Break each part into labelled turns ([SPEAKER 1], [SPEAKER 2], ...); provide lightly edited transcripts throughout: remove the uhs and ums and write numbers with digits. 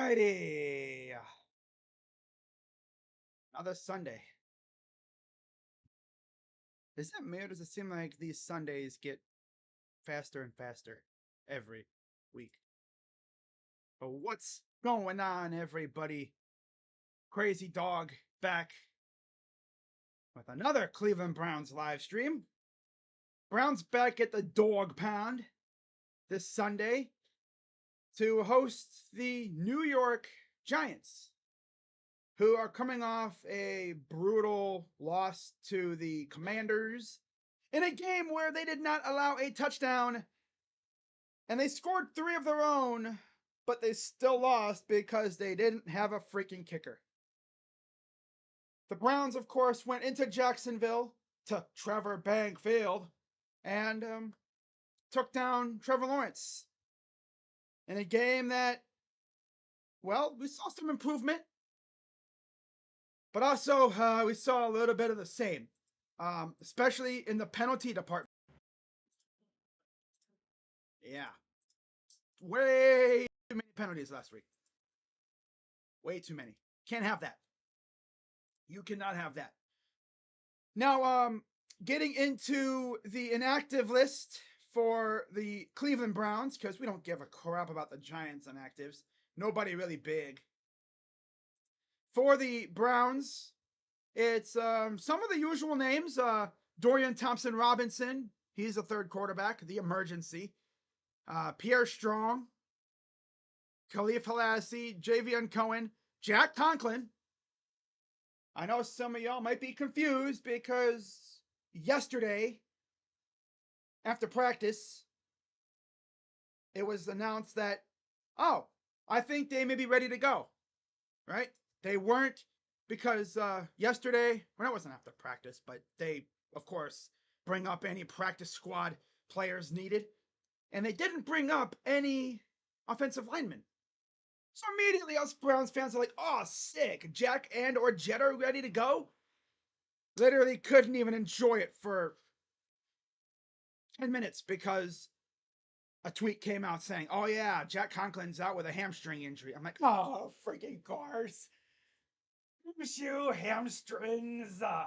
[SPEAKER 1] Alrighty. Another Sunday. Is that me or does it seem like these Sundays get faster and faster every week? But what's going on, everybody? Crazy Dog back with another Cleveland Browns live stream. Browns back at the Dawg Pound this Sunday to host the New York Giants, who are coming off a brutal loss to the Commanders in a game where they did not allow a touchdown, and they scored 3 of their own, but they still lost because they didn't have a freaking kicker. The Browns, of course, went into Jacksonville to Trevor Bank Field and took down Trevor Lawrence in a game that, well, we saw some improvement, but also we saw a little bit of the same, especially in the penalty department. Yeah. Way too many penalties last week. Way too many. Can't have that. You cannot have that. Now, getting into the inactive list for the Cleveland Browns, because we don't give a crap about the Giants inactives. Nobody really big. For the Browns, it's some of the usual names. Dorian Thompson-Robinson, he's the third quarterback, the emergency. Pierre Strong, Khalif Halassi, Javion Cohen, Jack Conklin. I know some of y'all might be confused because yesterday, after practice, it was announced that, oh, I think they may be ready to go, right? They weren't because yesterday, well, it wasn't after practice, but they, of course, bring up any practice squad players needed. And they didn't bring up any offensive linemen. So immediately us Browns fans are like, oh, sick. Jack and or Jetta are ready to go. Literally couldn't even enjoy it for 10 minutes because a tweet came out saying, oh yeah, Jack Conklin's out with a hamstring injury. I'm like, oh, freaking course. Shoe hamstrings. On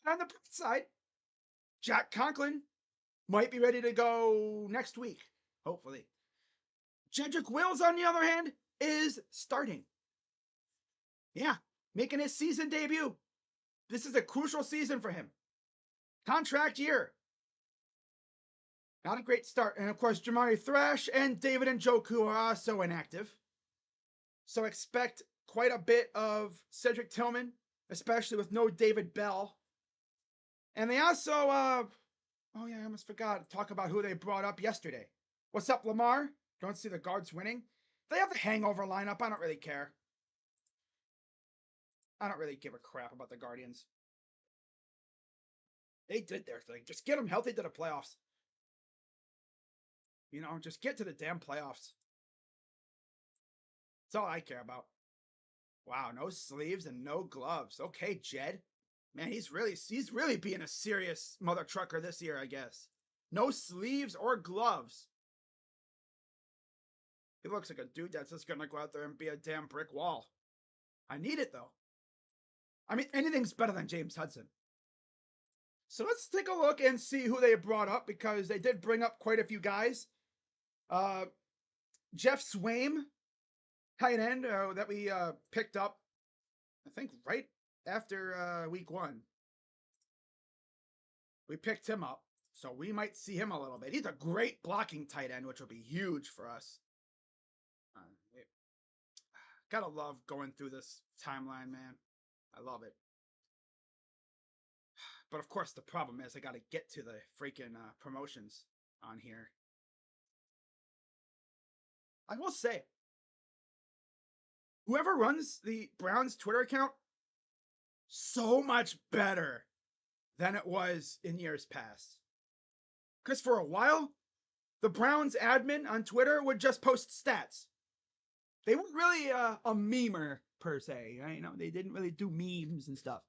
[SPEAKER 1] the plus side, Jack Conklin might be ready to go next week, hopefully. Jedrick Wills, on the other hand, is starting. Yeah, making his season debut. This is a crucial season for him. Contract year. Not a great start. And of course, Jamari Thrash and David Njoku are also inactive. So expect quite a bit of Cedric Tillman, especially with no David Bell. And they also, oh yeah, I almost forgot to talk about who they brought up yesterday. What's up, Lamar? Don't see the guards winning. They have the hangover lineup. I don't really care. I don't really give a crap about the Guardians. They did their thing. Just get them healthy to the playoffs. You know, just get to the damn playoffs. That's all I care about. Wow, no sleeves and no gloves. Okay, Jed. Man, he's really being a serious mother trucker this year, I guess. No sleeves or gloves. He looks like a dude that's just gonna go out there and be a damn brick wall. I need it though. I mean, anything's better than James Hudson. So let's take a look and see who they brought up because they did bring up quite a few guys. Jeff Swaim, tight end that we picked up, I think right after week 1. We picked him up, so we might see him a little bit. He's a great blocking tight end, which will be huge for us. Gotta love going through this timeline, man. I love it. But of course, the problem is I gotta get to the freaking promotions on here. I will say, whoever runs the Browns Twitter account, so much better than it was in years past. Because for a while, the Browns admin on Twitter would just post stats. They weren't really a memer per se, right? You know, they didn't really do memes and stuff.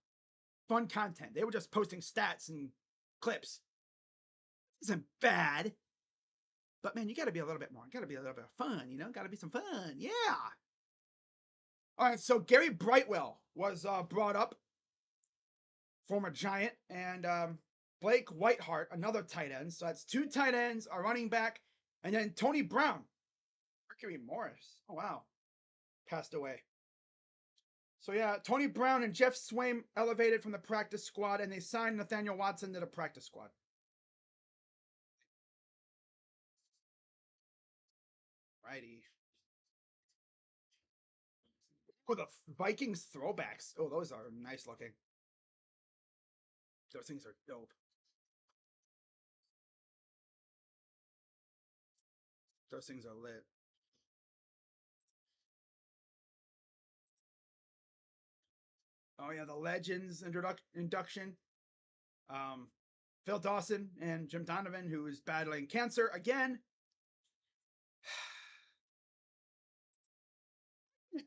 [SPEAKER 1] Fun content. They were just posting stats and clips. It isn't bad, But man, you got to be a little bit more. Got to be a little bit of fun, you know. Got to be some fun, yeah. All right, so Gary Brightwell was brought up, former Giant, and Blake Whiteheart, another tight end. So that's 2 tight ends, a running back, and then Tony Brown, Mercury Morris. Oh wow, passed away. So yeah, Tony Brown and Jeff Swaim elevated from the practice squad, and they signed Nathaniel Watson to the practice squad. Righty. Oh, the Vikings throwbacks. Oh, those are nice looking. Those things are dope. Those things are lit. Oh yeah, the Legends induction. Phil Dawson and Jim Donovan, who is battling cancer again.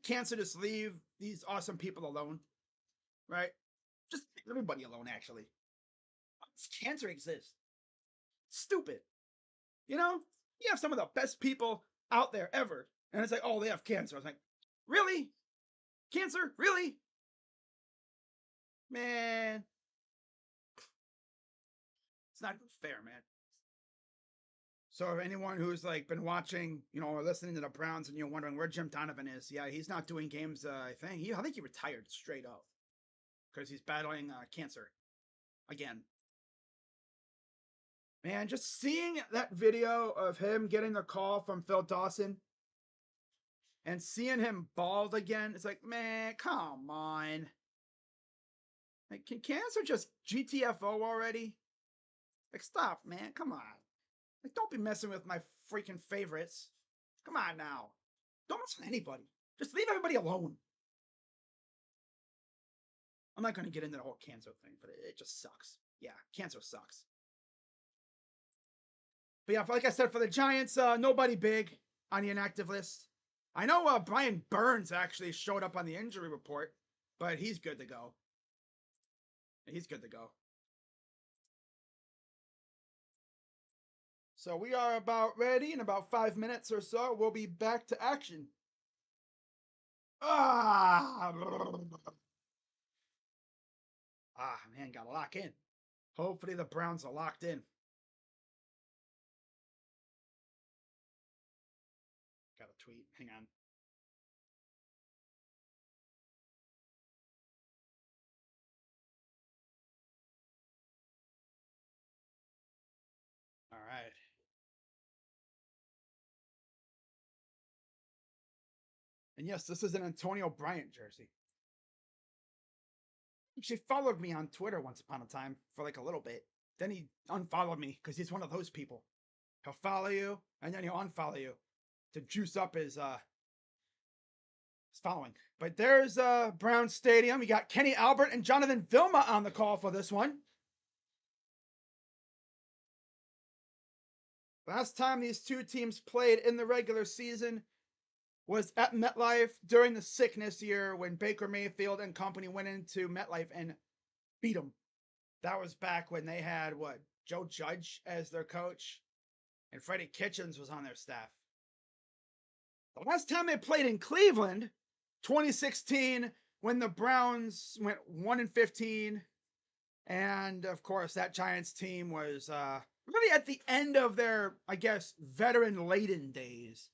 [SPEAKER 1] Cancer, just leave these awesome people alone, right? Just leave everybody alone, actually. Cancer exists. Stupid. You know? You have some of the best people out there ever. And it's like, oh, they have cancer. I was like, really? Cancer? Really? Man. It's not fair, man. So if anyone who's like been watching, you know, or listening to the Browns and you're wondering where Jim Donovan is, yeah, he's not doing games. I think he retired straight up because he's battling cancer again. Man, just seeing that video of him getting the call from Phil Dawson and seeing him bald again, it's like, man, come on. Like, can cancer just GTFO already? Like, stop, man. Come on. Like, don't be messing with my freaking favorites. Come on now. Don't mess with anybody. Just leave everybody alone. I'm not going to get into the whole cancer thing, but it just sucks. Yeah, cancer sucks. But yeah, like I said, for the Giants, nobody big on the inactive list. I know Brian Burns actually showed up on the injury report, but he's good to go. He's good to go. So we are about ready. In about 5 minutes or so, we'll be back to action. Ah, man, gotta lock in. Hopefully the Browns are locked in. Got a tweet. Hang on. All right. And yes, this is an Antonio Bryant jersey. She followed me on Twitter once upon a time for like a little bit. Then he unfollowed me because he's one of those people. He'll follow you and then he'll unfollow you to juice up his following. But there's Brown Stadium. You got Kenny Albert and Jonathan Vilma on the call for this one. Last time these two teams played in the regular season was at MetLife during the sickness year when Baker Mayfield and company went into MetLife and beat them. That was back when they had, what, Joe Judge as their coach, and Freddie Kitchens was on their staff. The last time they played in Cleveland, 2016, when the Browns went 1-15, and of course that Giants team was really at the end of their, I guess, veteran-laden days.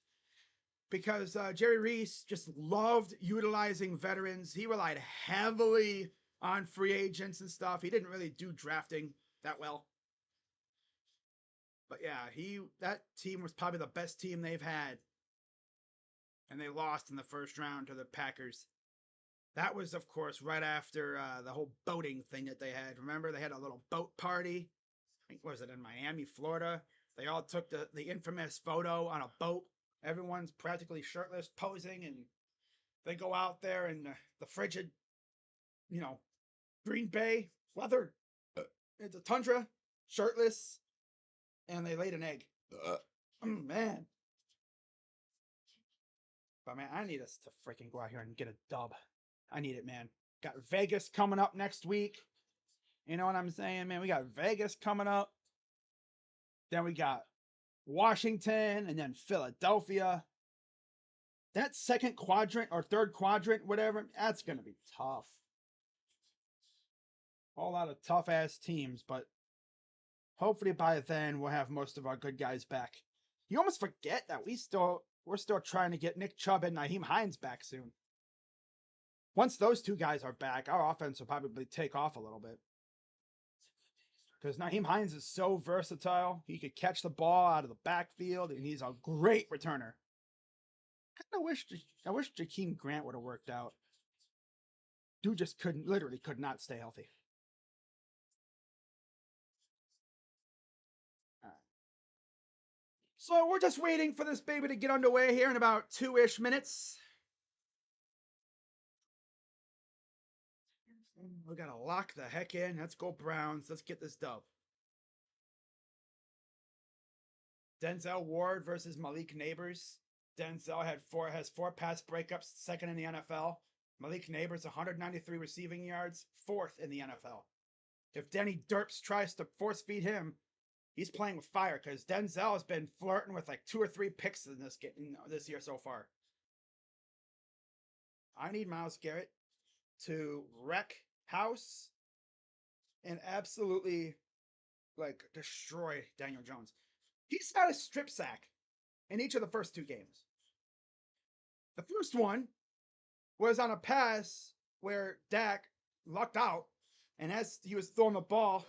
[SPEAKER 1] Because Jerry Reese just loved utilizing veterans. He relied heavily on free agents and stuff. He didn't really do drafting that well. But yeah, that team was probably the best team they've had. And they lost in the first round to the Packers. That was, of course, right after the whole boating thing that they had. Remember, they had a little boat party. I think, was it in Miami, Florida? They all took the infamous photo on a boat. Everyone's practically shirtless, posing, and they go out there in the frigid, you know, Green Bay weather. It's a tundra, shirtless, and they laid an egg. Man. But man, I need us to freaking go out here and get a dub. I need it, man. Got Vegas coming up next week. You know what I'm saying, man? We got Vegas coming up. Then we got Washington, and then Philadelphia. That second quadrant or third quadrant, whatever, that's going to be tough. A whole lot of tough ass teams, but hopefully by then we'll have most of our good guys back. You almost forget that we're still trying to get Nick Chubb and Nyheim Hines back soon. Once those two guys are back, our offense will probably take off a little bit. Because Nyheim Hines is so versatile. He could catch the ball out of the backfield, and he's a great returner. I wish Jakeem Grant would have worked out. Dude just literally could not stay healthy. So we're just waiting for this baby to get underway here in about 2-ish minutes. We gotta lock the heck in. Let's go Browns. Let's get this dub. Denzel Ward versus Malik Neighbors. Denzel has 4 pass breakups, second in the NFL. Malik Neighbors, 193 receiving yards, 4th in the NFL. If Denny Derps tries to force feed him, he's playing with fire because Denzel has been flirting with like 2 or 3 picks in this year so far. I need Myles Garrett to wreck house and absolutely like destroy Daniel Jones. He's had a strip sack in each of the first 2 games. The first one was on a pass where Dak lucked out, and as he was throwing the ball,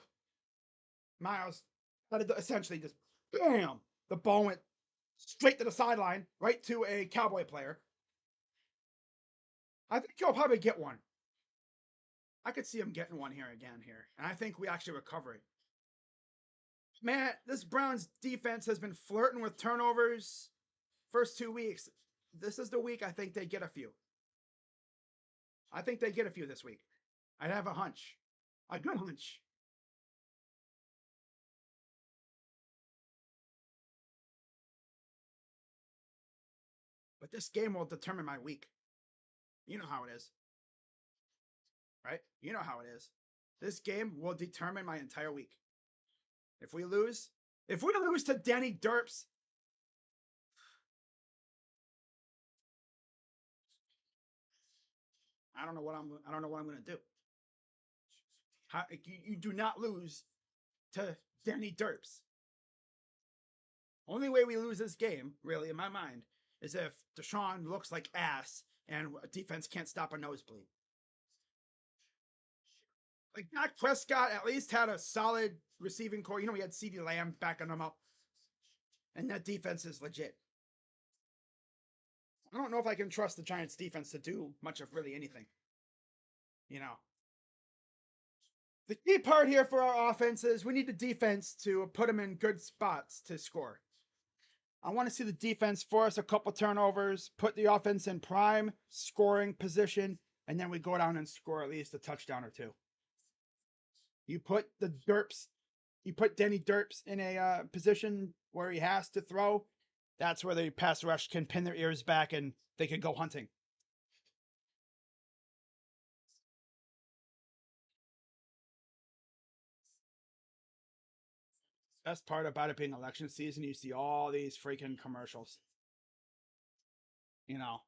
[SPEAKER 1] Myles had to essentially just bam! The ball went straight to the sideline, right to a Cowboy player. I think he'll probably get one. I could see him getting one here again here, and I think we actually recover it. Man, this Browns defense has been flirting with turnovers first 2 weeks. This is the week I think they get a few. I think they get a few this week. I have a hunch. A good hunch. But this game will determine my week. You know how it is. Right? You know how it is. This game will determine my entire week. If we lose to Denny Derps, I don't know what I'm going to do. You do not lose to Denny Derps. Only way we lose this game, really, in my mind, is if Deshaun looks like ass and defense can't stop a nosebleed. Like Dak Prescott at least had a solid receiving core. You know, we had CeeDee Lamb backing him up. And that defense is legit. I don't know if I can trust the Giants defense to do much of really anything. You know. The key part here for our offense is we need the defense to put them in good spots to score. I want to see the defense force a couple turnovers, put the offense in prime scoring position, and then we go down and score at least a touchdown or 2. You put Denny Derps in a position where he has to throw. That's where the pass rush can pin their ears back and they can go hunting. Best part about it being election season, you see all these freaking commercials. You know,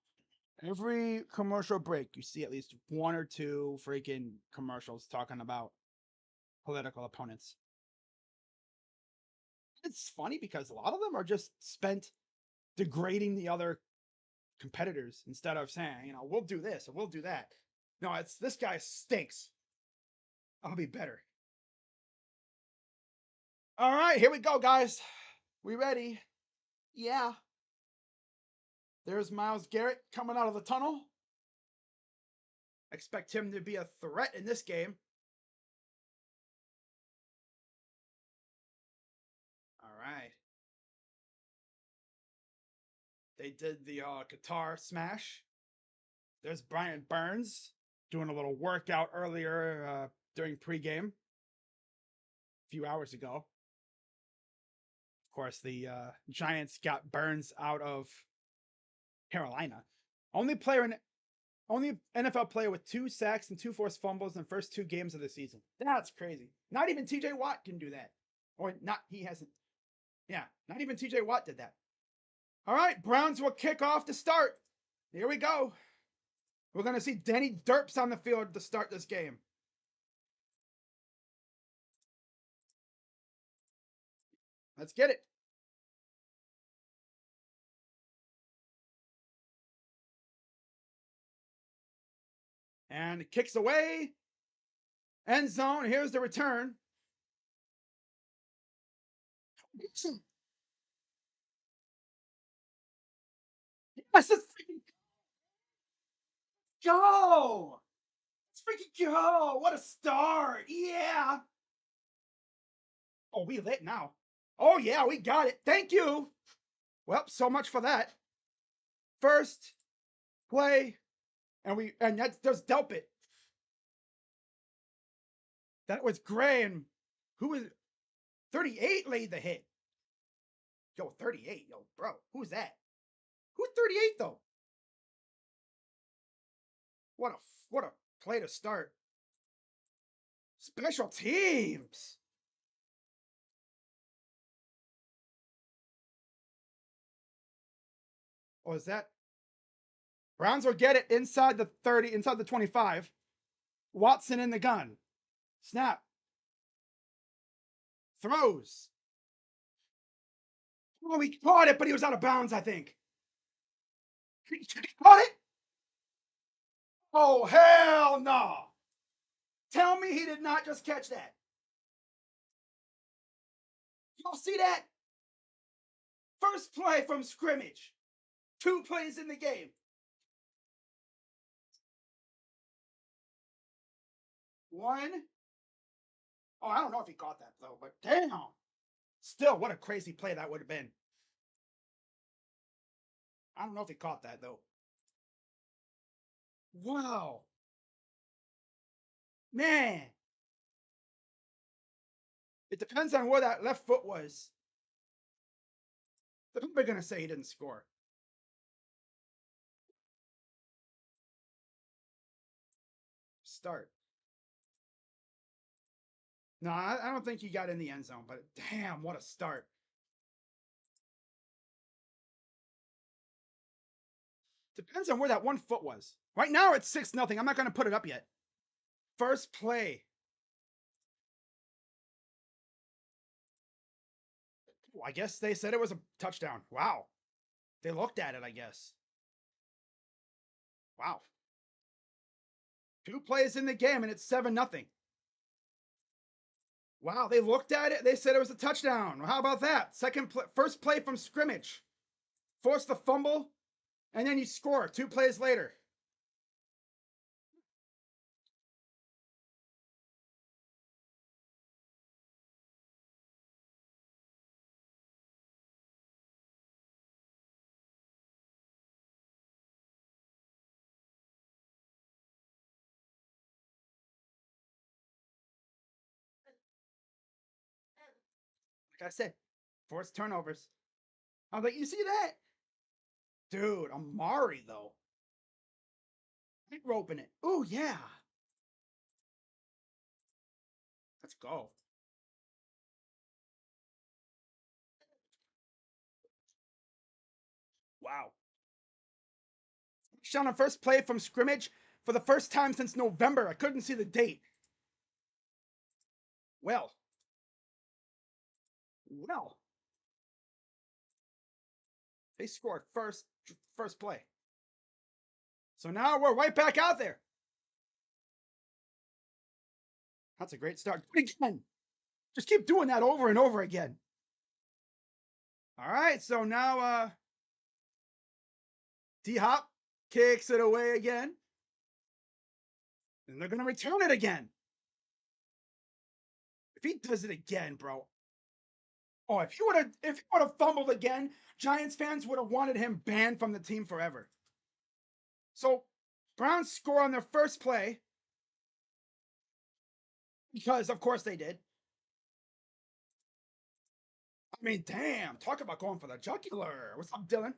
[SPEAKER 1] every commercial break, you see at least 1 or 2 freaking commercials talking about political opponents. It's funny because a lot of them are just spent degrading the other competitors instead of saying, you know, we'll do this or we'll do that. No, it's this guy stinks. I'll be better. All right, here we go, guys. We ready? Yeah. There's Myles Garrett coming out of the tunnel. Expect him to be a threat in this game. All right. They did the guitar smash. There's Brian Burns doing a little workout earlier during pregame a few hours ago. Of course, the Giants got Burns out of Carolina. Only NFL player with 2 sacks and 2 forced fumbles in the first 2 games of the season. That's crazy. Not even TJ Watt can do that. Or not, he hasn't. Yeah, not even TJ Watt did that. All right, Browns will kick off to start. Here we go. We're going to see Denny Derps on the field to start this game. Let's get it. And kicks away. End zone. Here's the return. Yes, let's freaking go. Let's freaking go. What a start. Yeah. Oh, we lit now. Oh, yeah, we got it. Thank you. Well, so much for that. First play. And that's just Delpit. That was Gray. And who was 38 laid the hit. Yo, 38. Yo, bro. Who's that? Who's 38 though? What a play to start. Special teams. Oh, is that? Browns will get it inside the 30, inside the 25. Watson in the gun. Snap. Throws. Oh, he caught it, but he was out of bounds, I think. He caught it? Oh, hell no. Tell me he did not just catch that. Y'all see that? First play from scrimmage. 2 plays in the game. One. Oh, I don't know if he caught that though, but damn. Still, what a crazy play that would have been. I don't know if he caught that though. Wow. Man. It depends on where that left foot was. They're probably going to say he didn't score. Start. No, I don't think he got in the end zone, but damn, what a start. Depends on where that one foot was. Right now it's 6-0. I'm not going to put it up yet. First play. I guess they said it was a touchdown. Wow. They looked at it, I guess. Wow. 2 plays in the game and it's 7-0. Wow, they looked at it. They said it was a touchdown. Well, how about that? First play from scrimmage. Force the fumble, and then you score 2 plays later. Like I said, forced turnovers. I was like, you see that? Dude, Amari, though. He's roping it. Oh, yeah. Let's go. Wow. Shot on first play from scrimmage for the first time since November. I couldn't see the date. Well. They scored first play. So now we're right back out there. That's a great start. Do it again. Just keep doing that over and over again. All right, so now D-Hop kicks it away again. And they're going to return it again. If he does it again, bro. Oh, if he would have fumbled again, Giants fans would have wanted him banned from the team forever. So, Browns score on their first play. Because, of course, they did. I mean, damn. Talk about going for the jugular. What's up, Dylan?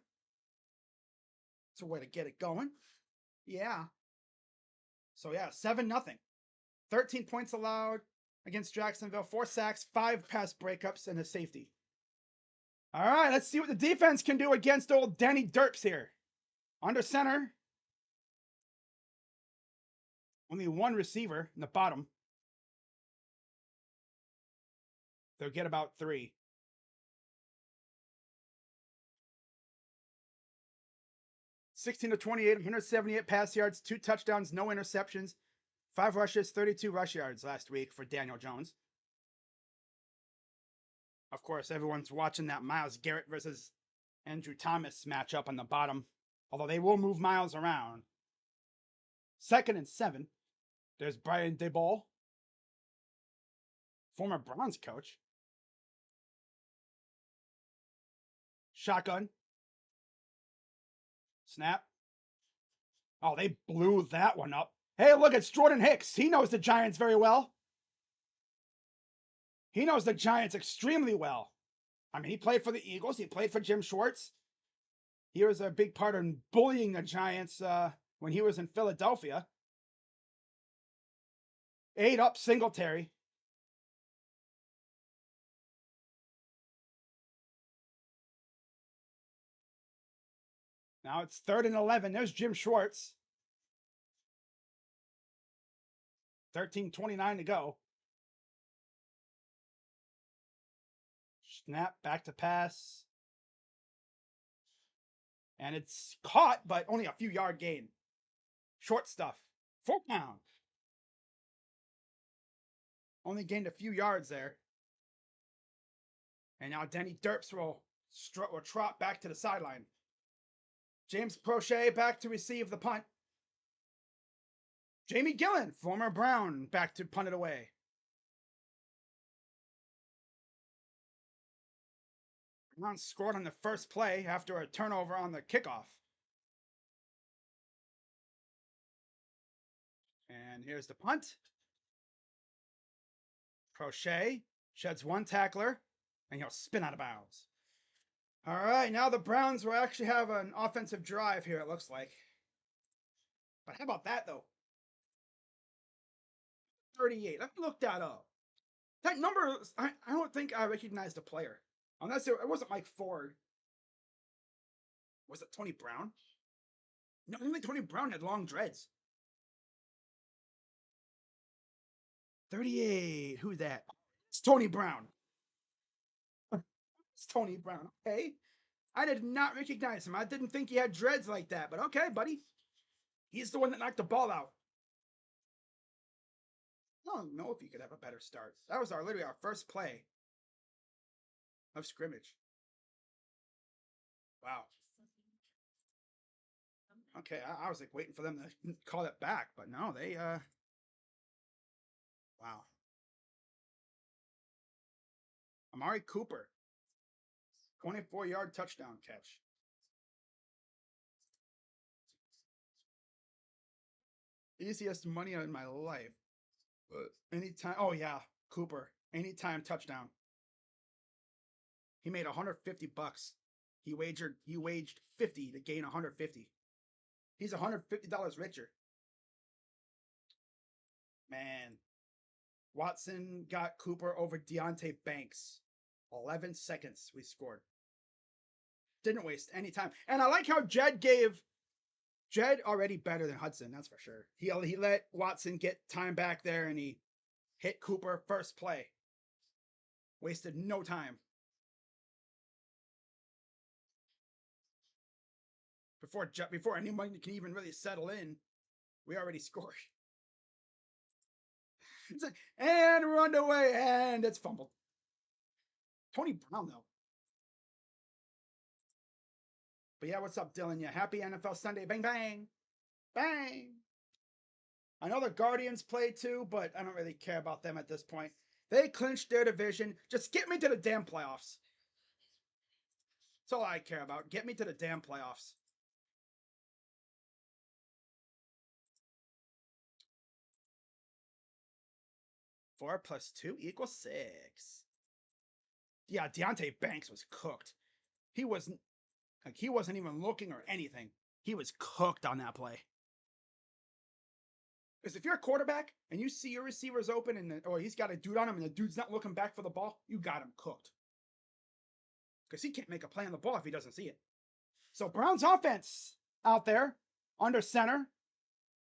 [SPEAKER 1] It's a way to get it going. Yeah. So, yeah, 7-0. 13 points allowed against Jacksonville. 4 sacks, 5 pass breakups, and a safety. All right, let's see what the defense can do against old Danny Derps here. Under center. Only one receiver in the bottom. They'll get about 3. 16 to 28, 178 pass yards, 2 touchdowns, no interceptions, 5 rushes, 32 rush yards last week for Daniel Jones. Of course, everyone's watching that Myles Garrett versus Andrew Thomas matchup on the bottom, although they will move Myles around. 2nd and 7. There's Brian Daboll, former Browns coach. Shotgun. Snap. Oh, they blew that one up. Hey, look, it's Jordan Hicks. He knows the Giants very well. He knows the Giants extremely well. I mean, he played for the Eagles. He played for Jim Schwartz. He was a big part in bullying the Giants when he was in Philadelphia. 8 up Singletary. Now it's 3rd and 11. There's Jim Schwartz. 13:29 to go. Snap, back to pass. And it's caught, but only a few yard gain. Short stuff. 4th down. Only gained a few yards there. And now Danny Derps will trot back to the sideline. James Prochet back to receive the punt. Jamie Gillen, former Brown, back to punt it away. Browns scored on the first play after a turnover on the kickoff. And here's the punt. Prochet sheds 1 tackler, and he'll spin out of bounds. All right, now the Browns will actually have an offensive drive here, it looks like. But how about that, though? 38. Let me look that up. That number, I don't think I recognized the player. Unless it wasn't Mike Ford. Was it Tony Brown? No, I don't think Tony Brown had long dreads. 38. Who's that? It's Tony Brown. It's Tony Brown. Okay. I did not recognize him. I didn't think he had dreads like that. But okay, buddy. He's the one that knocked the ball out. I don't know if he could have a better start. That was literally our first play of scrimmage. Wow. Okay, I was like waiting for them to call it back, but no, they wow. Amari Cooper, 24-yard touchdown catch. Easiest money in my life. Anytime. Oh yeah, Cooper. Anytime touchdown. He made $150. He waged 50 to gain 150. He's $150 richer. Man. Watson got Cooper over Deontay Banks. 11 seconds we scored. Didn't waste any time. And I like how Jed already better than Hudson, that's for sure. He let Watson get time back there and he hit Cooper first play. Wasted no time. Before anyone can even really settle in, we already scored. It's like, and we're underway, and it's fumbled. Tony Brown, though. But yeah, what's up, Dylan? Yeah, happy NFL Sunday. Bang, bang. Bang. I know the Guardians play too, but I don't really care about them at this point. They clinched their division. Just get me to the damn playoffs. That's all I care about. Get me to the damn playoffs. Four plus 2 equals 6. Yeah, Deontay Banks was cooked. He wasn't even looking or anything. He was cooked on that play. Because if you're a quarterback and you see your receivers open or he's got a dude on him and the dude's not looking back for the ball, you got him cooked. because he can't make a play on the ball if he doesn't see it. So Browns offense out there under center.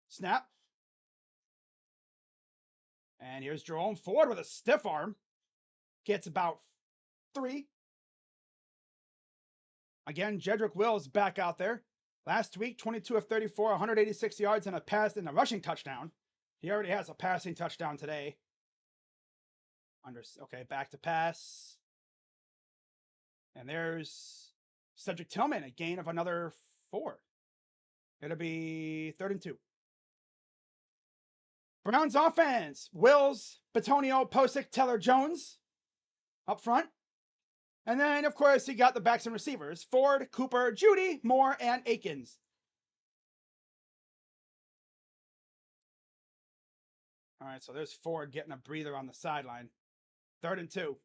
[SPEAKER 1] Snap. And here's Jerome Ford with a stiff arm. Gets about 3. Again, Jedrick Wills back out there. Last week, 22 of 34, 186 yards and a pass and a rushing touchdown. He already has a passing touchdown today. Okay, back to pass. And there's Cedric Tillman, a gain of another 4. It'll be 3rd and 2. Browns offense. Wills, Batonio, Posick, Teller, Jones up front. And then, of course, you got the backs and receivers. Ford, Cooper, Judy, Moore, and Akins. All right, so there's Ford getting a breather on the sideline. 3rd and 2.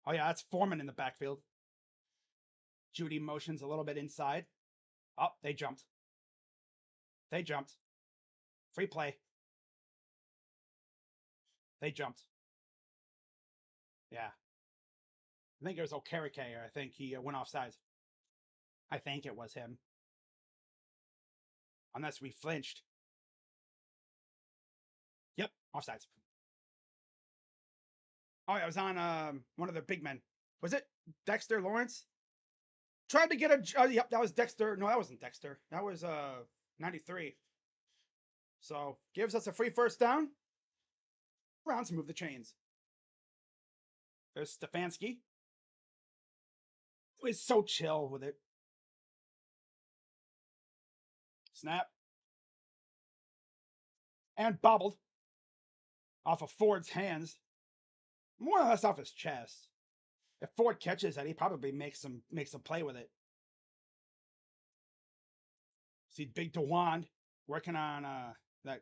[SPEAKER 1] Oh, yeah, that's Foreman in the backfield. Judy motions a little bit inside. Oh, they jumped. They jumped. Free play. They jumped. Yeah. I think it was Okereke. I think he went off sides. I think it was him. Unless we flinched. Yep, offsides. Oh, it was on one of the big men. Was it Dexter Lawrence? Tried to get a... yep, that was Dexter. No, that wasn't Dexter. That was 93. So, gives us a free first down. Browns move the chains. There's Stefanski. He's so chill with it. Snap. And bobbled. Off of Ford's hands. More or less off his chest. If Ford catches that, he probably makes a play with it. See Big DeWand working on that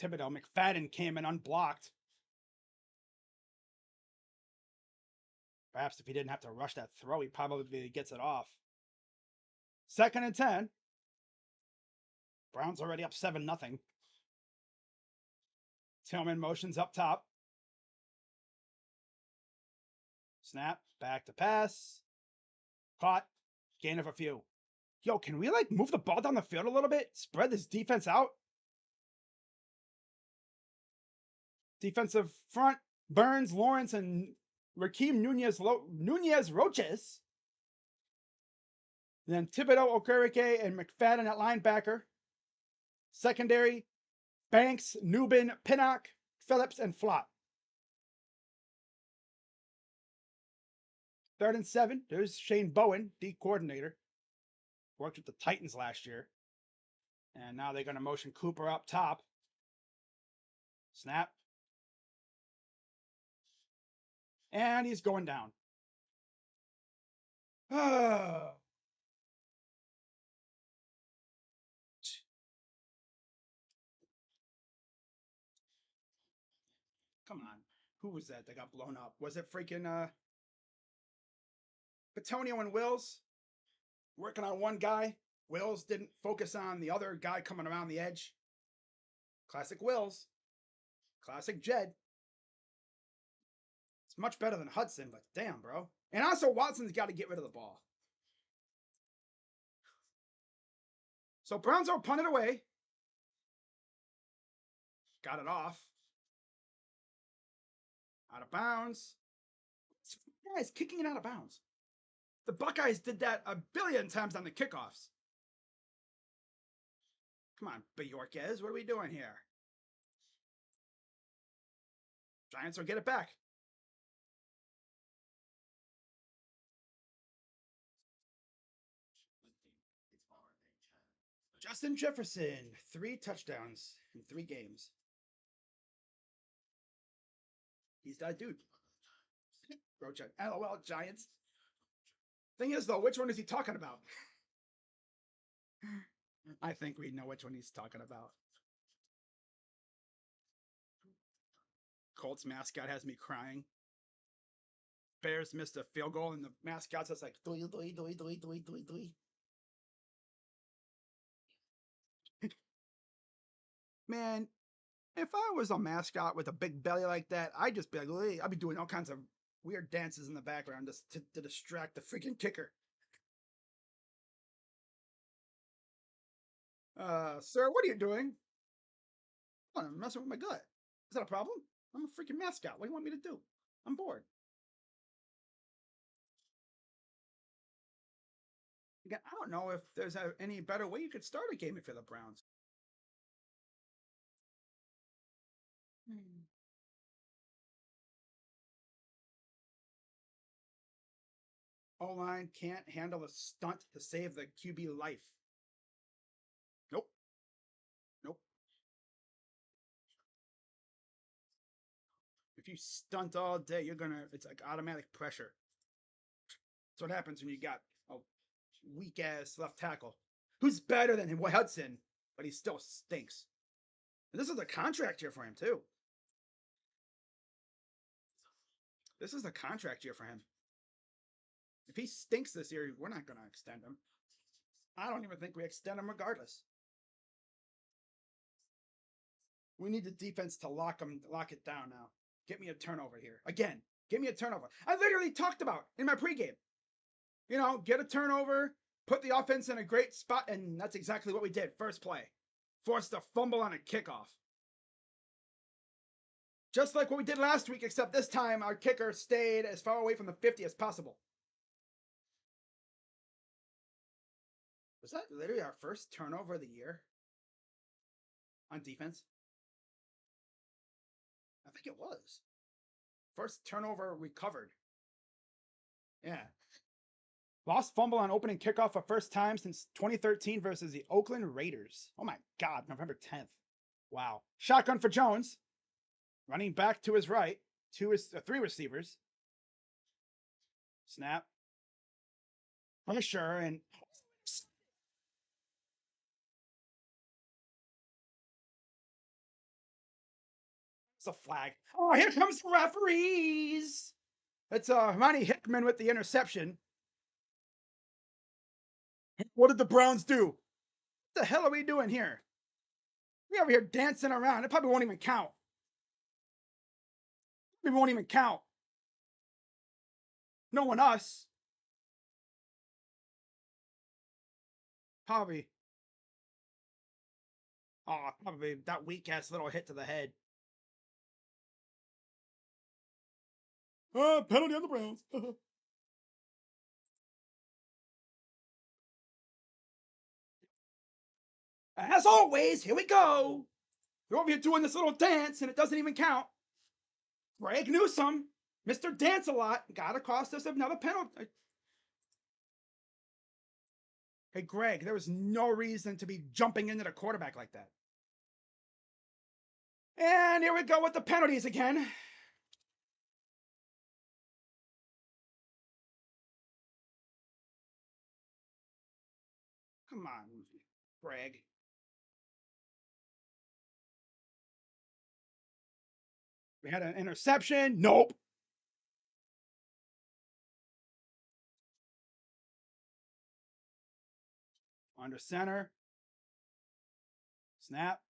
[SPEAKER 1] Thibodeau. McFadden came in unblocked. Perhaps if he didn't have to rush that throw, he probably gets it off. 2nd and 10. Browns already up 7-0. Tillman motions up top. Snap. Back to pass. Caught. Gain of a few. Yo, can we move the ball down the field a little bit? Spread this defense out? Defensive front. Burns, Lawrence, and Rakeem Nunez Roches. Then Thibodeau, Okereke, and McFadden at linebacker. Secondary, Banks, Newbin, Pinnock, Phillips, and Flott. 3rd and 7. There's Shane Bowen, D coordinator. Worked with the Titans last year. And now they're going to motion Cooper up top. Snap. And he's going down. Oh. Come on. Who was that got blown up? Was it freaking Batonio and Wills? Working on one guy. Wills didn't focus on the other guy coming around the edge. Classic Wills. Classic Jed. It's much better than Hudson, but damn, bro. And also, Watson's got to get rid of the ball. So Browns will punt it away. Got it off. Out of bounds. Guys kicking it out of bounds. The Buckeyes did that a billion times on the kickoffs. Come on, Bajorquez, what are we doing here? Giants will get it back. Justin Jefferson, 3 touchdowns in 3 games. He's that dude. Roach, LOL, Giants. Thing is, though, which one is he talking about? I think we know which one he's talking about. Colts mascot has me crying. Bears missed a field goal, and the mascot says like, doi, doi, doi, doi, doi, doi, doi. Man, if I was a mascot with a big belly like that, I'd just be like, I'd be doing all kinds of weird dances in the background just to distract the freaking kicker. Sir, what are you doing? Oh, I'm messing with my gut. Is that a problem? I'm a freaking mascot. What do you want me to do? I'm bored. Again, I don't know if there's any better way you could start a game if you're the Browns. O-line can't handle a stunt to save the QB life. Nope. Nope. If you stunt all day, it's like automatic pressure. That's what happens when you got a weak ass left tackle who's better than him, Hudson, but he still stinks. And this is a contract year for him, too. This is a contract year for him. If he stinks this year, we're not going to extend him. I don't even think we extend him regardless. We need the defense to lock it down now. Get me a turnover here. Again, give me a turnover. I literally talked about in my pregame. You know, get a turnover, put the offense in a great spot, and that's exactly what we did. First play. Forced a fumble on a kickoff. Just like what we did last week, except this time our kicker stayed as far away from the 50 as possible. Was that literally our first turnover of the year on defense? I think it was. First turnover recovered. Yeah. Lost fumble on opening kickoff for first time since 2013 versus the Oakland Raiders. Oh my God, November 10th. Wow. Shotgun for Jones. Running back to his right. Three receivers. Snap. Pressure and it's a flag. Oh, here comes the referees. It's Ronnie Hickman with the interception. What did the Browns do? What the hell are we doing here? We over here dancing around. It probably won't even count. It won't even count. No one us. Probably. Oh, probably that weak ass little hit to the head. Penalty on the Browns. As always, here we go. We're over here doing this little dance, and it doesn't even count. Greg Newsome, Mr. Dance a Lot, gotta cost us another penalty. Hey, Greg, there was no reason to be jumping into the quarterback like that. And here we go with the penalties again. Come on, Greg. We had an interception. Nope. Under center. Snap.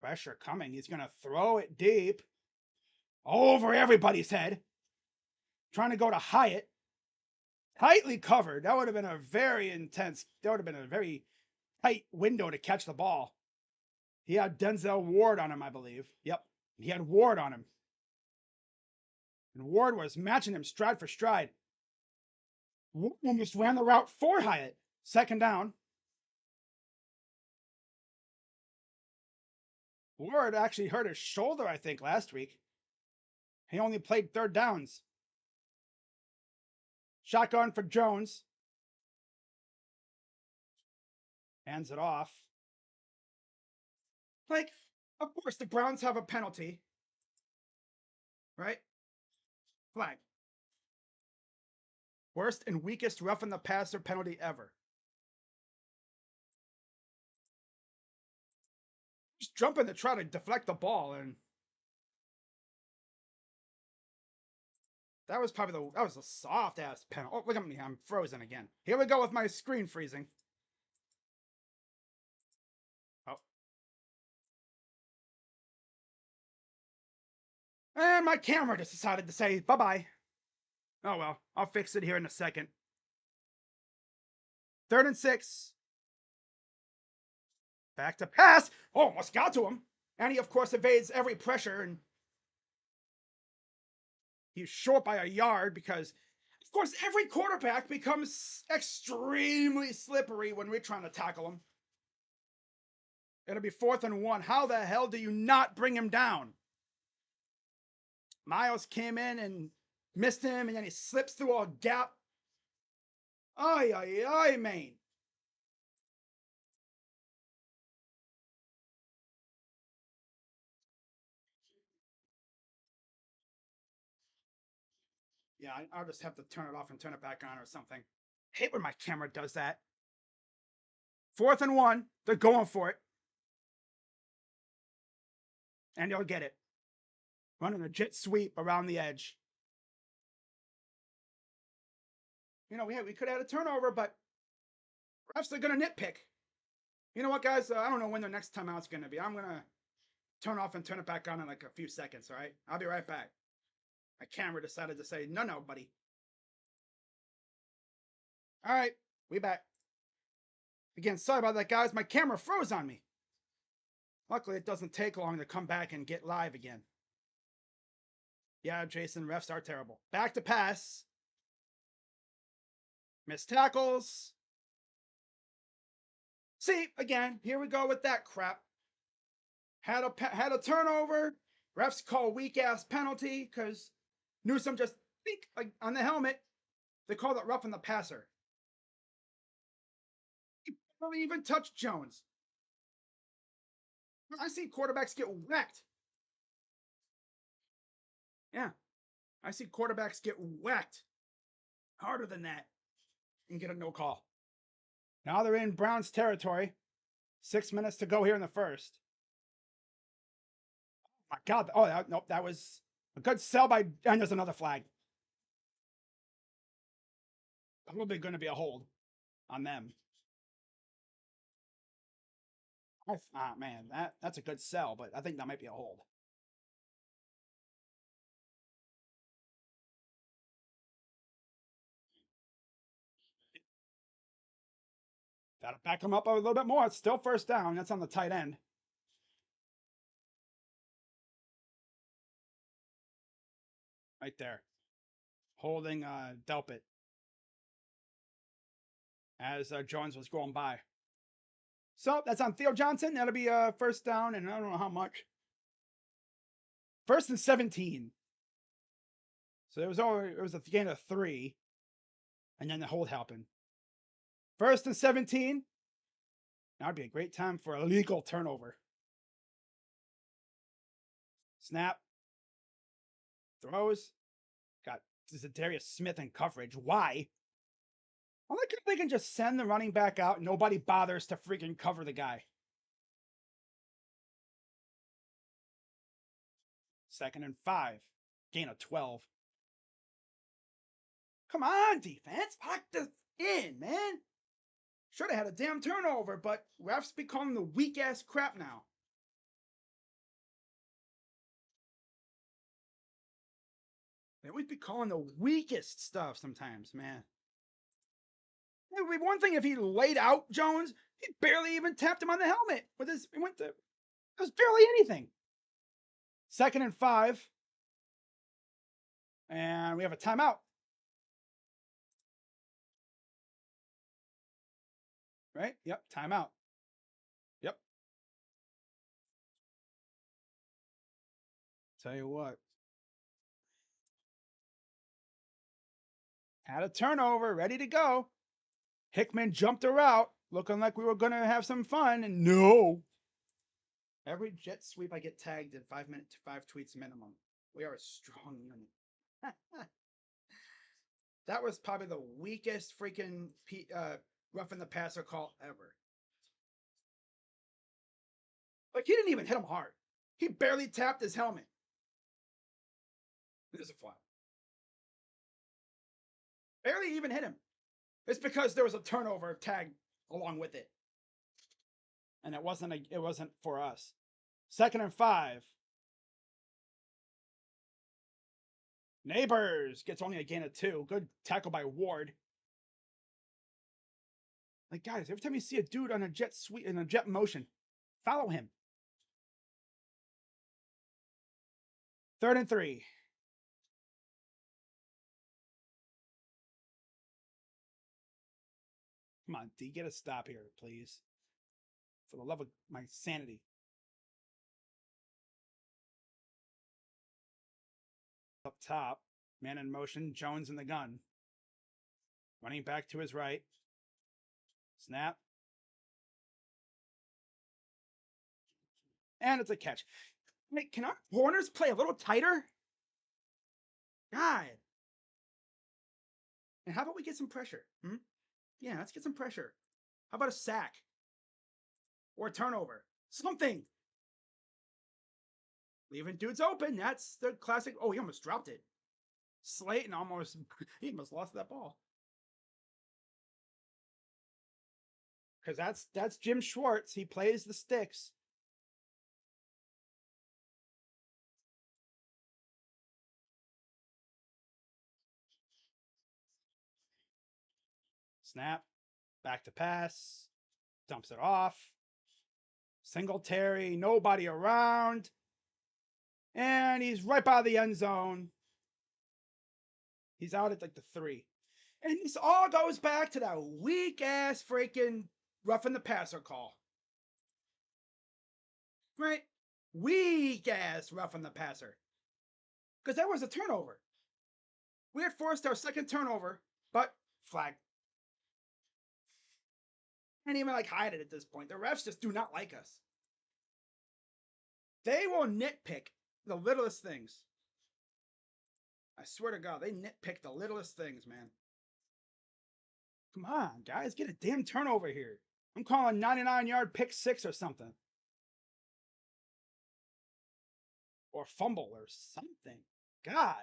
[SPEAKER 1] Pressure coming. He's going to throw it deep. Over everybody's head. Trying to go to Hyatt. Tightly covered. That would have been a very intense, that would have been a very tight window to catch the ball. He had Denzel Ward on him, I believe. Yep. He had Ward on him. And Ward was matching him stride for stride. Ward almost ran the route for Hyatt. Second down. Ward actually hurt his shoulder, I think, last week. He only played third downs. Shotgun for Jones. Hands it off. Like, of course, the Browns have a penalty. Right? Flag. Worst and weakest roughing the passer penalty ever. Just jumping to try to deflect the ball, and that was a soft ass penalty. Oh, look at me, I'm frozen again. Here we go with my screen freezing. Oh. And my camera just decided to say bye-bye. Oh well, I'll fix it here in a second. 3rd and 6. Back to pass. Oh, almost got to him. And he, of course, evades every pressure. And he's short by a yard because, of course, every quarterback becomes extremely slippery when we're trying to tackle him. It'll be 4th and 1. How the hell do you not bring him down? Miles came in and missed him, and then he slips through a gap. Ay, ay, ay, man. Yeah, I'll just have to turn it off and turn it back on or something. I hate when my camera does that. 4th and 1. They're going for it. And they'll get it. Running a jet sweep around the edge. You know, we could have had a turnover, but perhaps they're going to nitpick. You know what, guys? I don't know when the next timeout's going to be. I'm going to turn off and turn it back on in like a few seconds, all right? I'll be right back. My camera decided to say, no, buddy. All right, we back. Again, sorry about that, guys. My camera froze on me. Luckily, it doesn't take long to come back and get live again. Yeah, Jason, refs are terrible. Back to pass. Missed tackles. See, again, here we go with that crap. Had a turnover. Refs call weak ass penalty because Newsom just like on the helmet. They called it roughing the passer. He barely even touched Jones. I see quarterbacks get whacked. Yeah, I see quarterbacks get whacked harder than that and get a no call. Now they're in Browns territory. 6 minutes to go here in the first. Oh my God. Oh, nope. That was a good sell by. And there's another flag. Probably going to be a hold on them. Man, that's a good sell, but I think that might be a hold. Gotta back them up a little bit more. It's still first down. That's on the tight end. Right there. Holding Delpit as Jones was going by. So that's on Theo Johnson. That'll be first down, and I don't know how much. 1st and 17. So it was a gain of 3, and then the hold happened. 1st and 17. Now would be a great time for a legal turnover. Snap. Throws. Got Zadarius Smith in coverage. Why? I like if they can just send the running back out and nobody bothers to freaking cover the guy. 2nd and 5. Gain of 12. Come on, defense. Lock this in, man. Should have had a damn turnover, but refs be calling the weak ass crap now. They always be calling the weakest stuff sometimes, man. It would be one thing if he laid out Jones. He barely even tapped him on the helmet with his. It was barely anything. 2nd and 5. And we have a timeout. Right? Yep, timeout. Yep. Tell you what. Had a turnover, ready to go. Hickman jumped a route, looking like we were going to have some fun, and no. Every jet sweep I get tagged in 5 minutes, 5 tweets minimum. We are a strong unit. That was probably the weakest freaking roughing the passer call ever. Like, he didn't even hit him hard. He barely tapped his helmet. There's a flag. Barely even hit him. It's because there was a turnover tag along with it. And it wasn't for us. 2nd and 5. Neighbors gets only a gain of 2. Good tackle by Ward. Like, guys, every time you see a dude on a jet sweep in a jet motion, follow him. 3rd and 3. Come on, D, get a stop here, please. For the love of my sanity. Up top, man in motion, Jones in the gun. Running back to his right. Snap. And it's a catch. Wait, can our corners play a little tighter? God. And how about we get some pressure? Yeah, let's get some pressure. How about a sack? Or a turnover? Something. Leaving dudes open. That's the classic. Oh, he almost dropped it. Slayton almost lost that ball. Because that's Jim Schwartz. He plays the sticks. Snap. Back to pass. Dumps it off. Singletary. Nobody around. And he's right by the end zone. He's out at like the 3. And this all goes back to that weak ass freaking roughing the passer call. Right? Weak ass roughing the passer. Because that was a turnover. We had forced our second turnover, but flag. Can't even like hide it at this point. The refs just do not like us. They will nitpick the littlest things. I swear to God, they nitpick the littlest things, man. Come on, guys, get a damn turnover here. I'm calling 99-yard pick 6 or something. Or fumble or something. God.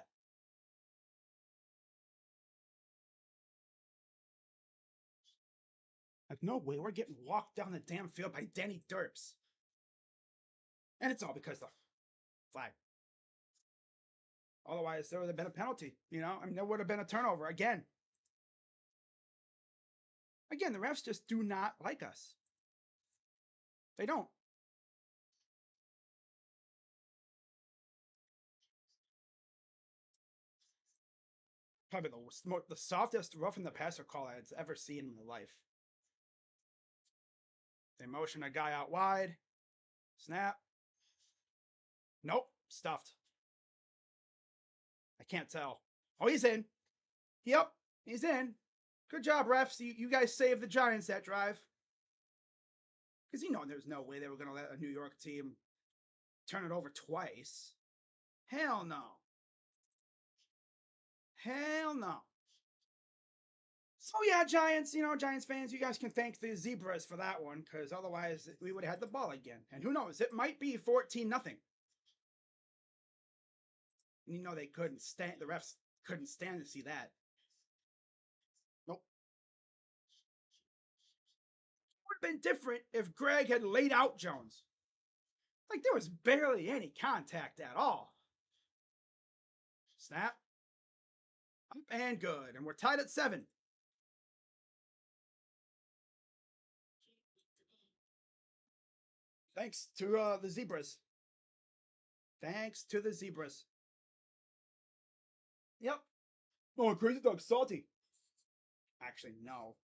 [SPEAKER 1] Like, no way we're getting walked down the damn field by Danny Derps. And it's all because of the flag. Otherwise, there would have been a penalty. I mean, there would have been a turnover again. Again, the refs just do not like us. They don't. Probably the softest roughing the passer call I've ever seen in my life. They motion a guy out wide. Snap. Nope. Stuffed. I can't tell. Oh, he's in. Yep. He's in. Good job, refs. You guys saved the Giants that drive. Because there's no way they were going to let a New York team turn it over twice. Hell no. Hell no. So yeah, Giants, Giants fans, you guys can thank the Zebras for that one, because otherwise we would have had the ball again. And who knows, it might be 14-0. And they couldn't stand, the refs couldn't stand to see that. Nope. It would have been different if Greg had laid out Jones. Like, there was barely any contact at all. Snap. Up and good. And we're tied at 7. Thanks to the Zebras. Thanks to the Zebras. Yep. Oh, Crazy Dog's salty. Actually, no.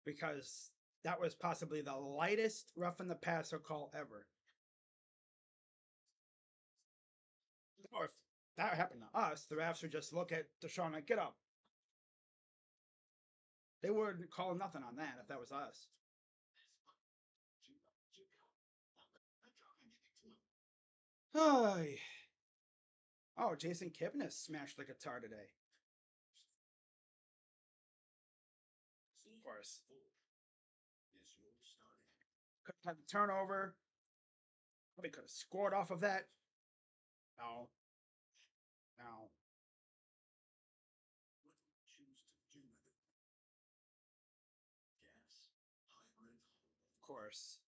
[SPEAKER 1] Because that was possibly the lightest roughing the passer call ever. Or if that happened to us, the refs would just look at Deshaun and get up. They wouldn't call nothing on that if that was us. Oh, Jason Kipnis smashed the guitar today. Of course. Could have a turnover. Probably could have scored off of that. No. No. Of course.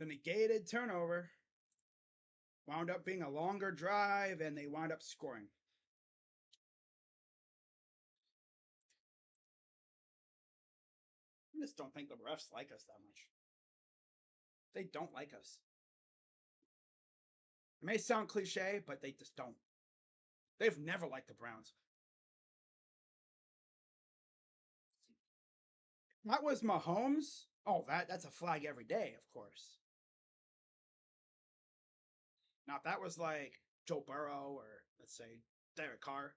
[SPEAKER 1] The negated turnover wound up being a longer drive, and they wound up scoring. I just don't think the refs like us that much. They don't like us. It may sound cliche, but they just don't. They've never liked the Browns. That was Mahomes. Oh, that's a flag every day, of course. Now, if that was like Joe Burrow or, let's say, Derek Carr,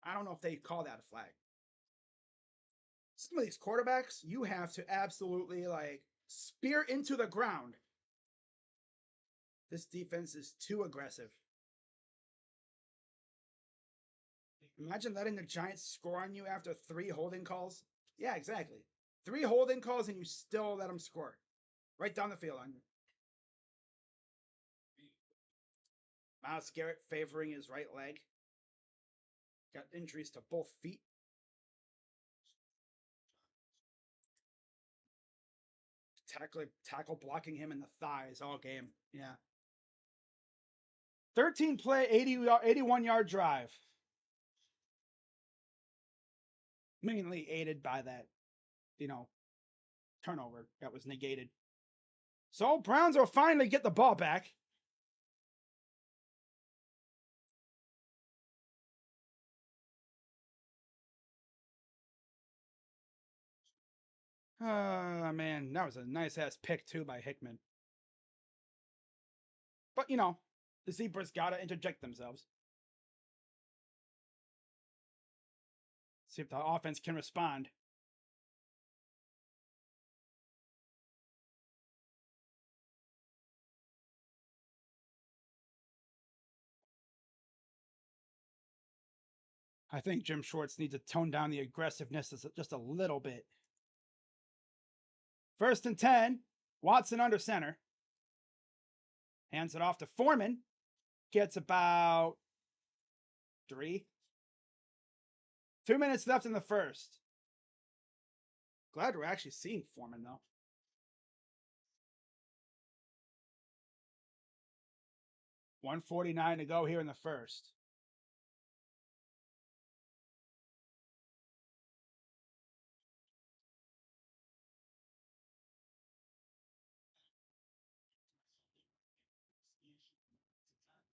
[SPEAKER 1] I don't know if they call that a flag. Some of these quarterbacks, you have to absolutely like spear into the ground. This defense is too aggressive. Imagine letting the Giants score on you after 3 holding calls. Yeah, exactly. 3 holding calls and you still let them score. Right down the field on you. Myles Garrett favoring his right leg. Got injuries to both feet. Tackle blocking him in the thighs all game. Yeah. 13 play, 81-yard drive. Mainly aided by that, turnover that was negated. So Browns will finally get the ball back. Man, that was a nice-ass pick, too, by Hickman. But, the Zebras gotta interject themselves. See if the offense can respond. I think Jim Schwartz needs to tone down the aggressiveness just a little bit. 1st and 10. Watson under center. Hands it off to Foreman. Gets about 3. 2 minutes left in the first. Glad we're actually seeing Foreman, though. $1:49 to go here in the first.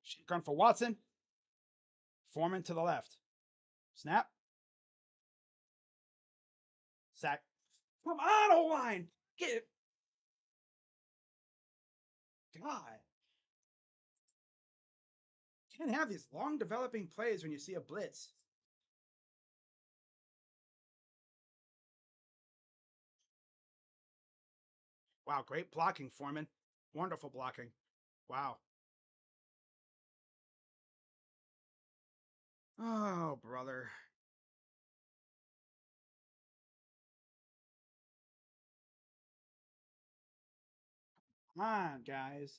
[SPEAKER 1] Shotgun for Watson. Foreman to the left. Snap. Sack. Come on, O-line. Get it. God. Can't have these long developing plays when you see a blitz. Wow, great blocking, Foreman. Wonderful blocking. Wow. Oh, brother. Come on, guys.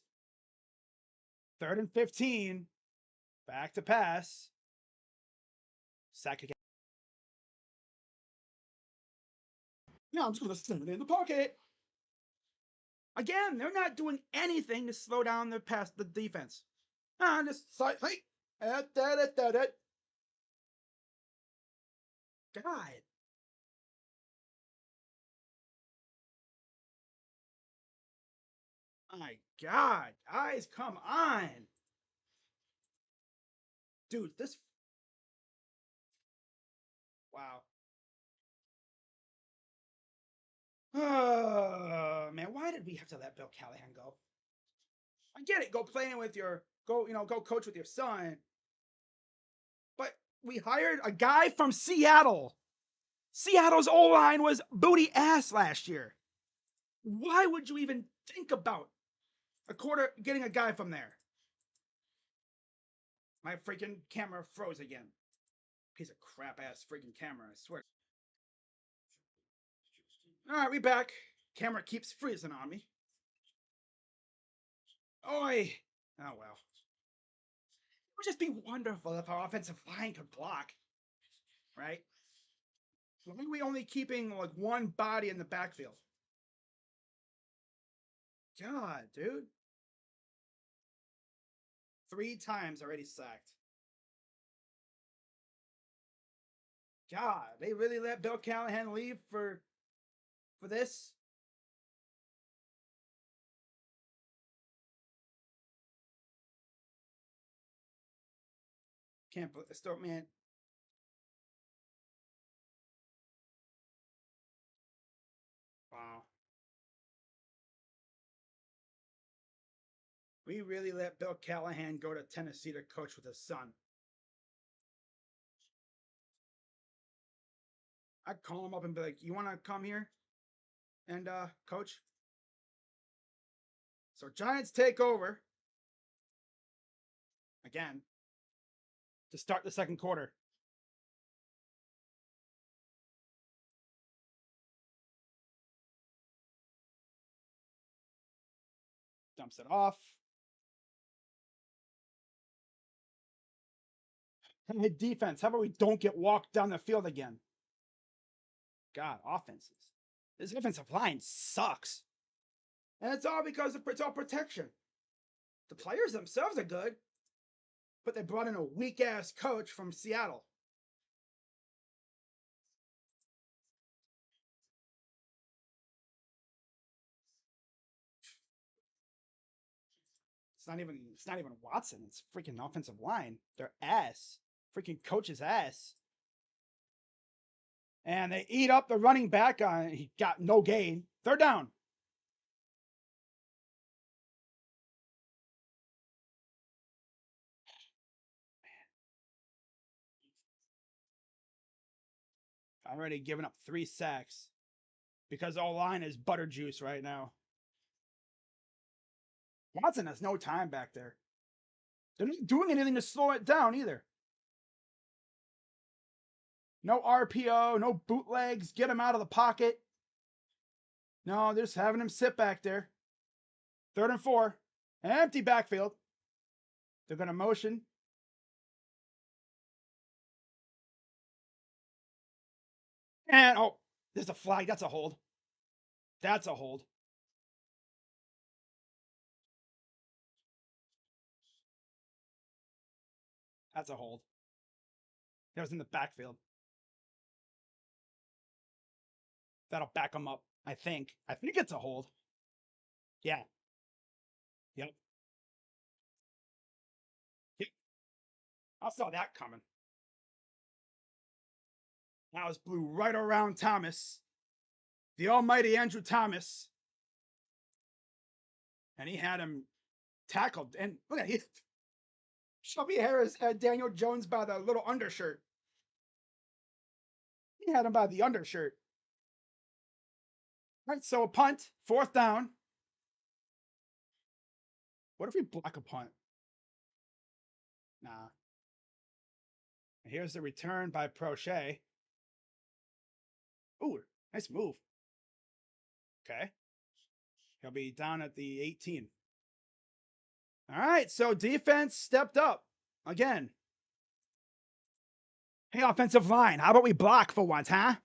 [SPEAKER 1] 3rd and 15. Back to pass. Sack again. Now I'm just going to send it in the pocket. Again, they're not doing anything to slow down the defense. Just side. Hey. God. My God. Guys, come on. Dude, this. Wow. Oh, man, why did we have to let Bill Callahan go? I get it. Go coach with your son. But we hired a guy from Seattle. Seattle's O-line was booty ass last year. Why would you even think about getting a guy from there? My freaking camera froze again. Piece of crap ass freaking camera, I swear. All right, we back. Camera keeps freezing on me. Oi! Oh well. It would just be wonderful if our offensive line could block, right? Why are we only keeping like one body in the backfield? God, dude. 3 times already sacked. God, they really let Bill Callahan leave for this? Can't believe still, man. Wow. We really let Bill Callahan go to Tennessee to coach with his son. I'd call him up and be like, "You want to come here and coach?" So Giants take over again to start the second quarter. Dumps it off. Hey, defense, how about we don't get walked down the field again? God, offenses. This offensive line sucks. And it's all because it's all protection. The players themselves are good, but they brought in a weak ass coach from Seattle. It's not even Watson. It's freaking offensive line. They're ass. Freaking coach's ass. And they eat up the running back. He got no gain. Third down. I've already given up 3 sacks because all line is butter juice right now. Watson has no time back there. They're not doing anything to slow it down either. No RPO, no bootlegs. Get him out of the pocket. No, they're just having him sit back there. 3rd and 4. Empty backfield. They're going to motion. And, oh, there's a flag. That's a hold. That's a hold. That's a hold. That was in the backfield. That'll back him up, I think. I think it's a hold. Yeah. Yep. Yep. I saw that coming. That was blew right around Thomas. The almighty Andrew Thomas. And he had him tackled. And look at it. Shelby Harris had Daniel Jones by the little undershirt. He had him by the undershirt. All right, so a punt, 4th down. What if we block a punt? Nah. Here's the return by Prochet. Ooh, nice move. Okay. He'll be down at the 18. All right, so defense stepped up again. Hey, offensive line, how about we block for once, huh?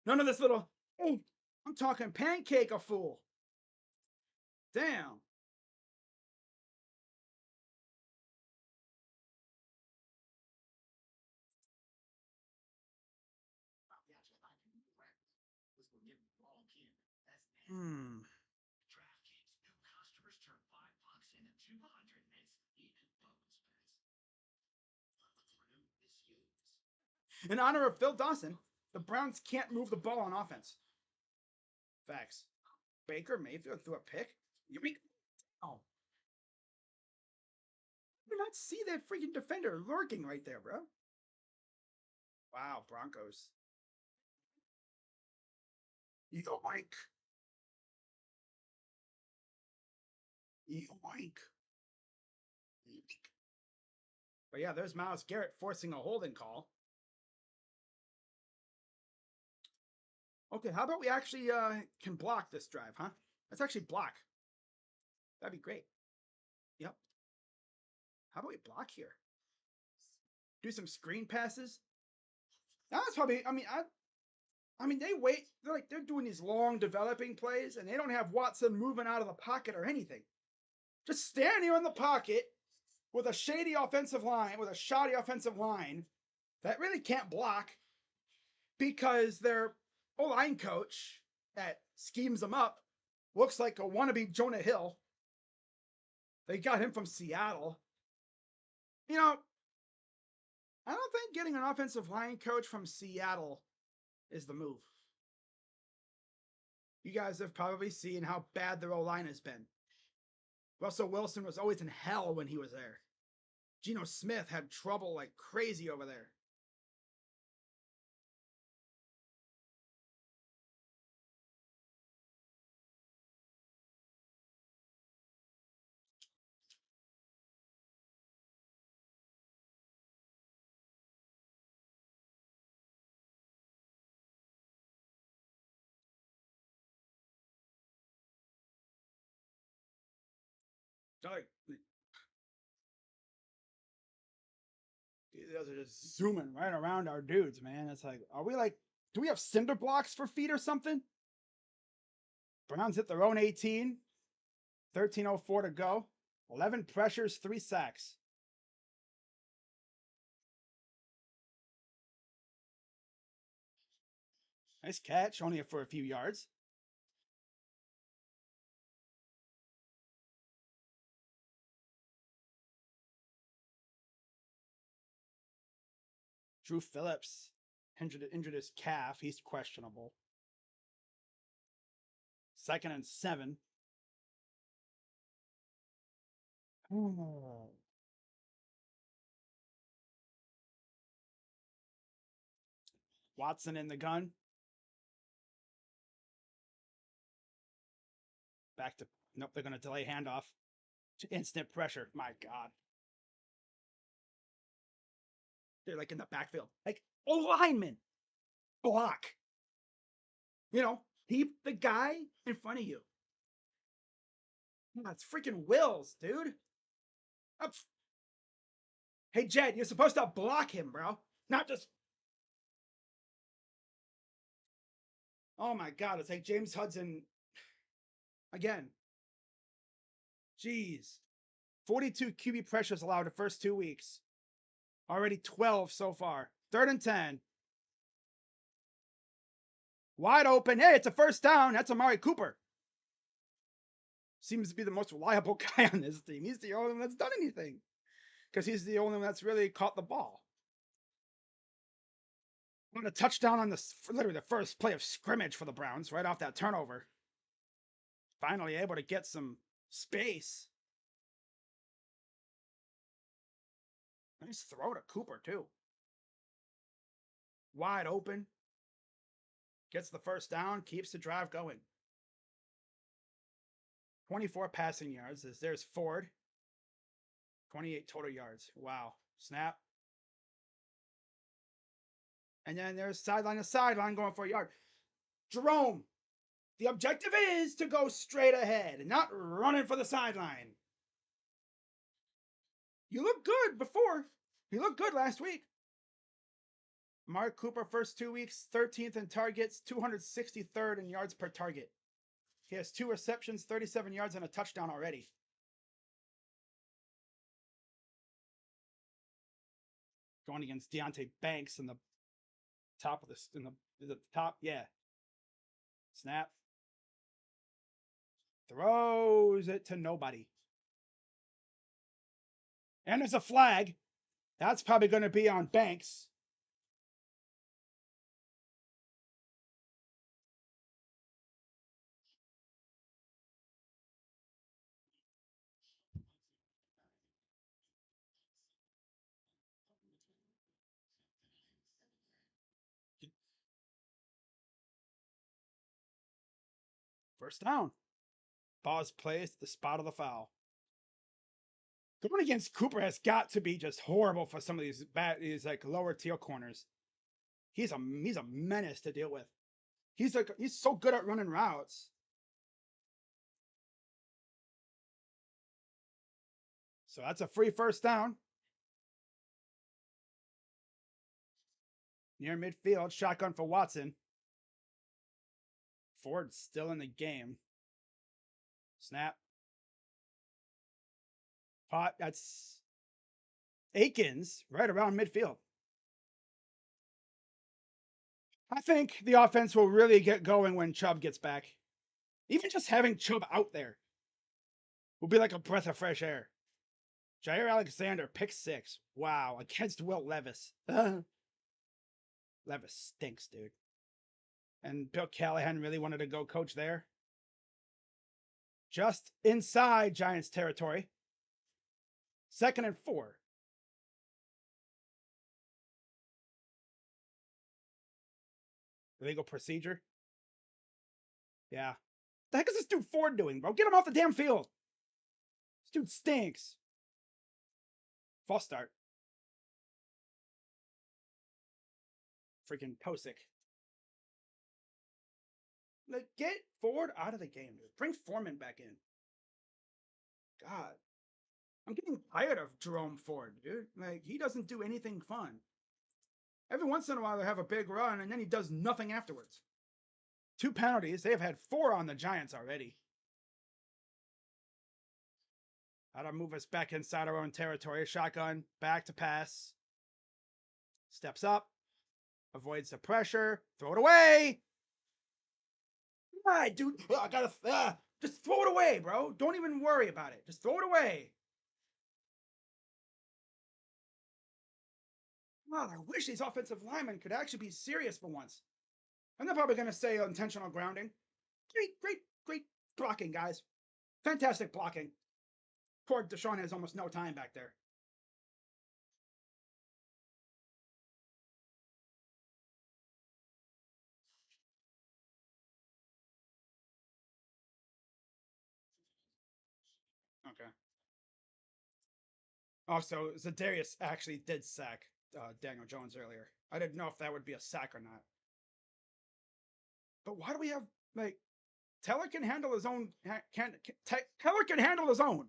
[SPEAKER 1] None of this little, hey, I'm talking pancake a fool. Damn. Hmm. In honor of Phil Dawson, the Browns can't move the ball on offense. Facts. Baker Mayfield threw a pick. You mean? Oh. I did not see that freaking defender lurking right there, bro. Wow, Broncos. Yoink. Yoink. But yeah, there's Myles Garrett forcing a holding call. Okay, how about we actually can block this drive, huh? Let's actually block. That'd be great. Yep. How about we block here? Do some screen passes. That's probably. I mean, I mean, they wait. They're doing these long developing plays, and they don't have Watson moving out of the pocket or anything. Just standing in the pocket with a shoddy offensive line that really can't block because their O-line coach that schemes them up looks like a wannabe Jonah Hill. They got him from Seattle. You know, I don't think getting an offensive line coach from Seattle is the move. You guys have probably seen how bad their O-line has been. Russell Wilson was always in hell when he was there. Geno Smith had trouble like crazy over there. Like, those are just zooming right around our dudes, man. It's like, are we like, do we have cinder blocks for feet or something? Browns hit their own 18. 13:04 to go. 11 pressures, 3 sacks. Nice catch, only for a few yards. Drew Phillips injured his calf. He's questionable. 2nd and 7. Watson in the gun. Back to, nope, they're going to delay handoff. Instant pressure. My God. They're like in the backfield. Like, lineman. Block. You know, keep the guy in front of you. That's freaking Wills, dude. Hey, Jed, you're supposed to block him, bro. Not just. Oh my God, it's like James Hudson again. Jeez. 42 QB pressures allowed the first 2 weeks. Already 12 so far. 3rd and 10. Wide open. Hey, it's a first down. That's Amari Cooper. Seems to be the most reliable guy on this team. He's the only one that's done anything. Because he's the only one that's really caught the ball. On a touchdown on literally the first play of scrimmage for the Browns, right off that turnover. Finally able to get some space. Nice throw to Cooper, too. Wide open. Gets the first down, keeps the drive going. 24 passing yards. There's Ford. 28 total yards. Wow. Snap. And then there's sideline to sideline going for a yard. Jerome, the objective is to go straight ahead and not running for the sideline. You looked good before. You looked good last week. Mark Cooper, first 2 weeks, 13th in targets, 263rd in yards per target. He has 2 receptions, 37 yards, and a touchdown already. Going against Deontay Banks in the top of this, the top, yeah. Snap. Throws it to nobody. And there's a flag. That's probably going to be on Banks. First down. Boz plays the spot of the foul. Going against Cooper has got to be just horrible for some of these like lower tier corners. He's a menace to deal with. He's so good at running routes. So that's a free first down. Near midfield, shotgun for Watson. Ford's still in the game. Snap. Pot. That's Akins right around midfield. I think the offense will really get going when Chubb gets back. Even just having Chubb out there will be like a breath of fresh air. Jair Alexander, pick 6. Wow, against Will Levis. Levis stinks, dude. And Bill Callahan really wanted to go coach there. Just inside Giants territory. 2nd and 4. Illegal procedure. Yeah. The heck is this dude Ford doing, bro? Get him off the damn field. This dude stinks. False start. Freaking Posick. Like, get Ford out of the game, dude. Bring Foreman back in. God. I'm getting tired of Jerome Ford, dude. Like, he doesn't do anything fun. Every once in a while, they have a big run, and then he does nothing afterwards. 2 penalties. They have had 4 on the Giants already. That'll move us back inside our own territory. Shotgun. Back to pass. Steps up. Avoids the pressure. Throw it away. Right, dude. I gotta. Just throw it away, bro. Don't even worry about it. Just throw it away. God, I wish these offensive linemen could actually be serious for once. And they're probably going to say intentional grounding. Great blocking, guys. Fantastic blocking. Poor Deshaun has almost no time back there. Okay. Also, Zadarius actually did sack Daniel Jones earlier. I didn't know if that would be a sack or not. But why do we have, like, Teller can handle his own. Teller can handle his own.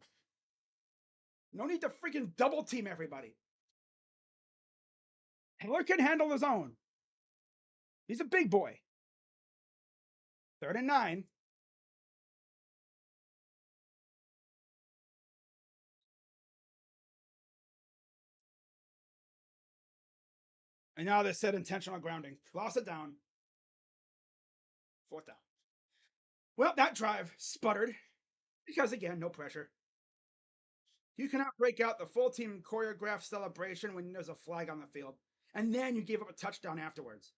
[SPEAKER 1] No need to freaking double team everybody. Teller can handle his own. He's a big boy. 3rd and 9. And now they said intentional grounding. Lost it down. 4th down. Well, that drive sputtered because, again, no pressure. You cannot break out the full team choreographed celebration when there's a flag on the field. And then you give up a touchdown afterwards.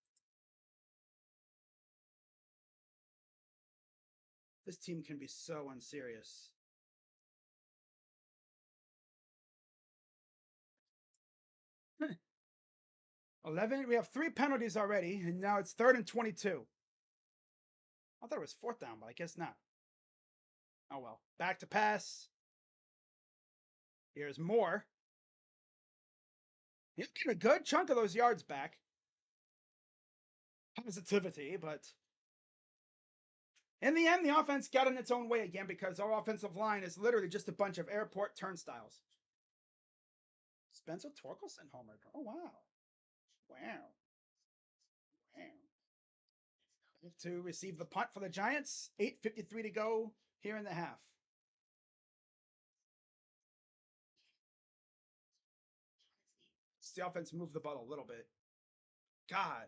[SPEAKER 1] This team can be so unserious. 11. We have 3 penalties already, and now it's 3rd and 22. I thought it was 4th down, but I guess not. Oh well. Back to pass. Here's more. He's getting a good chunk of those yards back. Positivity, but in the end, the offense got in its own way again because our offensive line is literally just a bunch of airport turnstiles. Spencer Torkelson homered. Oh, wow. Wow. To receive the punt for the Giants. 8:53 to go here in the half. The offense moved the ball a little bit. God.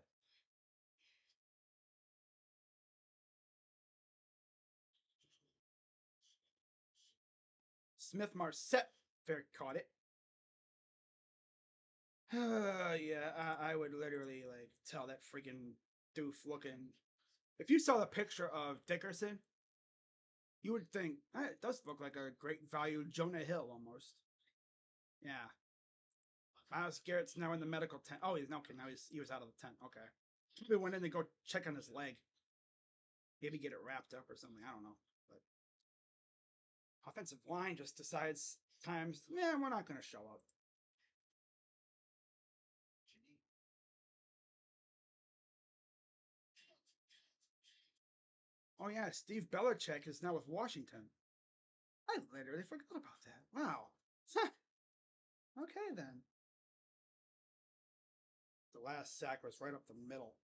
[SPEAKER 1] Smith Marset caught it. Yeah, I would literally like tell that freaking doof looking. If you saw the picture of Dickerson, you would think it does look like a great value Jonah Hill almost. Yeah. Miles Garrett's now in the medical tent. Oh, he's okay. Now he was out of the tent. Okay. Maybe went in to go check on his leg. Maybe get it wrapped up or something. I don't know. But offensive line just decides times, yeah, we're not going to show up. Oh yeah, Steve Belichick is now with Washington. I literally forgot about that. Wow. Okay then. The last sack was right up the middle.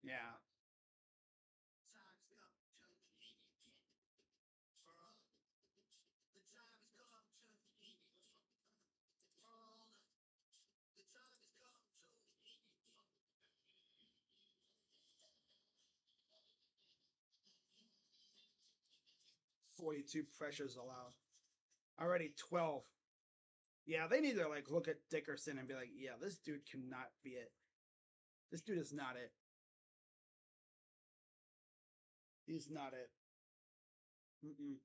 [SPEAKER 1] Yeah. 42 pressures allowed. Already 12. Yeah, they need to like look at Dickerson and be like, yeah, this dude cannot be it. This dude is not it. He's not it. Mm-mm.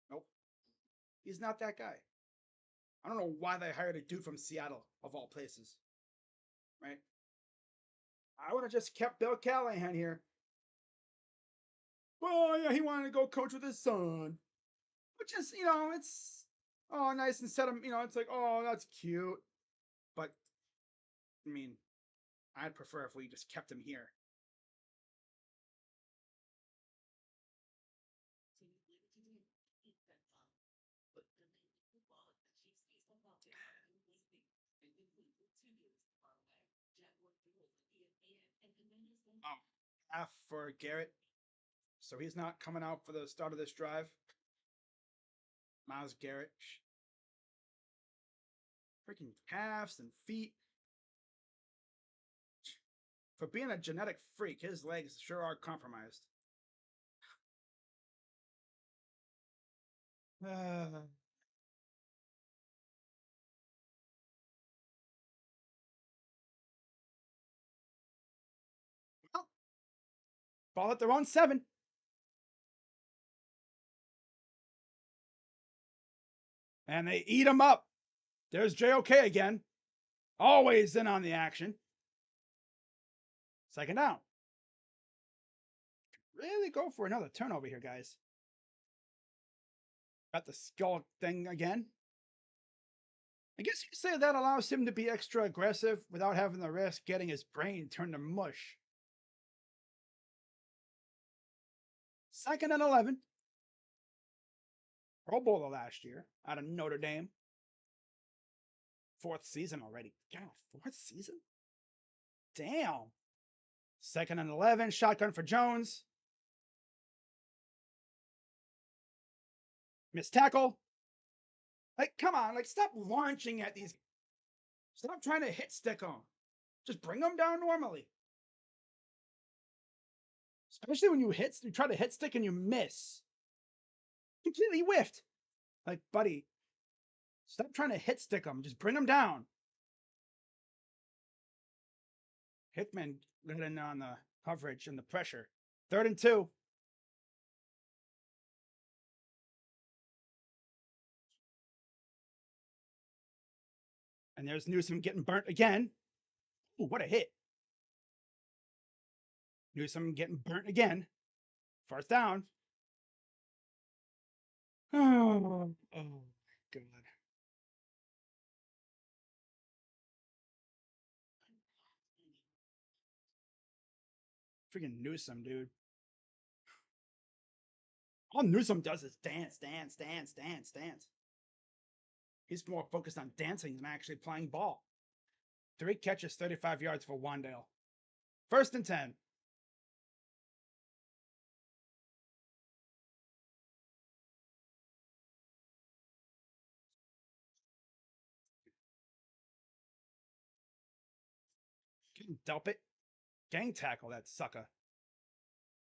[SPEAKER 1] Nope. He's not that guy. I don't know why they hired a dude from Seattle, of all places. Right? I would have just kept Bill Callahan here. Well, yeah, he wanted to go coach with his son. Which is, it's nice and set him, it's like, oh, that's cute. But I mean, I'd prefer if we just kept him here. Oh, half for Garrett. So he's not coming out for the start of this drive. Miles Garrett. Freaking calves and feet. For being a genetic freak, his legs sure are compromised. Well, ball at their own 7. And they eat him up. There's JOK again. Always in on the action. Second down. Really go for another turnover here, guys. Got the skull thing again. I guess you could say that allows him to be extra aggressive without having the risk getting his brain turned to mush. 2nd and 11. Pro Bowler last year out of Notre Dame. 4th season already. God, 4th season? Damn. 2nd and 11. Shotgun for Jones. Missed tackle. Like, come on. Like, stop launching at these. Stop trying to hit stick them. Just bring them down normally. Especially when you try to hit stick and you miss. Completely whiffed. Like, buddy, stop trying to hit stick them. Just bring them down. Hickman got in on the coverage and the pressure. 3rd and 2. And there's Newsom getting burnt again. Ooh, what a hit. Newsom getting burnt again. 1st down. Oh, God. Freaking Newsom, dude. All Newsom does is dance, dance, dance, dance, dance. He's more focused on dancing than actually playing ball. 3 catches, 35 yards for Wandale. 1st and 10. Delp it. Gang tackle that sucker.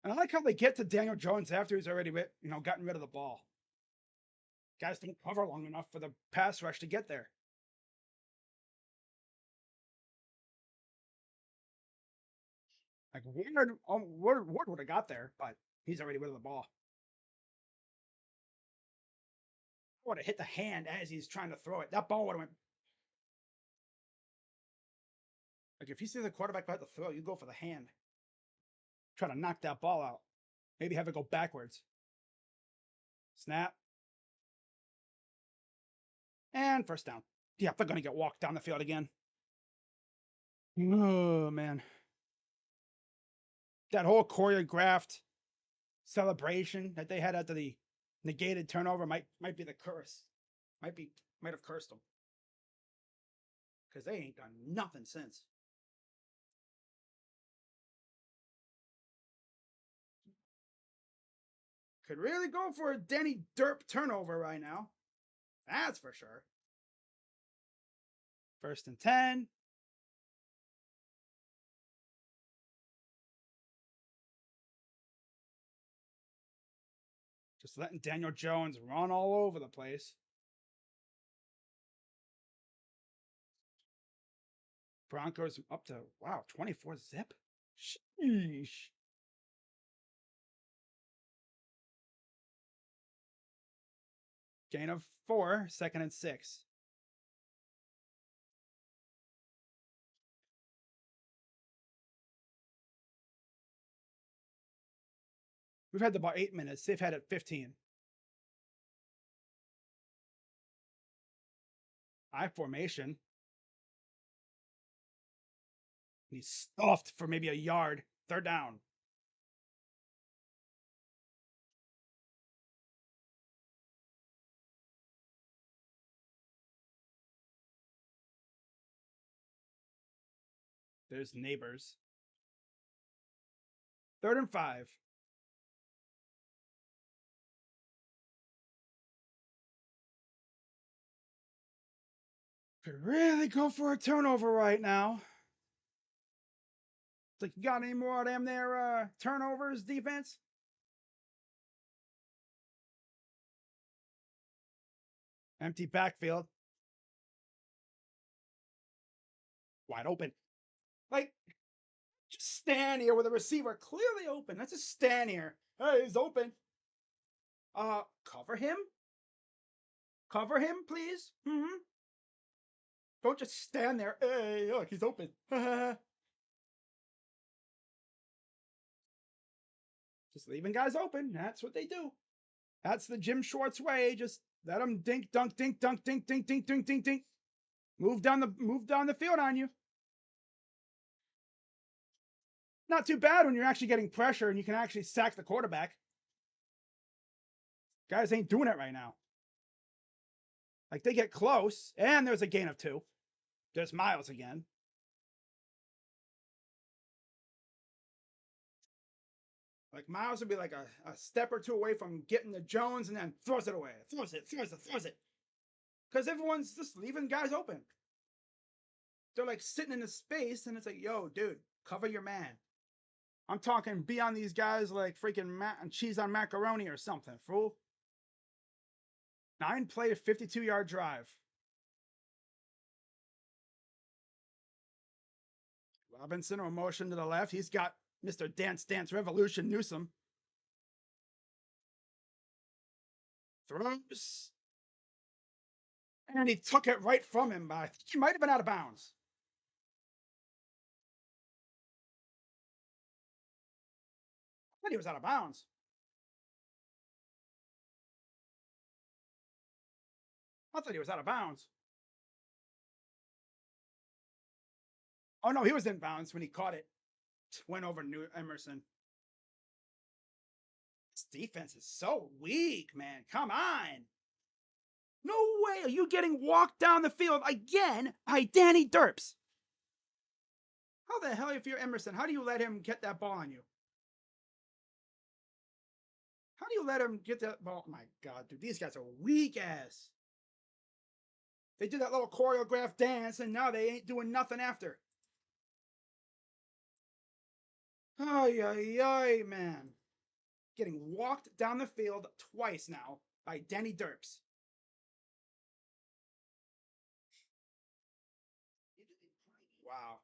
[SPEAKER 1] And I like how they get to Daniel Jones after he's already, gotten rid of the ball. Guys don't cover long enough for the pass rush to get there. Like Ward would have got there, but he's already rid of the ball. Would have hit the hand as he's trying to throw it. That ball would have went. Like if you see the quarterback about to throw, you go for the hand. Try to knock that ball out. Maybe have it go backwards. Snap. And 1st down. Yeah, they're going to get walked down the field again. Oh, man. That whole choreographed celebration that they had after the negated turnover might be the curse. Might have cursed them. Because they ain't done nothing since. Could really go for a Denny Derp turnover right now. That's for sure. 1st and 10. Just letting Daniel Jones run all over the place. Broncos up to, wow, 24 zip? Sheesh. Gain of 4, 2nd and 6. We've had about 8 minutes. They've had it 15. I formation. He's stuffed for maybe a yard. 3rd down. There's neighbors. 3rd and 5. Could really go for a turnover right now. It's like, you got any more of them there turnovers, defense? Empty backfield. Wide open. Like, just stand here with a receiver clearly open. Let's just stand here. Hey, he's open. Cover him? Cover him, please? Mm-hmm. Don't just stand there. Hey, look, he's open. Just leaving guys open. That's what they do. That's the Jim Schwartz way. Just let them dink, dunk, dink, dunk, dink, dink, dink, dink, dink, dink. Move down the field on you. Not too bad when you're actually getting pressure and you can actually sack the quarterback. Guys ain't doing it right now. Like, they get close, and there's a gain of 2. There's Miles again. Like, Miles would be like a step or 2 away from getting the Jones and then throws it away. Throws it. Because everyone's just leaving guys open. They're like sitting in the space, and it's like, yo, dude, cover your man. I'm talking be on these guys like freaking cheese on macaroni or something, fool. 9-play, 52-yard drive. Robinson or motion to the left. He's got Mr. Dance Dance Revolution Newsom. Throws. And he took it right from him. But I think he might have been out of bounds. I thought he was out of bounds. I thought he was out of bounds. Oh, no, he was in bounds when he caught it. Went over Emerson. This defense is so weak, man. Come on. No way are you getting walked down the field again by Danny Derps. How the hell, if you're Emerson, how do you let him get that ball on you? How do you let him get that ball? Oh my God, dude, these guys are weak ass. They did that little choreographed dance, and now they ain't doing nothing after. Ay, ay, ay, man. Getting walked down the field twice now by Danny Derps. Wow.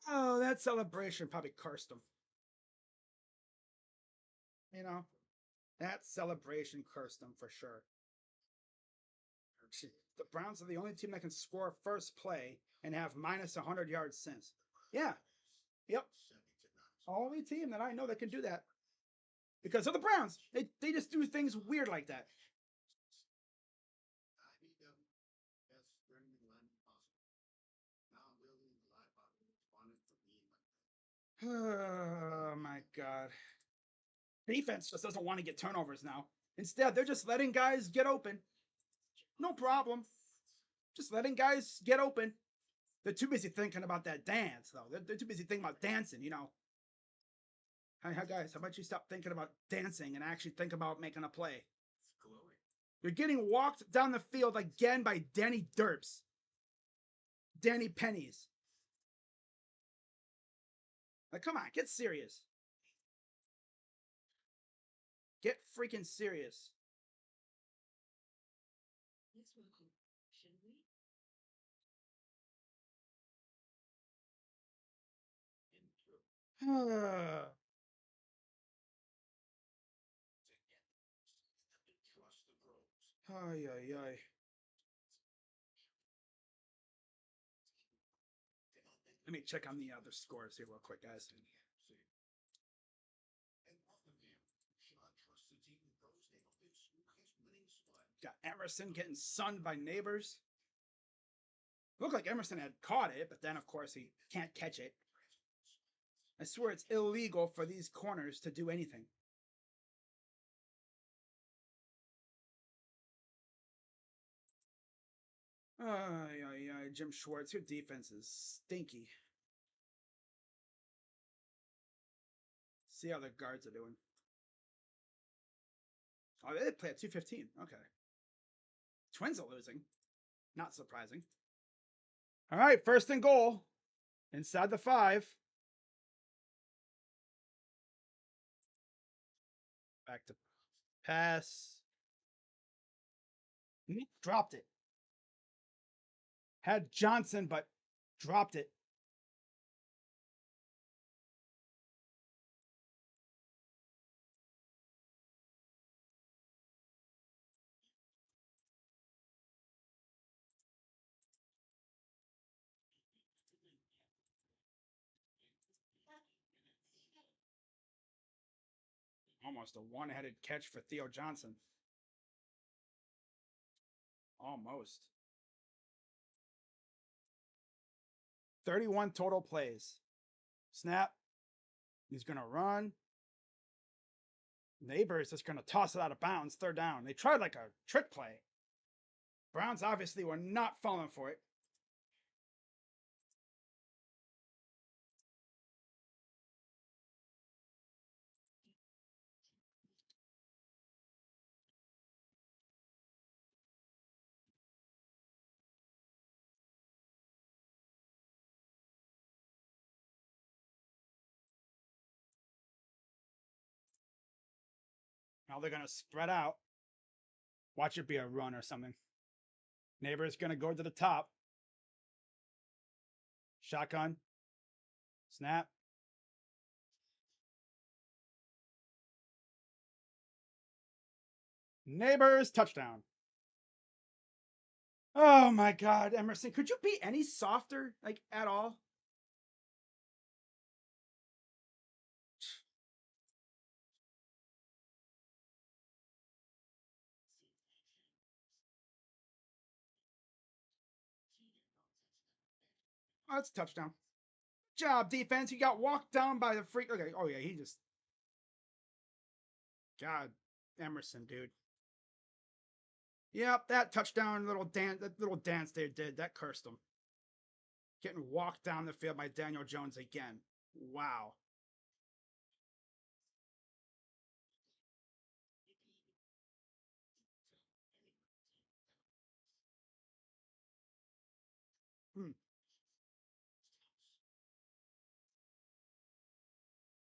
[SPEAKER 1] Oh, that celebration probably cursed him. You know, that celebration cursed him for sure. The Browns are the only team that can score first play and have minus 100 yards since. Yeah. Yep. Only team that I know that can do that. Because of the Browns. They just do things weird like that. Oh my God. Defense just doesn't want to get turnovers now. Instead, they're just letting guys get open. No problem. Just letting guys get open. They're too busy thinking about that dance, though. They're too busy thinking about dancing, you know. Hey, guys, how about you stop thinking about dancing and actually think about making a play? You're getting walked down the field again by Danny Derps. Danny Pennies. Like, come on, get serious. Get freaking serious. Ay, ay, ay. Let me check on the other scores here real quick, guys. Got Emerson getting sunned by neighbors. Looked like Emerson had caught it, but then, of course, he can't catch it. I swear it's illegal for these corners to do anything. Ay, ay, ay. Jim Schwartz, your defense is stinky. See how the guards are doing. Oh, they play at 2:15. Okay. Twins are losing. Not surprising. All right, first and goal. Inside the 5. Back to pass. Dropped it. Had Johnson, but dropped it. Almost a one-headed catch for Theo Johnson. Almost. 31 total plays. Snap. He's going to run. Neighbors just going to toss it out of bounds. Third down. They tried like a trick play. Browns obviously were not falling for it. Now they're going to spread out. Watch it be a run or something. Neighbor's going to go to the top. Shotgun. Snap. Neighbors touchdown. Oh my God, Emerson. Could you be any softer, like at all? Oh, that's a touchdown. Good job, defense. You got walked down by the freak. Okay. Oh yeah, he just. God, Emerson, dude. Yep, that touchdown that little dance they did, that cursed him. Getting walked down the field by Daniel Jones again. Wow. Hmm.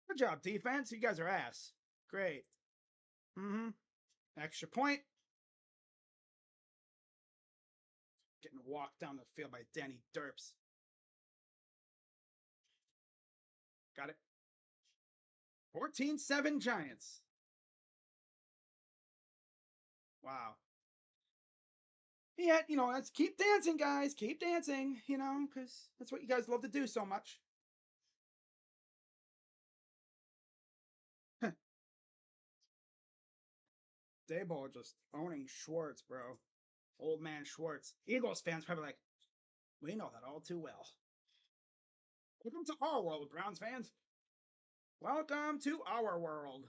[SPEAKER 1] Good job, defense. You guys are ass. Great. Mm-hmm. Extra point. Getting walked down the field by Danny Derps. Got it. 14-7 Giants. Wow. Yeah, let's keep dancing, guys. Keep dancing, because that's what you guys love to do so much. Dayball just owning Schwartz, bro. Old man Schwartz. Eagles fans probably like, we know that all too well. Welcome to our world, Browns fans. Welcome to our world.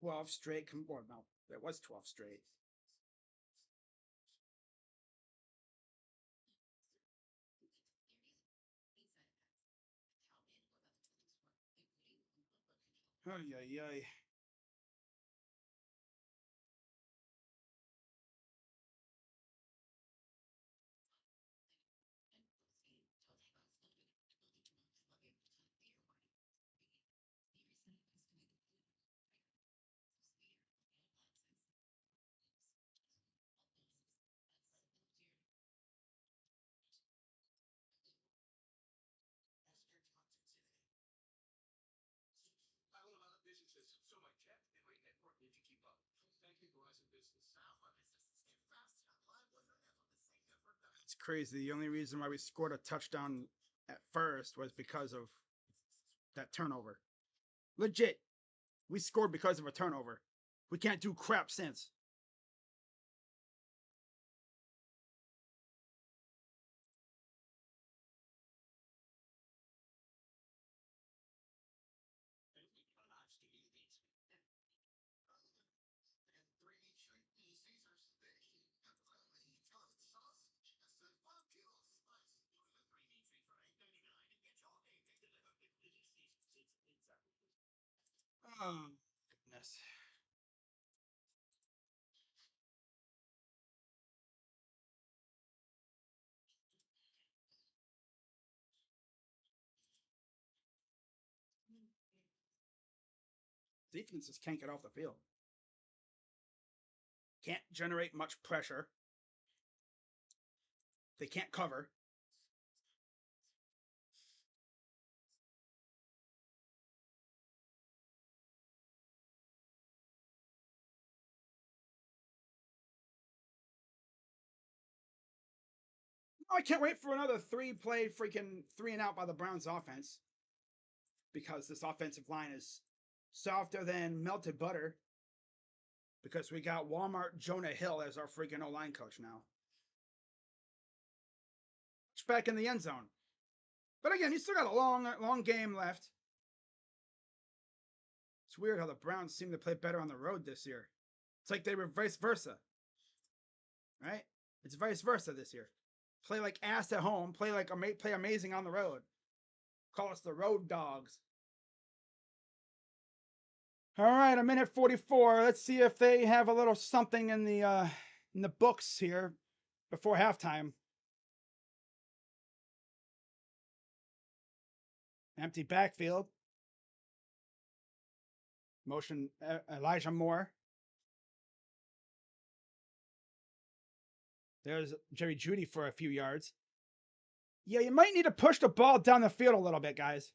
[SPEAKER 1] 12 straight. Well, no, there was 12 straight. Ay, ay, ay. crazy. The only reason why we scored a touchdown at first was because of that turnover. Legit. We scored because of a turnover. We can't do crap since. Oh, goodness. Defenses can't get off the field. Can't generate much pressure. They can't cover. Oh, I can't wait for another 3-play freaking 3-and-out by the Browns offense. Because this offensive line is softer than melted butter. Because we got Walmart Jonah Hill as our freaking O-line coach now. It's back in the end zone. But again, he's still got a long game left. It's weird how the Browns seem to play better on the road this year. It's like they were vice versa. Right? It's vice versa this year. Play like ass at home, play amazing on the road. Call us the Road Dogs. All right, a minute 44. Let's see if they have a little something in the books here before halftime. Empty backfield. Motion Elijah Moore. There's Jerry Jeudy for a few yards. Yeah, you might need to push the ball down the field a little bit, guys.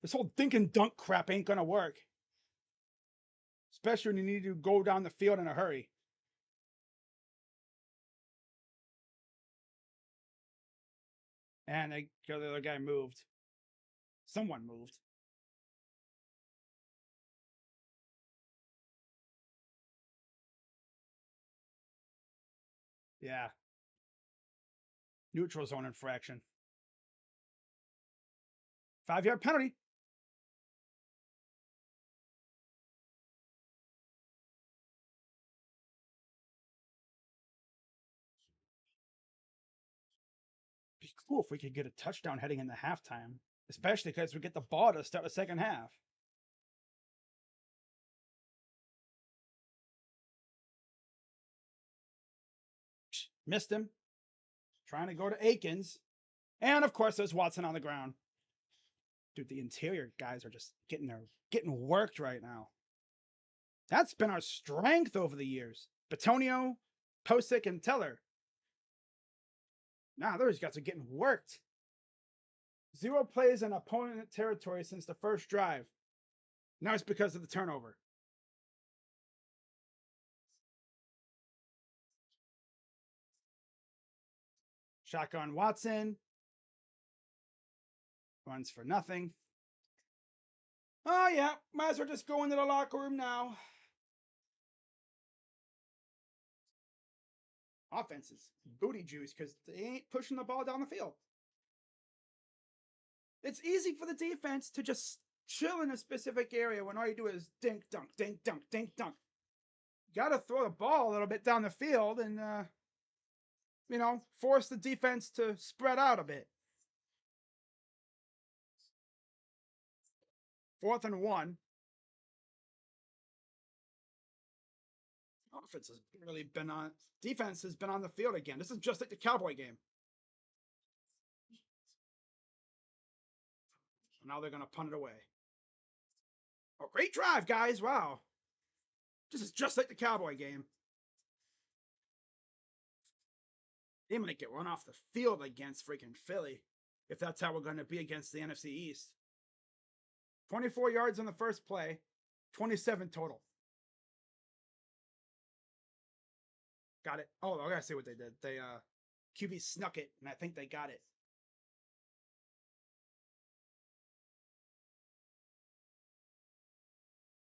[SPEAKER 1] This whole dink and dunk crap ain't going to work. Especially when you need to go down the field in a hurry. And the other guy moved. Someone moved. Yeah. Neutral zone infraction. 5-yard penalty. Be cool if we could get a touchdown heading into halftime, especially because we get the ball to start the second half. Missed him. Trying to go to Akins. And of course, there's Watson on the ground. Dude, the interior guys are just getting worked right now. That's been our strength over the years. Batonio, Posick, and Teller. Nah, those guys are getting worked. 0 plays in opponent territory since the first drive. Now it's because of the turnover. Shotgun Watson. Runs for nothing. Oh, yeah. Might as well just go into the locker room now. Offenses. Booty juice because they ain't pushing the ball down the field. It's easy for the defense to just chill in a specific area when all you do is dink, dunk, dink, dunk, dink, dunk. You got to throw the ball a little bit down the field and, force the defense to spread out a bit. 4th and 1. Offense has really been on. Defense has been on the field again. This is just like the Cowboy game. Now they're going to punt it away. Oh, great drive, guys. Wow. This is just like the Cowboy game. They might get run off the field against freaking Philly if that's how we're going to be against the NFC East. 24 yards on the first play, 27 total. Got it. Oh, I gotta see what they did. QB snuck it, and I think they got it.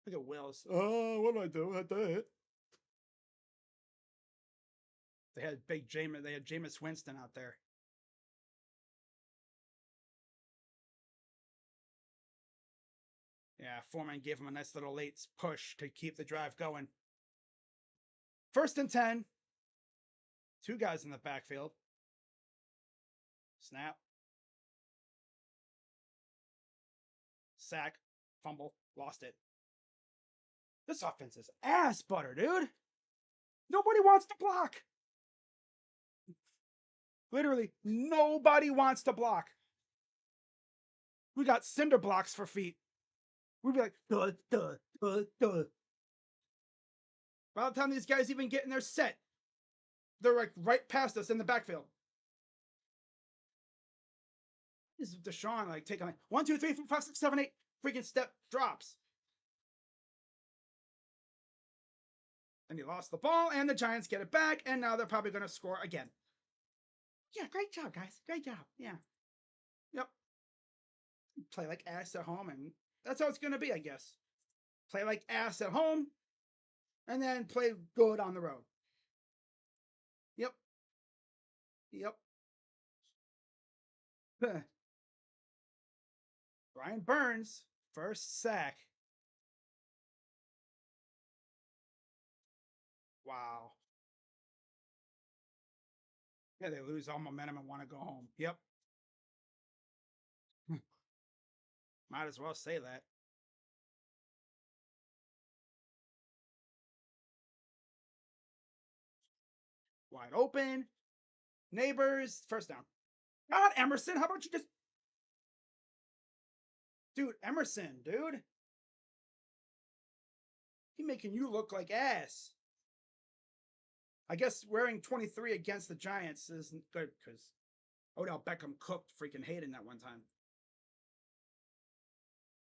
[SPEAKER 1] Look at Wills. Oh, what do I do? I did it. They had big Jameis. They had Jameis Winston out there. Yeah, Foreman gave him a nice little late push to keep the drive going. 1st and 10. 2 guys in the backfield. Snap. Sack. Fumble. Lost it. This offense is ass butter, dude. Nobody wants to block. Literally, nobody wants to block. We got cinder blocks for feet. We'd be like, duh, duh, duh, duh. By the time these guys even get in their set, they're like right past us in the backfield. This is Deshaun like taking like 1, 2, 3, 4, 5, 6, 7, 8 freaking step drops. And he lost the ball, and the Giants get it back, and now they're probably going to score again. Yeah, great job, guys. Great job. Yeah. Yep. Play like ass at home, and that's how it's going to be, I guess. Play like ass at home, and then play good on the road. Yep. Yep. Brian Burns, first sack. Wow. Yeah, they lose all momentum and want to go home. Yep. Might as well say that. Wide open. Neighbors. First down. God, Emerson, how about you just... Dude, Emerson, dude. He making you look like ass. I guess wearing 23 against the Giants isn't good because Odell Beckham cooked freaking Hayden that one time.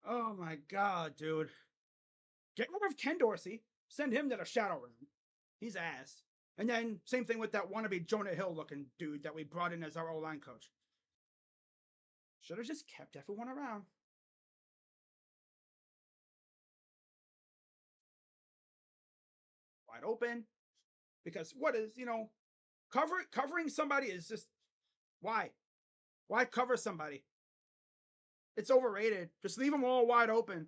[SPEAKER 1] Oh my God, dude. Get rid of Ken Dorsey. Send him to the shadow room. He's ass. And then same thing with that wannabe Jonah Hill looking dude that we brought in as our O-line coach. Should have just kept everyone around. Wide open. Because what is, covering somebody is just, why? Why cover somebody? It's overrated. Just leave them all wide open.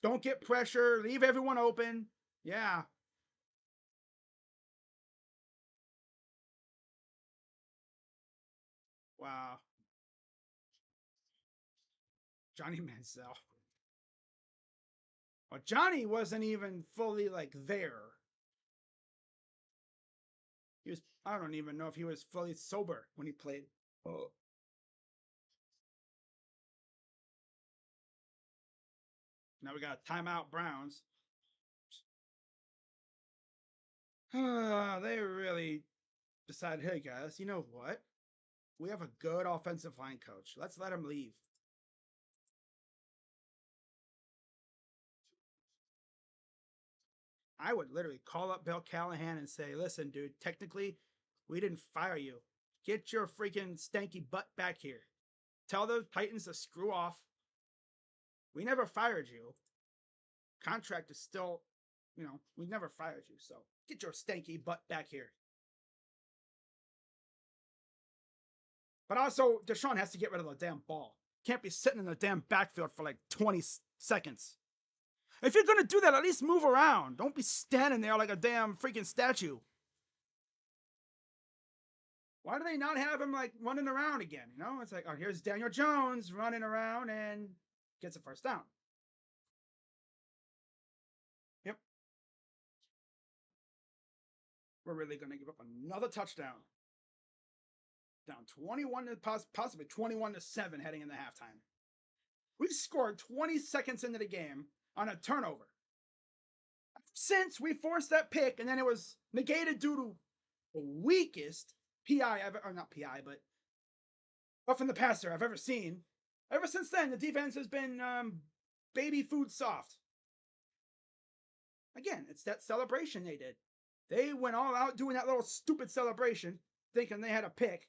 [SPEAKER 1] Don't get pressure. Leave everyone open. Yeah. Wow. Johnny Manziel. Well, Johnny wasn't even fully like there. He was, I don't even know if he was fully sober when he played. Oh. Now we got timeout Browns. They really decided, hey guys, you know what? We have a good offensive line coach. Let's let him leave. I would literally call up Bill Callahan and say, listen, dude, technically, we didn't fire you. Get your freaking stanky butt back here. Tell those Titans to screw off. We never fired you. Contract is still, we never fired you. So get your stanky butt back here. But also, Deshaun has to get rid of the damn ball. Can't be sitting in the damn backfield for like 20 seconds. If you're going to do that, at least move around. Don't be standing there like a damn freaking statue. Why do they not have him like running around again? It's like, oh, here's Daniel Jones running around and gets a first down. Yep. We're really going to give up another touchdown. Down 21 to possibly 21-7 heading into halftime. We scored 20 seconds into the game on a turnover. Since we forced that pick, and then it was negated due to the weakest PI ever, or not PI, but roughing the passer I've ever seen. Ever since then, the defense has been baby food soft. Again, it's that celebration they did. They went all out doing that little stupid celebration. thinking they had a pick.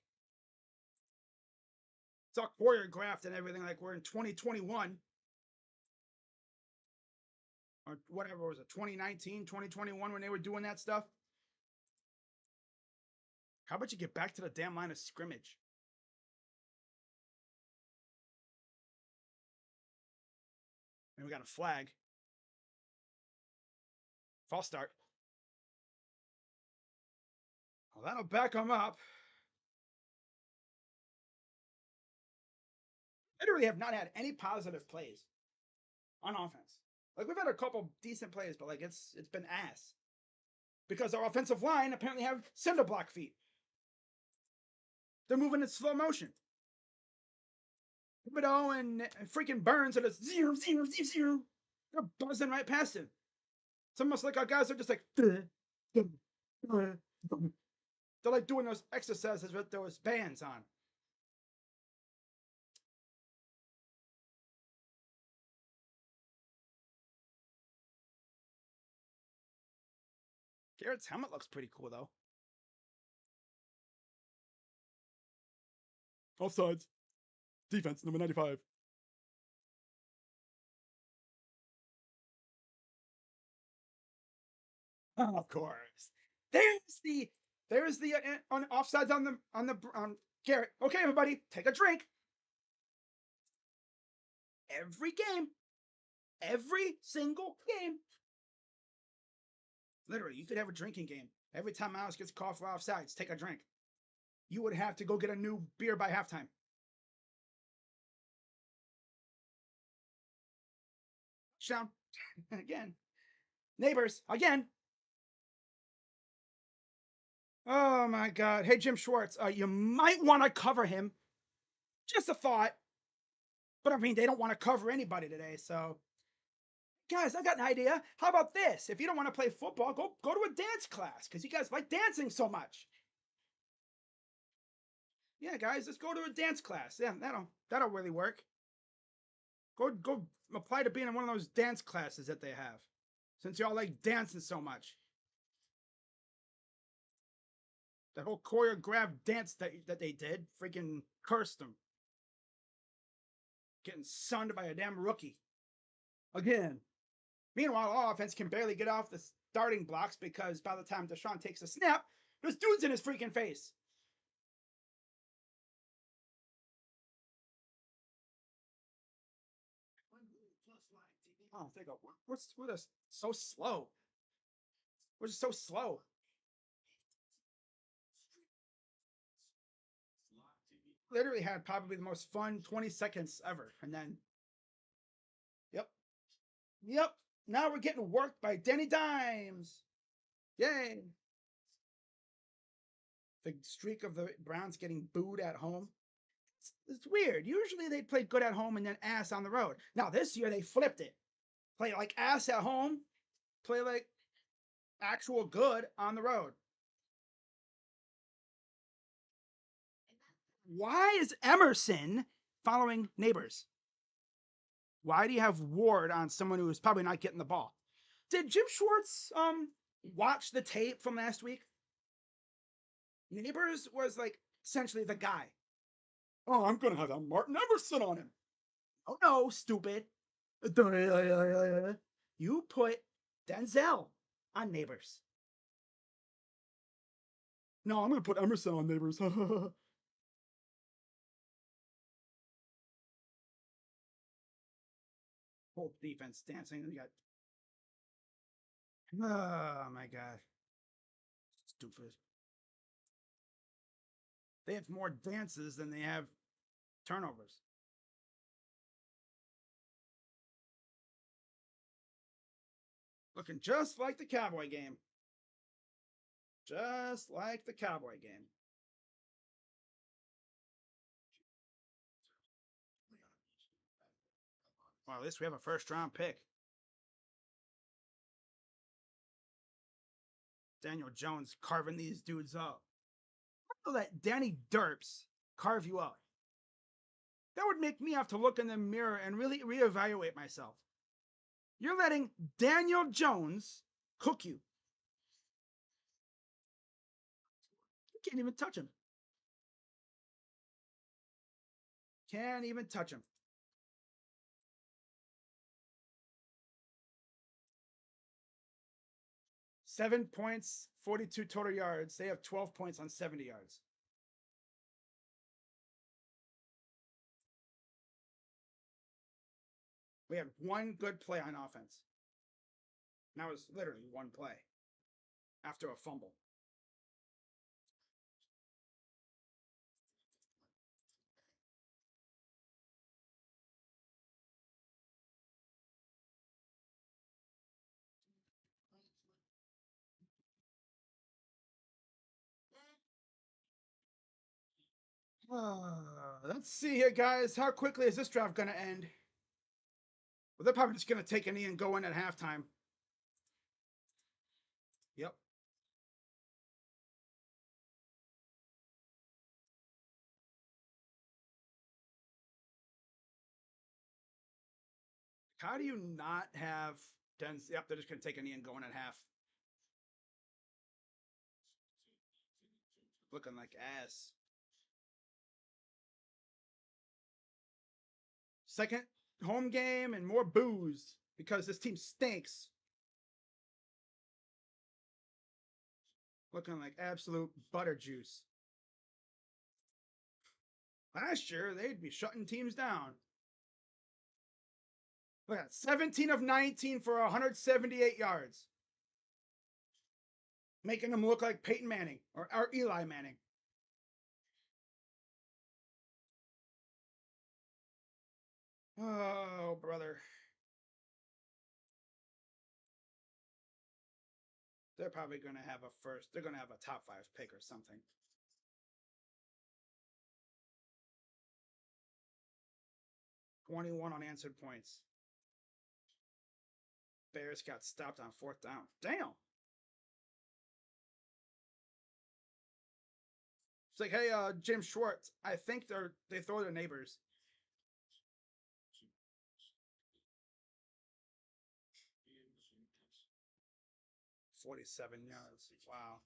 [SPEAKER 1] It's all choreographed and everything, like we're in 2021 or whatever was it, 2019, 2021 when they were doing that stuff. How about you get back to the damn line of scrimmage? And we got a flag. False start. Well, that'll back them up. Literally have not had any positive plays on offense. Like we've had a couple decent plays, but like it's been ass. Because our offensive line apparently have cinder block feet. They're moving in slow motion. Thibodeau and freaking Burns are just zero. They're buzzing right past him. It's almost like our guys are just like they're like doing those exercises with those bands on. Garrett's helmet looks pretty cool though. Offsides. Defense number 95. Of course. There's the on offsides on Garrett. Okay, everybody, take a drink. Every game, every single game. Literally, you could have a drinking game. Every time Miles gets called for offsides, take a drink. You would have to go get a new beer by halftime. Touchdown. Again. Neighbors. Again. Oh my God. Hey, Jim Schwartz, you might want to cover him. Just a thought. But I mean, they don't want to cover anybody today, so. Guys, I got an idea. How about this? If you don't want to play football, go to a dance class because you guys like dancing so much. Yeah, guys, let's go to a dance class. Yeah, that'll really work. Go apply to being in one of those dance classes that they have, since y'all like dancing so much. That whole choreographed dance that they did, freaking cursed them. Getting sunned by a damn rookie. Again. Meanwhile, our offense can barely get off the starting blocks because by the time Deshaun takes a snap, there's dudes in his freaking face. Oh, there you go. We're just so slow. We're just so slow. Literally had probably the most fun 20 seconds ever. And then, yep. Now we're getting worked by Danny Dimes. Yay. The streak of the Browns getting booed at home. It's weird. Usually they play good at home and then ass on the road. Now this year they flipped it. Play like ass at home, play like actual good on the road. Why is Emerson following Neighbors? Why do you have Ward on someone who is probably not getting the ball? Did Jim Schwartz watch the tape from last week? Neighbors was like essentially the guy. Oh, I'm gonna have a Martin Emerson on him. Oh no, stupid. You put Denzel on Neighbors. No, I'm gonna put Emerson on Neighbors. Whole defense dancing. You got. Oh my God. Stupid. They have more dances than they have turnovers. Looking just like the Cowboy game. Just like the Cowboy game. Well, at least we have a first round pick. Daniel Jones carving these dudes up. I'll let Danny Derps carve you up. That would make me have to look in the mirror and really reevaluate myself. You're letting Daniel Jones cook you. You can't even touch him. Can't even touch him. Seven points, 42 total yards. They have 12 points on 70 yards. We had one good play on offense. And that was literally one play after a fumble. Let's see here, guys. How quickly is this draft going to end? Well, they're probably just going to take a knee and go in at halftime. Yep. How do you not have Denz? Yep, they're just going to take a knee and go in at half. Looking like ass. Second home game and more booze because this team stinks. Looking like absolute butter juice. Last year, they'd be shutting teams down. Look at that. 17 of 19 for 178 yards. Making them look like Peyton Manning or Eli Manning. Oh, brother. They're probably going to have a first. They're going to have a top 5 pick or something. $21 unanswered points. Bears got stopped on 4th down. Damn. It's like, hey, Jim Schwartz, I think they throw their neighbors. $47 yards. Wow.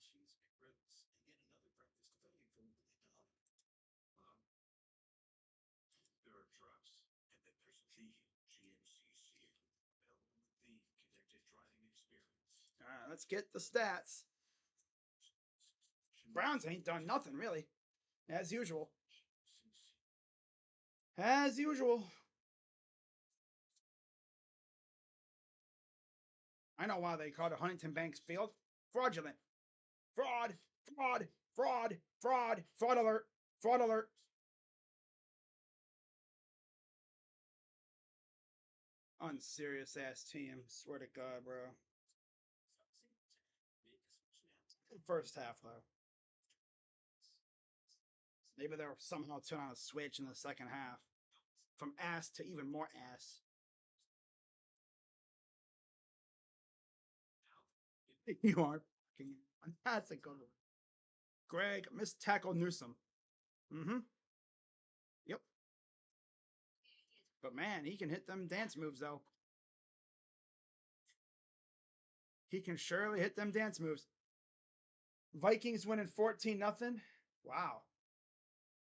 [SPEAKER 1] All right, let's get the stats. Browns ain't done nothing, really. As usual. As usual. I know why they called it Huntington Banks Field. Fraudulent. Fraud. Fraud. Fraud. Fraud. Fraud alert. Fraud alert. Unserious ass team. Swear to God, bro. First half, though. Maybe they'll somehow turn on a switch in the second half. From ass to even more ass. You are fucking. That's a good one. Greg missed tackle Newsom. Mm-hmm. Yep. But man, he can hit them dance moves though. He can surely hit them dance moves. Vikings winning 14-0. Wow.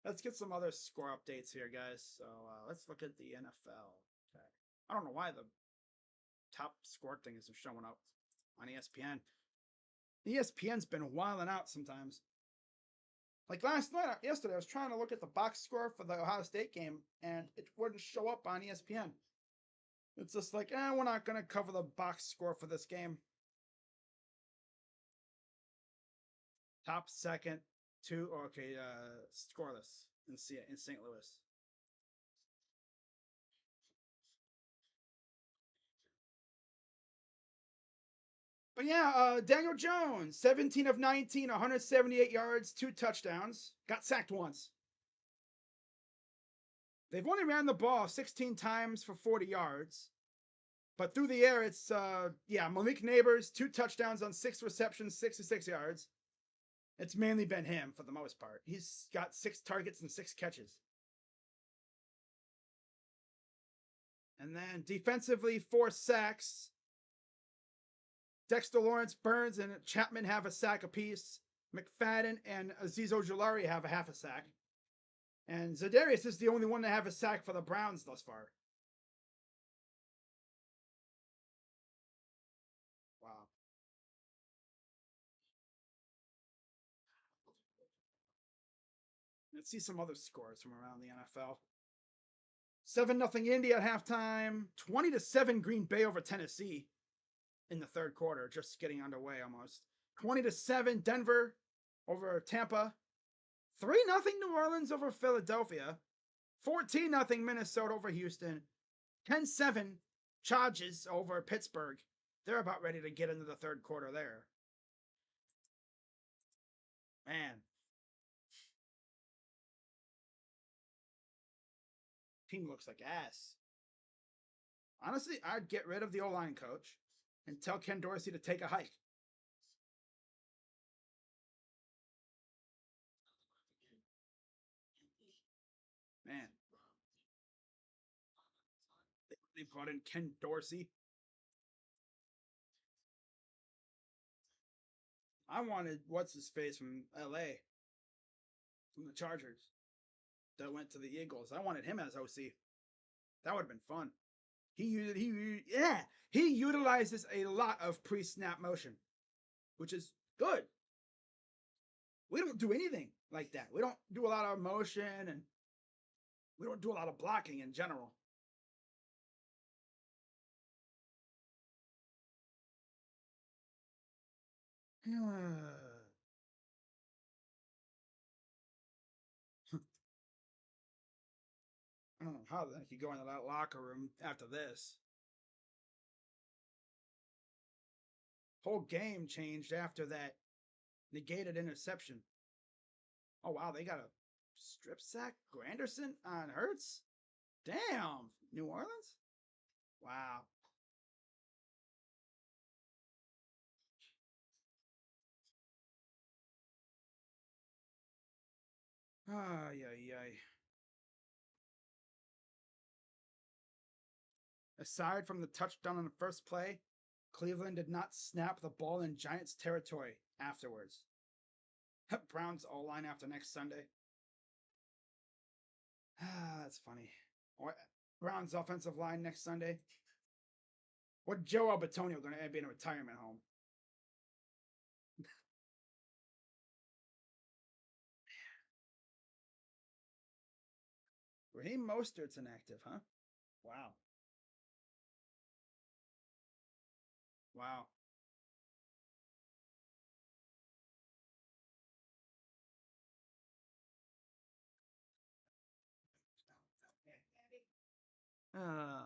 [SPEAKER 1] Let's get some other score updates here, guys. So let's look at the NFL. Okay. I don't know why the top score thing isn't showing up on ESPN. ESPN's been wilding out sometimes. Like yesterday, I was trying to look at the box score for the Ohio State game, and it wouldn't show up on ESPN. It's just like, we're not going to cover the box score for this game. Top second, scoreless in St. Louis. But yeah, Daniel Jones, 17 of 19, 178 yards, 2 touchdowns. Got sacked once. They've only ran the ball 16 times for 40 yards. But through the air, it's, Malik Neighbors, 2 touchdowns on 6 receptions, 66 yards. It's mainly been him for the most part. He's got 6 targets and 6 catches. And then defensively, 4 sacks. Dexter Lawrence, Burns, and Chapman have a sack apiece. McFadden and Azeez Ojulari have a half a sack. And Za'Darius is the only one to have a sack for the Browns thus far. Wow. Let's see some other scores from around the NFL. 7-0 Indy at halftime. 20-7 Green Bay over Tennessee in the third quarter, just getting underway almost. 20-7 Denver over Tampa. 3-0 New Orleans over Philadelphia. 14-0 Minnesota over Houston. 10-7 Chargers over Pittsburgh. They're about ready to get into the third quarter there. Man. Team looks like ass. Honestly, I'd get rid of the O-line coach and tell Ken Dorsey to take a hike. Man. They brought in Ken Dorsey. I wanted what's his face from LA, from the Chargers, that went to the Eagles. I wanted him as OC. That would have been fun. He utilizes a lot of pre-snap motion, which is good. We don't do anything like that. We don't do a lot of motion, and we don't do a lot of blocking in general. I don't know how the heck you go into that locker room after this. Whole game changed after that negated interception. Oh wow, they got a strip sack Granderson on Hurts? Damn, New Orleans? Wow. Ay, ay, ay. Aside from the touchdown on the first play, Cleveland did not snap the ball in Giants territory afterwards. Browns O-line after next Sunday. That's funny. Browns offensive line next Sunday. What Joe Albertonio going to be in a retirement home? Raheem Mostert's inactive, huh? Wow. Wow. Uh,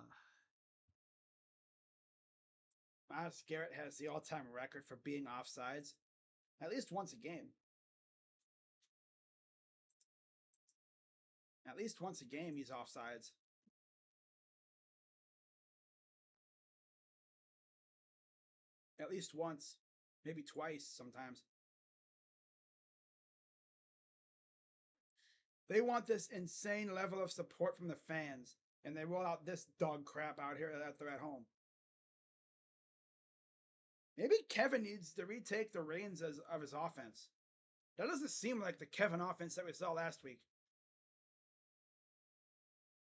[SPEAKER 1] Myles Garrett has the all-time record for being offsides at least once a game. At least once a game, he's offsides. At least once, maybe twice sometimes. They want this insane level of support from the fans, and they roll out this dog crap out here that they're at home. Maybe Kevin needs to retake the reins of his offense. That doesn't seem like the Kevin offense that we saw last week.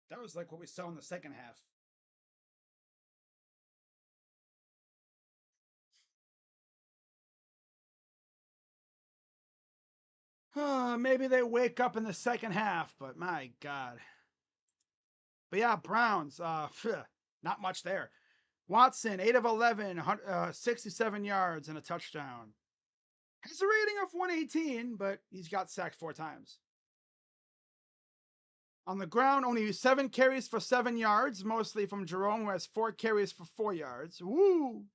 [SPEAKER 1] That was like what we saw in the second half. Maybe they wake up in the second half, but my God. But yeah, Browns, not much there. Watson, 8 of 11, 67 yards and a touchdown. Has a rating of 118, but he's got sacked 4 times. On the ground, only 7 carries for 7 yards, mostly from Jerome, who has 4 carries for 4 yards. Woo!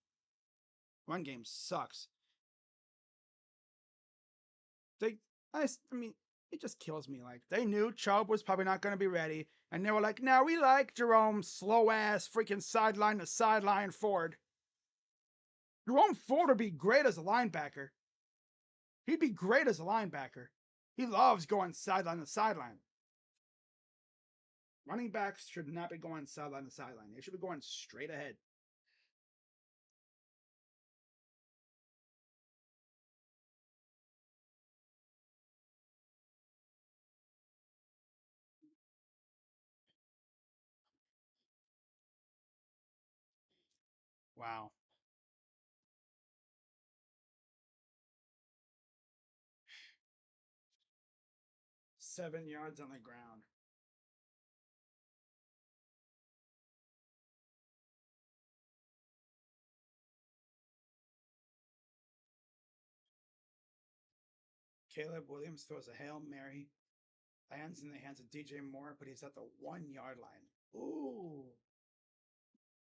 [SPEAKER 1] Run game sucks. I mean, it just kills me. Like, they knew Chubb was probably not going to be ready, and they were like, "No, we like Jerome, slow ass, freaking sideline to sideline Ford." Jerome Ford would be great as a linebacker. He'd be great as a linebacker. He loves going sideline to sideline. Running backs should not be going sideline to sideline. They should be going straight ahead. Wow. Seven yards on the ground. Caleb Williams throws a Hail Mary. Lands in the hands of DJ Moore, but he's at the 1 yard line. Ooh.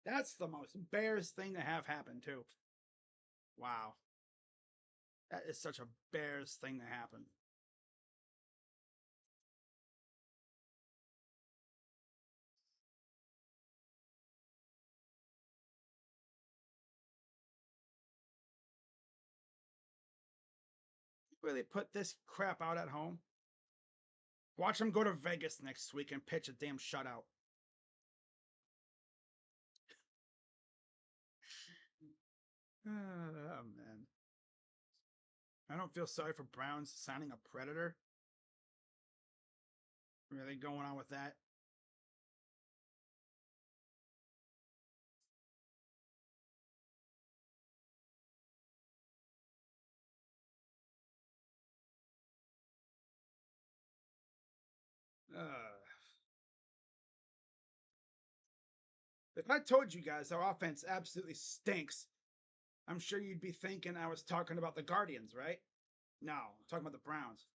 [SPEAKER 1] That's the most Bears thing to have happen, too. Wow. That is such a Bears thing to happen. Really put this crap out at home? Watch him go to Vegas next week and pitch a damn shutout. Oh, man. I don't feel sorry for Browns signing a Predator. Really going on with that? If I told you guys our offense absolutely stinks, I'm sure you'd be thinking I was talking about the Guardians, right? No, I'm talking about the Browns.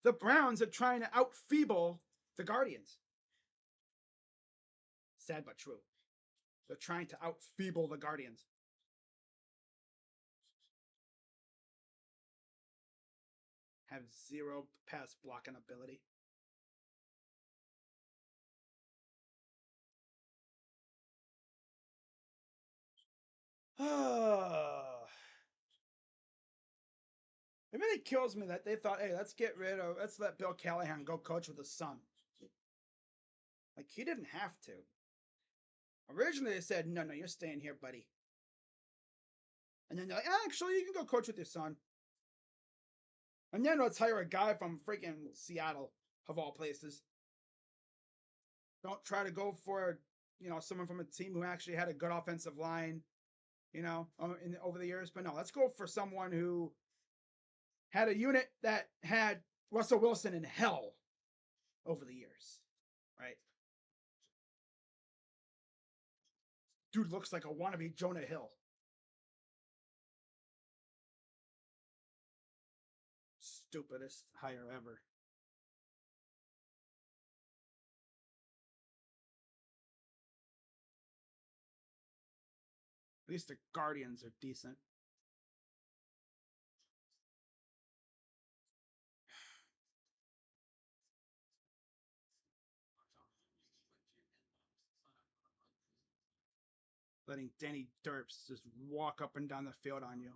[SPEAKER 1] The Browns are trying to out-feeble the Guardians. Sad but true. They're trying to out-feeble the Guardians. Have zero pass blocking ability. It really kills me that they thought, hey, let's let Bill Callahan go coach with his son. Like, he didn't have to. Originally, they said, no, you're staying here, buddy. And then they're like, actually, you can go coach with your son. And then let's hire a guy from freaking Seattle, of all places. Don't try to go for, someone from a team who actually had a good offensive line, over the years. But no, let's go for someone who had a unit that had Russell Wilson in hell over the years, right? Dude looks like a wannabe Jonah Hill. Stupidest hire ever. At least the Guardians are decent. Letting Danny Derps just walk up and down the field on you.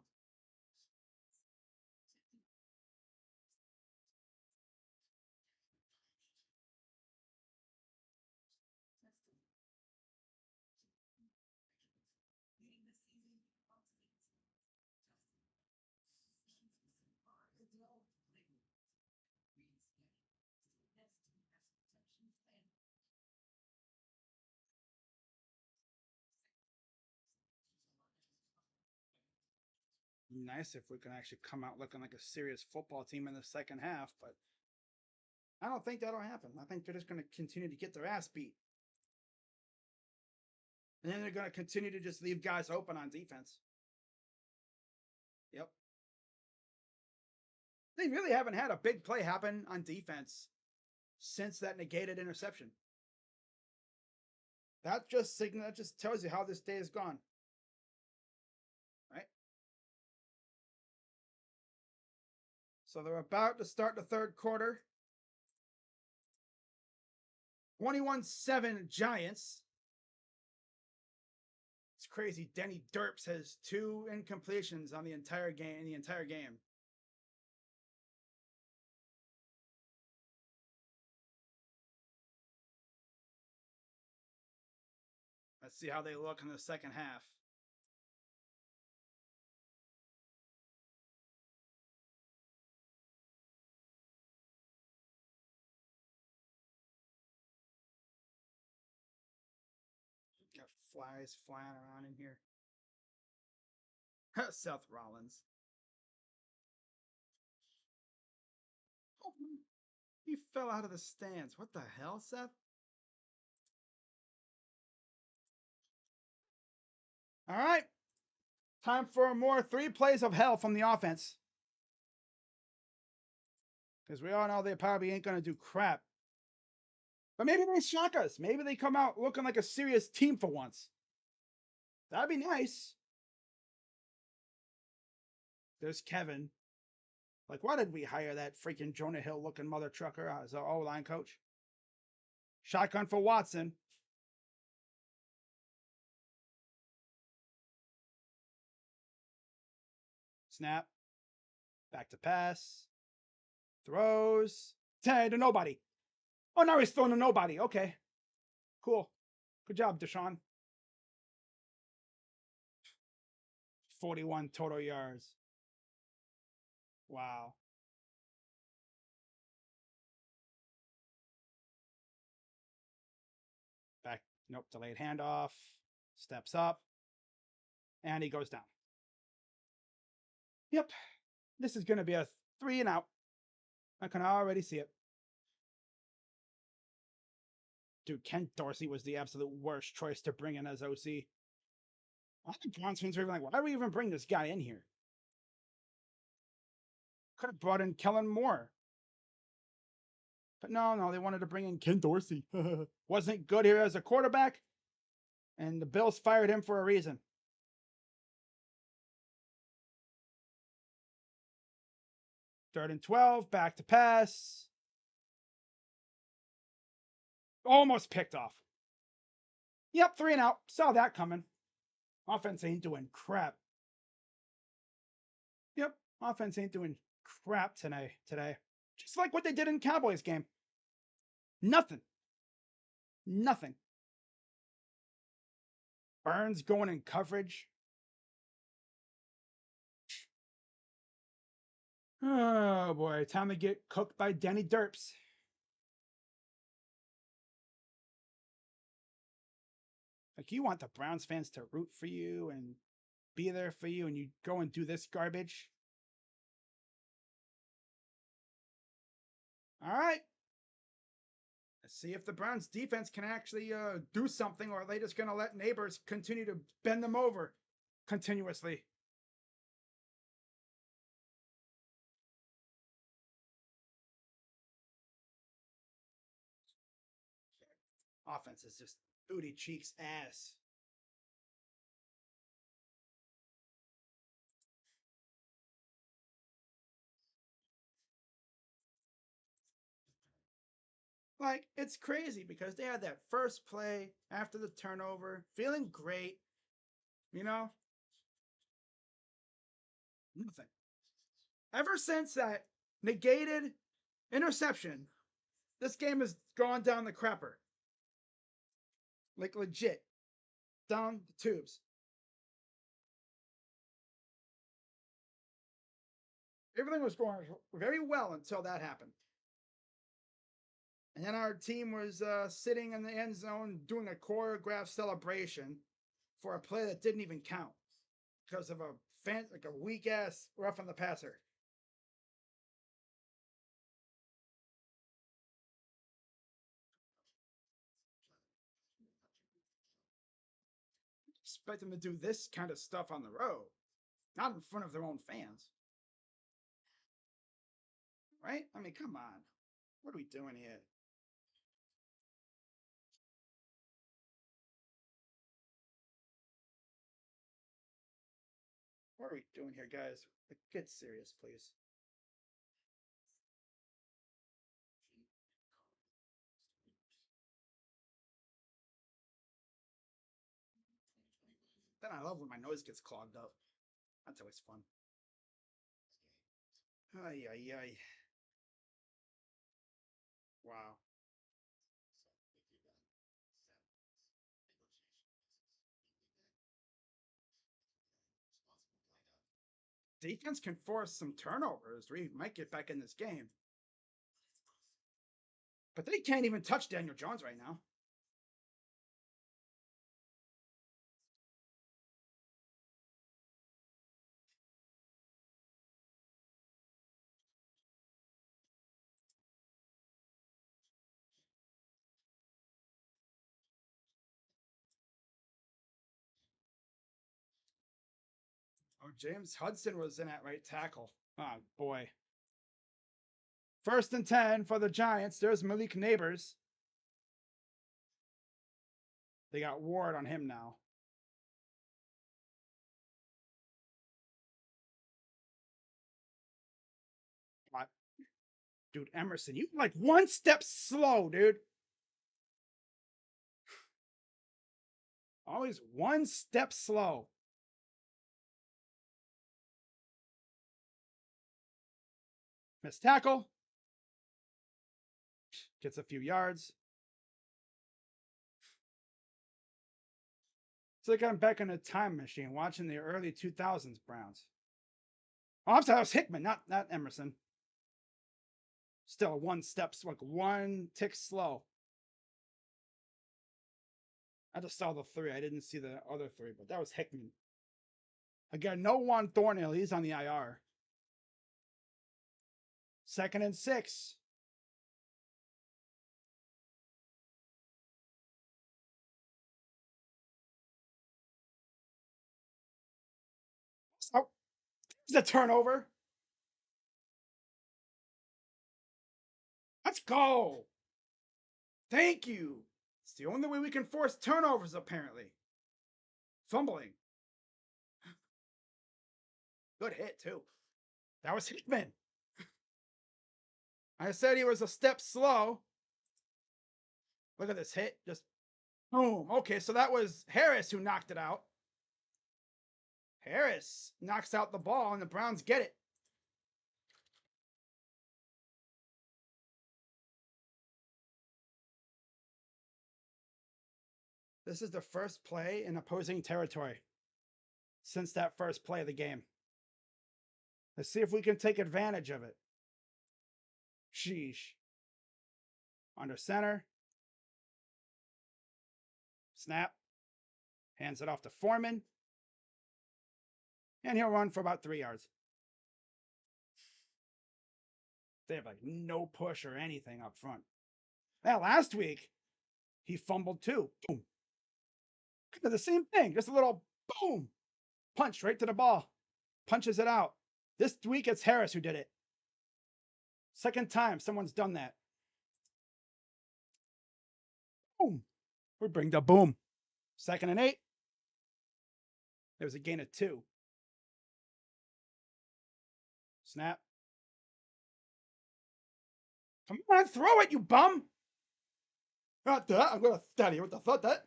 [SPEAKER 1] Nice if we can actually come out looking like a serious football team in the second half, but I don't think that'll happen. I think they're just going to continue to get their ass beat. And then they're going to continue to just leave guys open on defense. Yep. They really haven't had a big play happen on defense since that negated interception. That just tells you how this day has gone. Right? So they're about to start the third quarter. 21-7 Giants. It's crazy. Denny Derps has 2 incompletions on the entire game. Let's see how they look in the second half. Got flies flying around in here. Seth Rollins. Oh, he fell out of the stands. What the hell, Seth? All right. Time for more 3 plays of hell from the offense. Because we all know they probably ain't going to do crap. But maybe they shock us. Maybe they come out looking like a serious team for once. That'd be nice. There's Kevin. Like, why did we hire that freaking Jonah Hill looking mother trucker as our O-line coach? Shotgun for Watson. Snap. Back to pass. Throws. 10 to nobody. Oh, now he's throwing to nobody. Okay. Cool. Good job, Deshaun. 41 total yards. Wow. Back. Nope. Delayed handoff. Steps up. And he goes down. Yep. This is going to be a 3 and out. I can already see it. Dude, Ken Dorsey was the absolute worst choice to bring in as OC. I think Browns fans were even like, why do we even bring this guy in here? Could have brought in Kellen Moore. But no, they wanted to bring in Ken Dorsey. Wasn't good here as a quarterback. And the Bills fired him for a reason. Third and 12, back to pass. Almost picked off. Yep, 3 and out. Saw that coming. Offense ain't doing crap. Yep, offense ain't doing crap today. Just like what they did in Cowboys game. Nothing. Burns going in coverage. Oh boy, time to get cooked by Danny Derps. Like, you want the Browns fans to root for you and be there for you, and you go and do this garbage. All right. Let's see if the Browns defense can actually do something, or are they just going to let neighbors continue to bend them over continuously? Offense is just booty cheeks ass. Like, it's crazy because they had that first play after the turnover, feeling great, you know? Nothing. Ever since that negated interception, this game has gone down the crapper. Like, legit. Down the tubes. Everything was going very well until that happened. And then our team was sitting in the end zone doing a choreographed celebration for a play that didn't even count because of a weak ass rough on the passer. Expect them to do this kind of stuff on the road, not in front of their own fans. Right? I mean, come on. What are we doing here? What are we doing here, guys? Get serious, please. Then I love when my nose gets clogged up. That's always fun. Ay, ay, ay. Wow. Defense can force some turnovers. We might get back in this game. But they can't even touch Daniel Jones right now. James Hudson was in at right tackle. Oh, boy. 1st and 10 for the Giants. There's Malik Neighbors. They got Ward on him now. What? Dude, Emerson, you like one step slow, dude. Always one step slow. Missed tackle. Gets a few yards. It's like I'm back in a time machine watching the early 2000s Browns. Oh, I'm sorry, that was Hickman, not Emerson. Still one step, like one tick slow. I just saw the 3. I didn't see the other 3, but that was Hickman. Again, no Juan Thornhill. He's on the IR. 2nd and 6. Oh, it's a turnover. Let's go. Thank you. It's the only way we can force turnovers, apparently. Fumbling. Good hit, too. That was Hickman. I said he was a step slow. Look at this hit. Just boom. Okay, so that was Harris who knocked it out. Harris knocks out the ball, and the Browns get it. This is the first play in opposing territory since that first play of the game. Let's see if we can take advantage of it. Sheesh. Under center. Snap. Hands it off to Foreman. And he'll run for about 3 yards. They have like no push or anything up front. Now, last week, he fumbled too. Boom. Kind of the same thing. Just a little boom. Punch right to the ball. Punches it out. This week, it's Harris who did it. Second time someone's done that. Boom. We bring the boom. 2nd and 8. There was a gain of 2. Snap. Come on, throw it, you bum. Not that. I'm going to study with the thought that.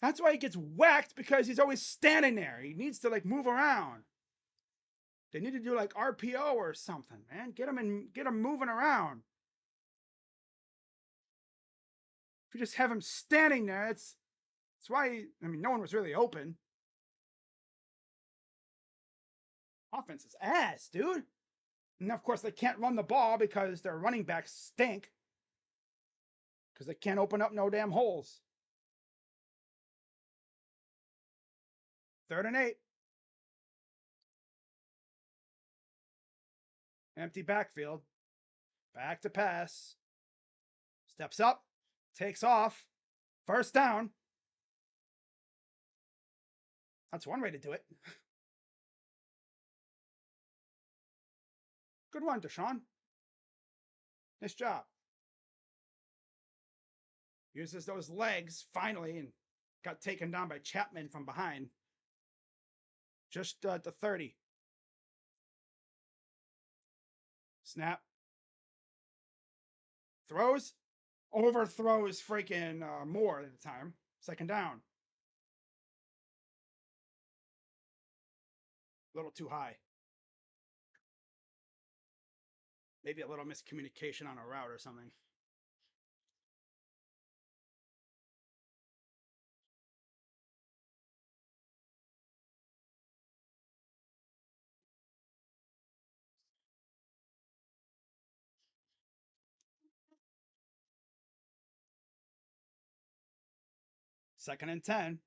[SPEAKER 1] That's why he gets whacked, because he's always standing there. He needs to like move around. They need to do like RPO or something, man. Get him moving around. If you just have him standing there, that's why no one was really open. Offense is ass, dude. And of course they can't run the ball because their running backs stink. Because they can't open up no damn holes. 3rd and 8. Empty backfield. Back to pass. Steps up. Takes off. 1st down. That's one way to do it. Good one, Deshaun. Nice job. Uses those legs finally and got taken down by Chapman from behind. Just at the 30. Snap. Throws. Overthrows freaking Moore at the time. 2nd down. A little too high. Maybe a little miscommunication on a route or something. Second and 10.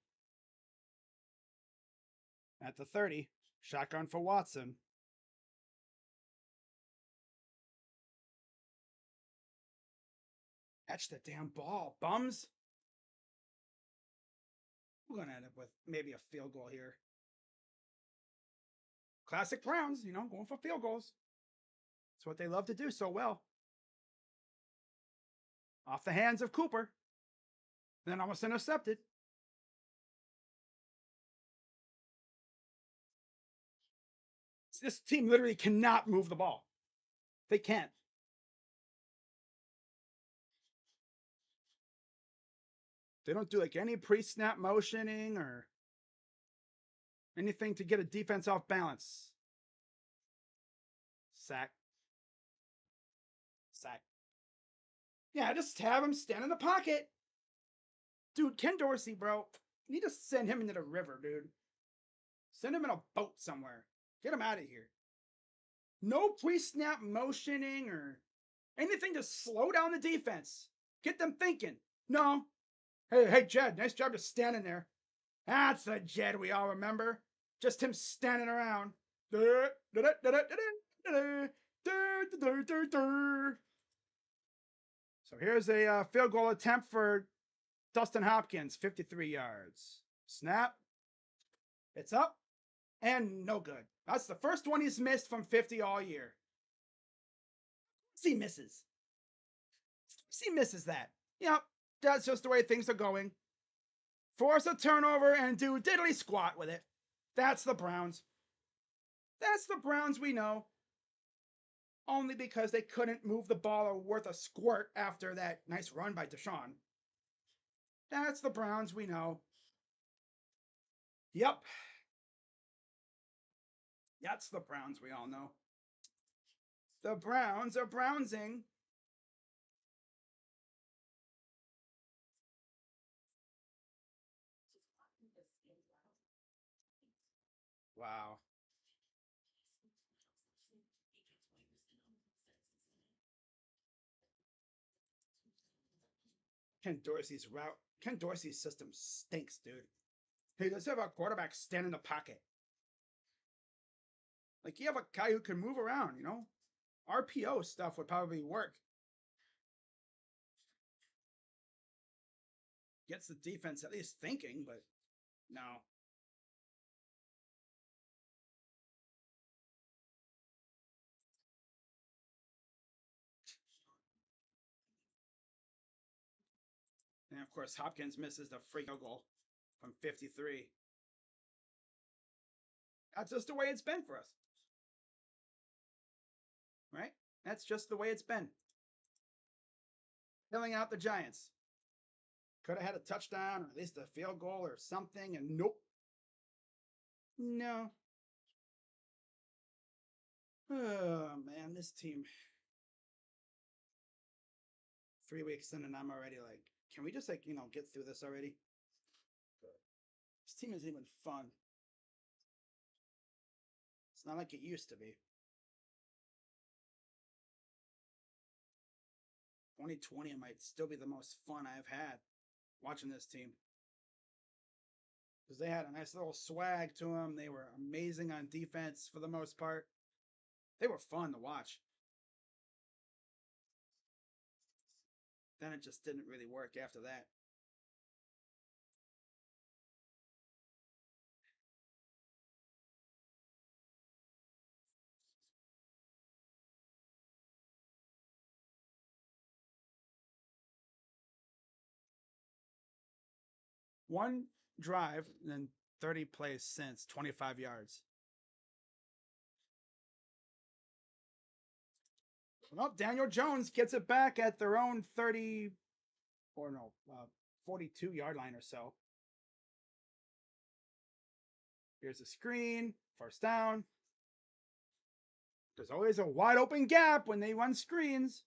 [SPEAKER 1] At the 30. Shotgun for Watson. Catch the damn ball, bums. We're going to end up with maybe a field goal here. Classic Browns, you know, going for field goals. It's what they love to do so well. Off the hands of Cooper. Then almost intercepted. This team literally cannot move the ball. They can't. They don't do like any pre-snap motioning or anything to get a defense off balance. Sack. Sack. Yeah, just have him stand in the pocket. Dude, Ken Dorsey, bro. You need to send him into the river, dude. Send him in a boat somewhere. Get him out of here. No pre-snap motioning or anything to slow down the defense. Get them thinking. No. Hey, Jed, nice job just standing there. That's the Jed we all remember. Just him standing around. So here's a field goal attempt for Dustin Hopkins, 53 yards. Snap. It's up. And no good. That's the first one he's missed from 50 all year. He misses. He misses that. Yep, that's just the way things are going. Force a turnover and do diddly squat with it. That's the Browns. That's the Browns we know. Only because they couldn't move the ball or worth a squirt after that nice run by Deshaun. That's the Browns we know. Yep. That's the Browns we all know. The Browns are Brownsing. Wow. Ken Dorsey's system stinks, dude. Hey, let's have our quarterback stand in the pocket. Like, you have a guy who can move around, you know? RPO stuff would probably work. Gets the defense at least thinking, but no. And of course, Hopkins misses the free goal from 53. That's just the way it's been for us. Right? That's just the way it's been. Filling out the Giants. Could have had a touchdown or at least a field goal or something, and nope. No. Oh, man, this team. 3 weeks in, and I'm already like, can we just, like, you know, get through this already? This team isn't even fun. It's not like it used to be. 2020 might still be the most fun I've had watching this team. Because they had a nice little swag to them. They were amazing on defense for the most part. They were fun to watch. Then it just didn't really work after that. One drive and then 30 plays since, 25 yards. Well, Daniel Jones gets it back at their own 30, or no, 42-yard line or so. Here's a screen, first down. There's always a wide open gap when they run screens.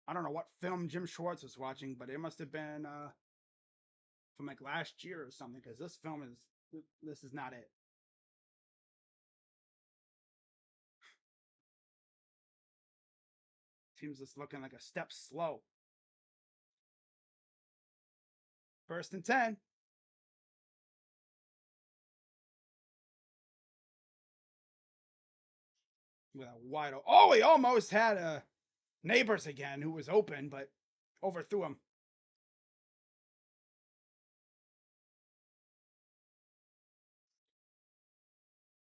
[SPEAKER 1] I don't know what film Jim Schwartz was watching, but it must have been from like last year or something, because this is not it. Team's just looking like a step slow. 1st and 10. With a wide open. Oh, he almost had Neighbors again, who was open, but overthrew him.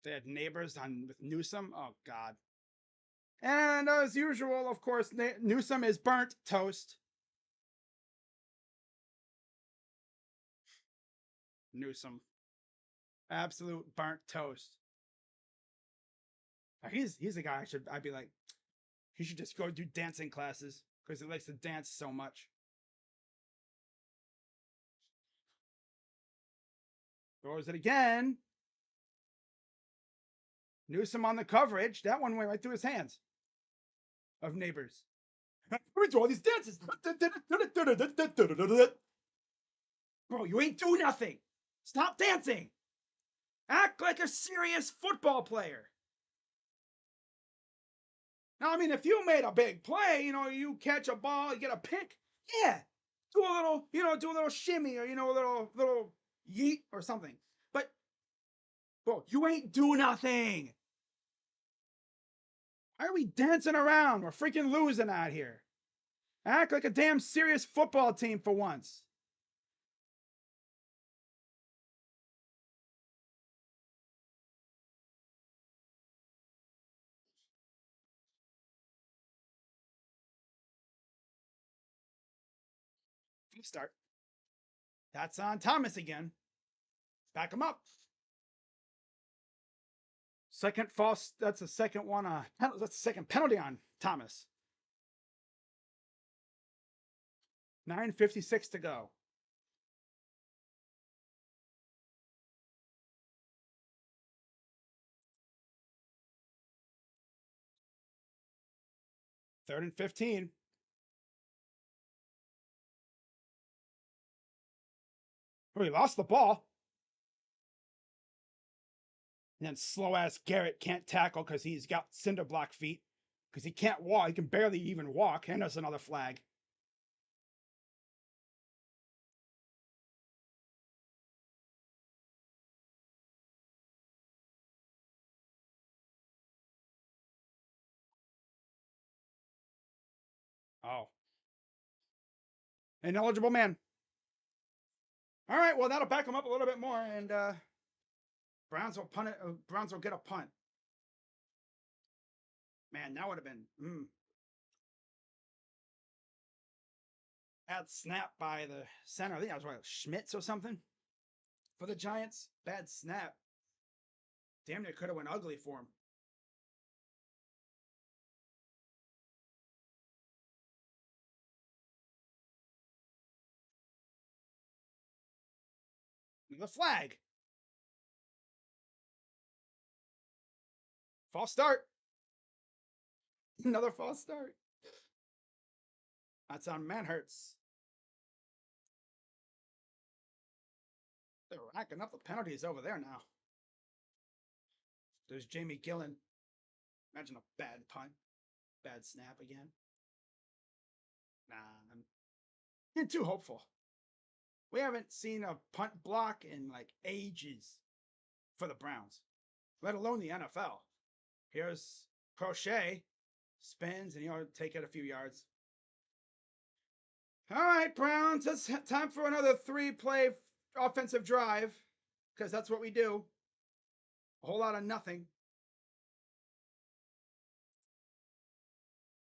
[SPEAKER 1] They had neighbors on with Newsom. Oh God. And as usual, of course, Newsom is burnt toast. Newsom, absolute burnt toast. He's a guy I'd be like, he should just go do dancing classes because he likes to dance so much. Throws it again. Newsom on the coverage. That one went right through his hands. Of neighbors. We do all these dances. Bro, you ain't do nothing. Stop dancing. Act like a serious football player. Now, I mean, if you made a big play, you catch a ball, you get a pick, yeah, do a little shimmy or a little yeet or something. But, bro, you ain't do nothing. Why are we dancing around? We're freaking losing out here. Act like a damn serious football team for once. Start. That's on Thomas again. Back him up. Second false. That's the second one. That's the second penalty on Thomas. 9:56 to go. Third and 15. Oh, he lost the ball. And then slow ass Garrett can't tackle because he's got cinder block feet. Because he can't walk. He can barely even walk. And there's another flag. Oh. Ineligible man. All right, well, that'll back him up a little bit more. And Browns will punt it. Browns will get a punt. Man, that would have been. Bad snap by the center. I think that was what, Schmitz or something for the Giants. Bad snap. Damn near could have went ugly for him. The flag. False start. Another false start. That's on Manhurts. They're racking up the penalties over there now. There's Jamie Gillen. Imagine a bad punt. Bad snap again. Nah, I'm too hopeful. We haven't seen a punt block in like ages for the Browns, let alone the NFL. Here's Crochet. Spins and he'll take it a few yards. All right, Browns. It's time for another 3-play offensive drive because that's what we do. A whole lot of nothing.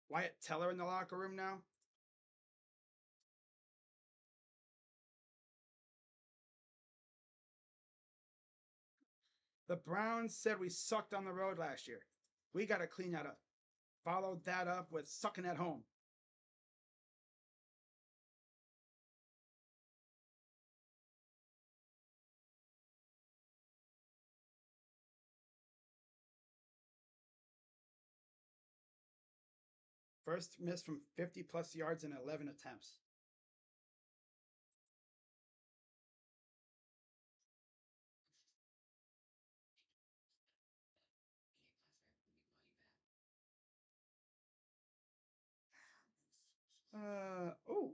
[SPEAKER 1] Wyatt Teller in the locker room now. The Browns said we sucked on the road last year. We got to clean that up. Followed that up with sucking at home. First miss from 50 plus yards in 11 attempts. Oh.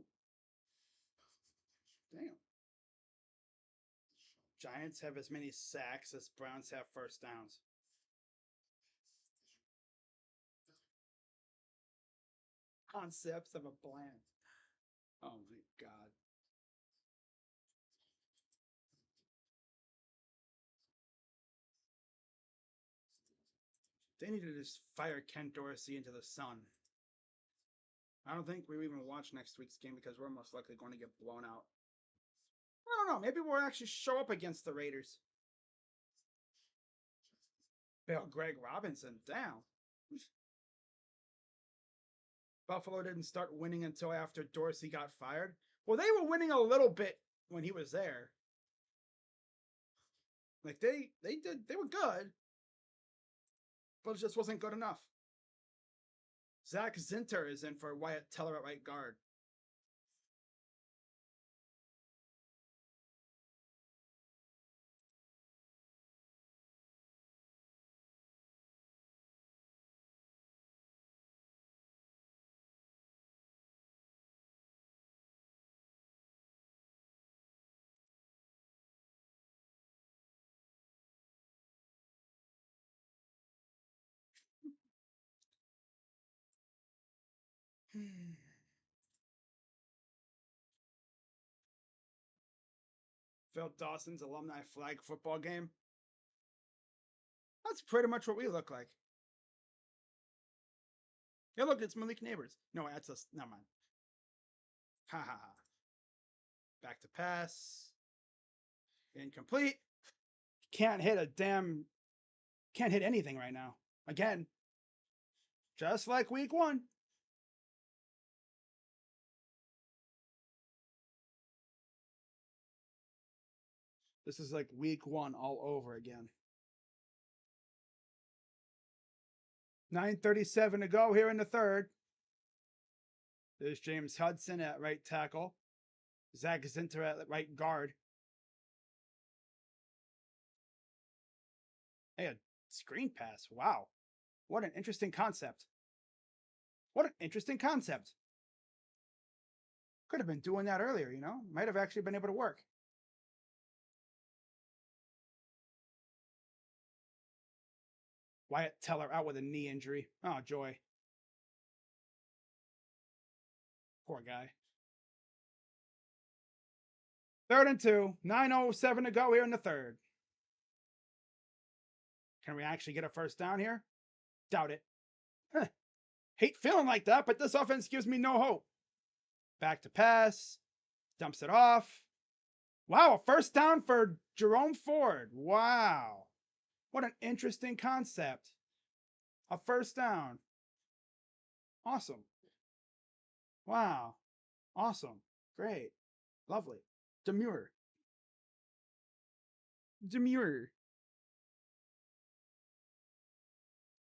[SPEAKER 1] Damn. Giants have as many sacks as Browns have first downs. Concepts of a plan. Oh my God. They need to just fire Ken Dorsey into the sun. I don't think we even watch next week's game because we're most likely going to get blown out. I don't know. Maybe we'll actually show up against the Raiders. Bill Greg Robinson down. Buffalo didn't start winning until after Dorsey got fired. Well, they were winning a little bit when he was there. Like they were good, but it just wasn't good enough. Zach Zinter is in for Wyatt Teller at right guard. Phil Dawson's alumni flag football game. That's pretty much what we look like. Yeah, look, it's Malik Neighbors. No, that's us. Never mind. Ha ha ha. Back to pass. Incomplete. Can't hit anything right now. Again. Just like week 1. This is like week 1 all over again. 9:37 to go here in the third. There's James Hudson at right tackle. Zach Zinter at right guard. Hey, a screen pass. Wow. What an interesting concept. What an interesting concept. Could have been doing that earlier, you know? Might have actually been able to work. Wyatt Teller out with a knee injury. Oh, joy. Poor guy. 3rd and 2. 9:07 to go here in the third. Can we actually get a first down here? Doubt it. Hate feeling like that, but this offense gives me no hope. Back to pass. Dumps it off. Wow, a first down for Jerome Ford. Wow. What an interesting concept. A first down. Awesome. Wow. Awesome. Great. Lovely. Demure.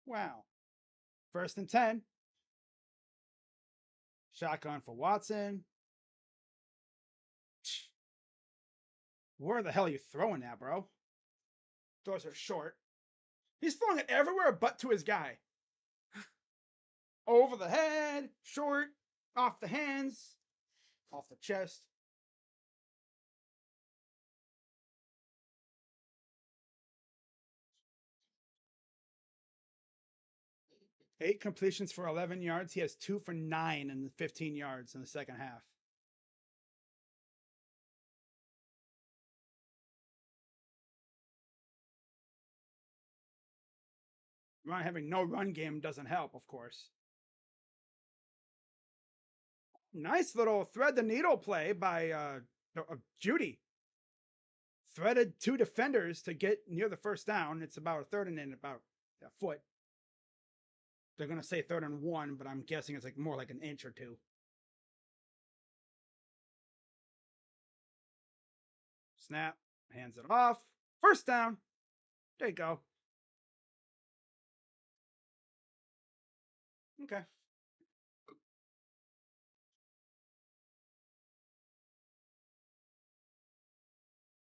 [SPEAKER 1] Wow. 1st and 10. Shotgun for Watson. Where the hell are you throwing that, bro? Those are short. He's throwing it everywhere but to his guy. Over the head, short, off the hands, off the chest. Eight completions for 11 yards. He has 2 for 9 and 15 yards in the second half. Having no run game doesn't help, of course. Nice little thread the needle play by Judy. Threaded 2 defenders to get near the first down. It's about a 3rd and about a foot. They're going to say 3rd and 1, but I'm guessing it's like more like an inch or 2. Snap. Hands it off. First down. There you go. Okay.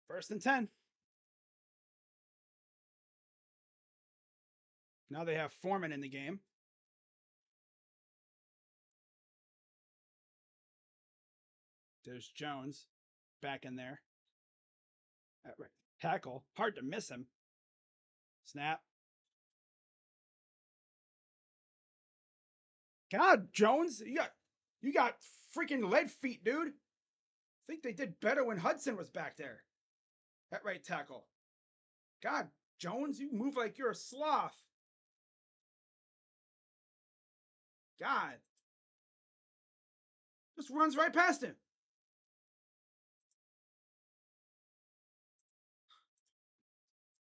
[SPEAKER 1] First and 10. Now they have Foreman in the game. There's Jones back in there. Right. Tackle. Hard to miss him. Snap. God, Jones, you got freaking lead feet, dude. I think they did better when Hudson was back there. At right tackle. God, Jones, you move like you're a sloth. God. Just runs right past him.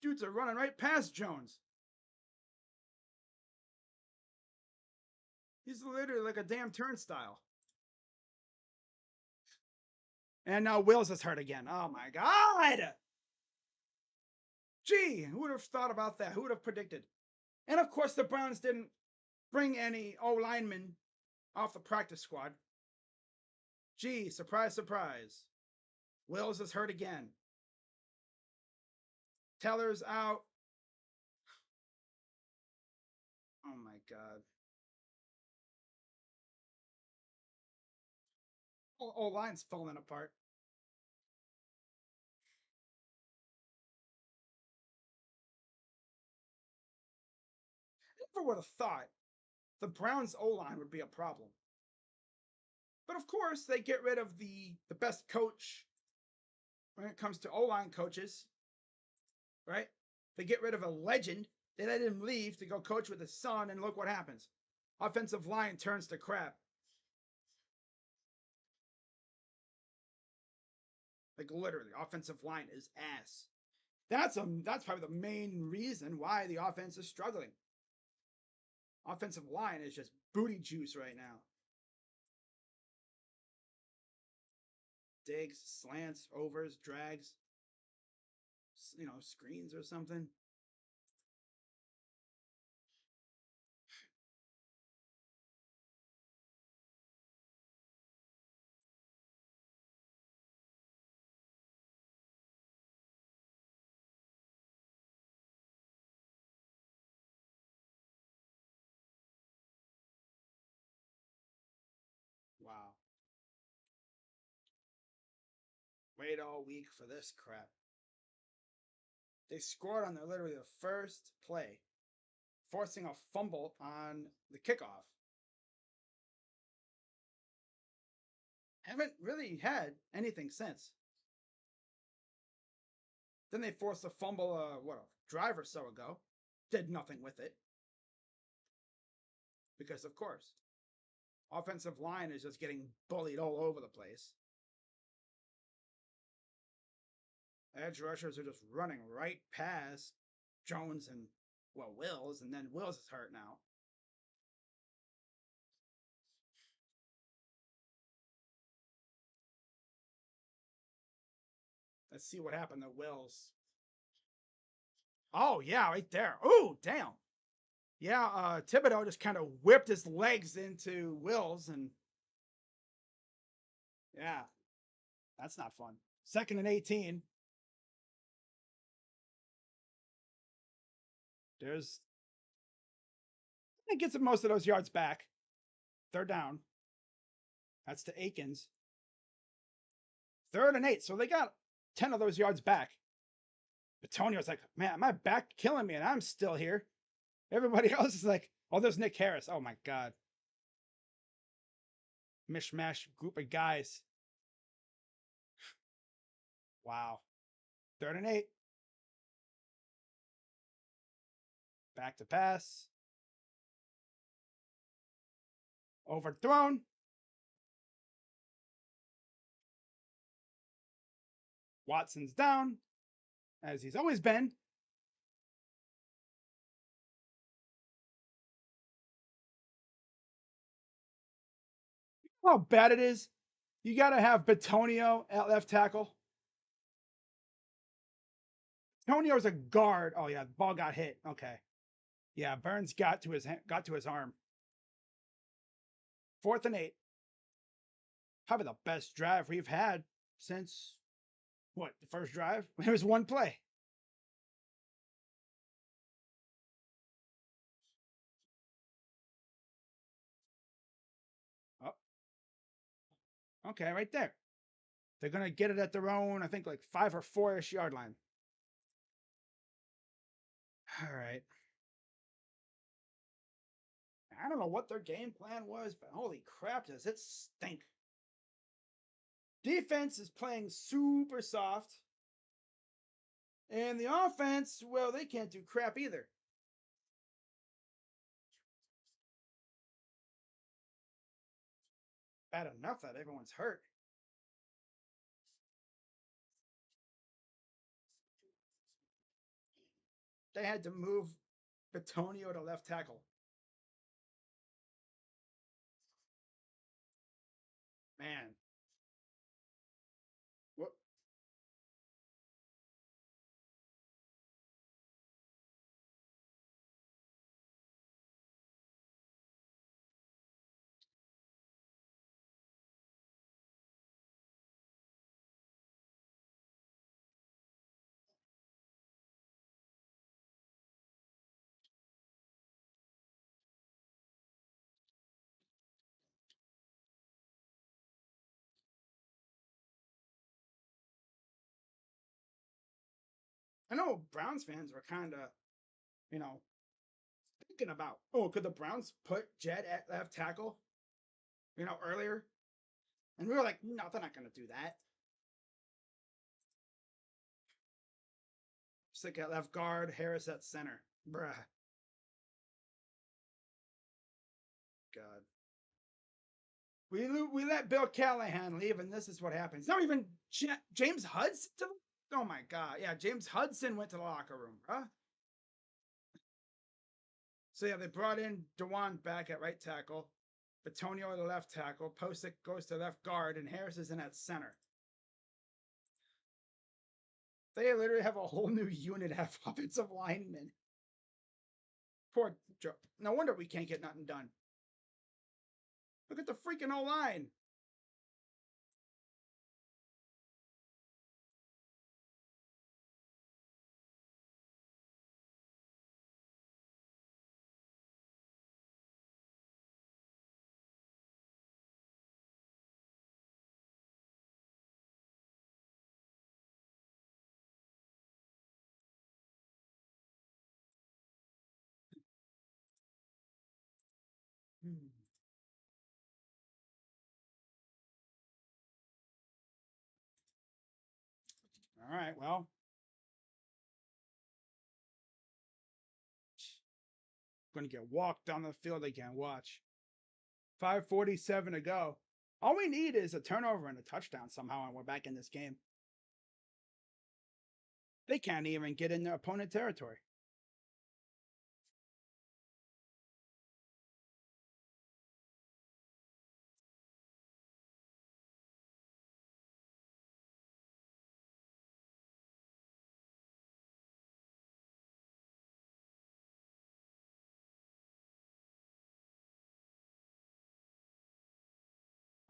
[SPEAKER 1] Dudes are running right past Jones. He's literally like a damn turnstile. And now Wills is hurt again. Oh my God. Gee, who would have thought about that? Who would have predicted? And of course, the Browns didn't bring any O linemen off the practice squad. Gee, surprise, surprise. Wills is hurt again. Teller's out. Oh my God. O line's falling apart. Never would have thought the Browns O line would be a problem. But of course, they get rid of the best coach when it comes to O line coaches, right? They get rid of a legend. They let him leave to go coach with his son, and look what happens. Offensive line turns to crap. Like literally, offensive line is ass. That's probably the main reason why the offense is struggling. Offensive line is just booty juice right now. Digs, slants, overs, drags, screens or something. Wow. Wait all week for this crap. They scored on literally the first play, forcing a fumble on the kickoff. Haven't really had anything since. Then they forced a fumble, a drive or so ago. Did nothing with it. Because, of course, offensive line is just getting bullied all over the place. Edge rushers are just running right past Jones and, Wills, and then Wills is hurt now. Let's see what happened to Wills. Oh, yeah, right there. Oh, damn. Yeah, Thibodeau just kind of whipped his legs into Wills, and yeah, that's not fun. 2nd and 18. It gets most of those yards back. 3rd down. That's to Akins. 3rd and 8. So they got 10 of those yards back. But Tonio's like, man, my back killing me, and I'm still here. Everybody else is like, oh, there's Nick Harris. Oh my God. Mishmash group of guys. Wow. 3rd and 8. Back to pass. Overthrown. Watson's down, as he's always been. How bad it is. You got to have Batonio at left tackle. Tonio's a guard. Oh yeah, the ball got hit. Okay. Yeah, Burns got to his arm. 4th and 8. Probably the best drive we've had since what, the first drive? It was one play. Oh, okay, right there. They're gonna get it at their own, I think, like 5 or 4-ish yard line. All right. I don't know what their game plan was, but holy crap, does it stink. Defense is playing super soft. And the offense, well, they can't do crap either. Bad enough that everyone's hurt. They had to move Batonio to left tackle. Man. What? I know Browns fans were kind of, you know, thinking about, oh, could the Browns put Jed at left tackle, earlier? And we were like, no, they're not going to do that. Stick at left guard, Harris at center. Bruh. God. We let Bill Callahan leave, and this is what happens. Not even James Hudson. Oh my God. Yeah, James Hudson went to the locker room, bruh. So yeah, they brought in Dewan back at right tackle, Batonio at the left tackle, Posick goes to left guard, and Harris is in at center. They literally have a whole new unit of offensive linemen. Poor Joe. No wonder we can't get nothing done. Look at the freaking O-line. All right, well. Going to get walked down the field again. Watch. 5:47 to go. All we need is a turnover and a touchdown somehow, and we're back in this game. They can't even get in their opponent territory.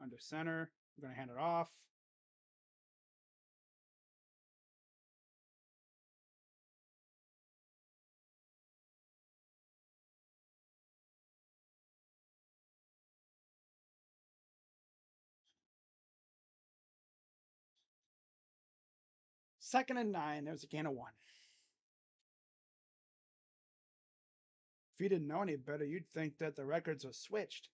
[SPEAKER 1] Under center. I'm going to hand it off. Second and 9. There's a gain of 1. If you didn't know any better, you'd think that the records are switched.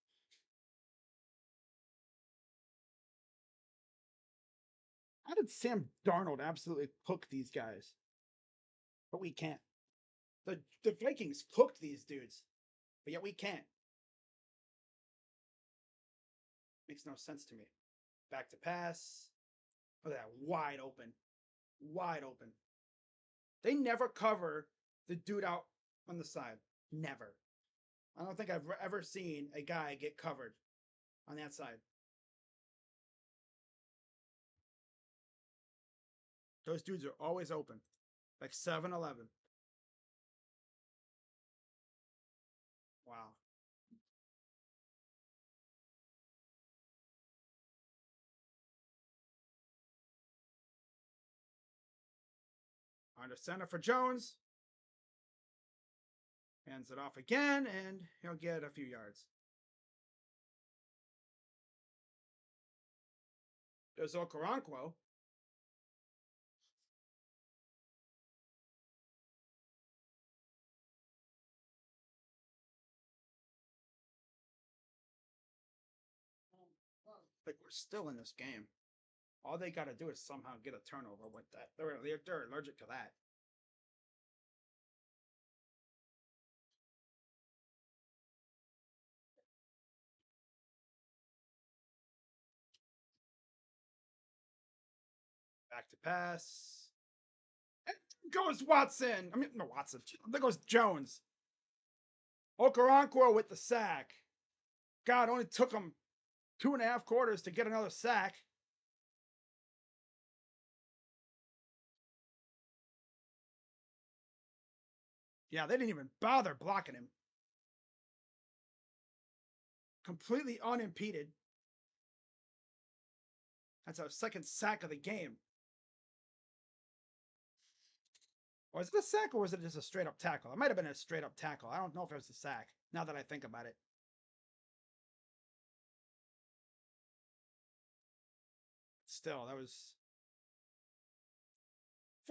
[SPEAKER 1] How did Sam Darnold absolutely cook these guys? But we can't. The Vikings cooked these dudes, but yet we can't. Makes no sense to me. Back to pass. Look at that. Wide open. Wide open. They never cover the dude out on the side. Never. I don't think I've ever seen a guy get covered on that side. Those dudes are always open. Like 7-Eleven. Wow. Under center for Jones. Hands it off again, and he'll get a few yards. There's Okoronkwo. Like, we're still in this game. All they got to do is somehow get a turnover with that. They're allergic to that. Back to pass. And goes Watson. I mean, no, Watson. There goes Jones. Okoronkwo with the sack. God, only took him 2.5 quarters to get another sack. Yeah, they didn't even bother blocking him. Completely unimpeded. That's our second sack of the game. Was it a sack or was it just a straight up tackle? It might have been a straight up tackle. I don't know if it was a sack, now that I think about it. Still, that was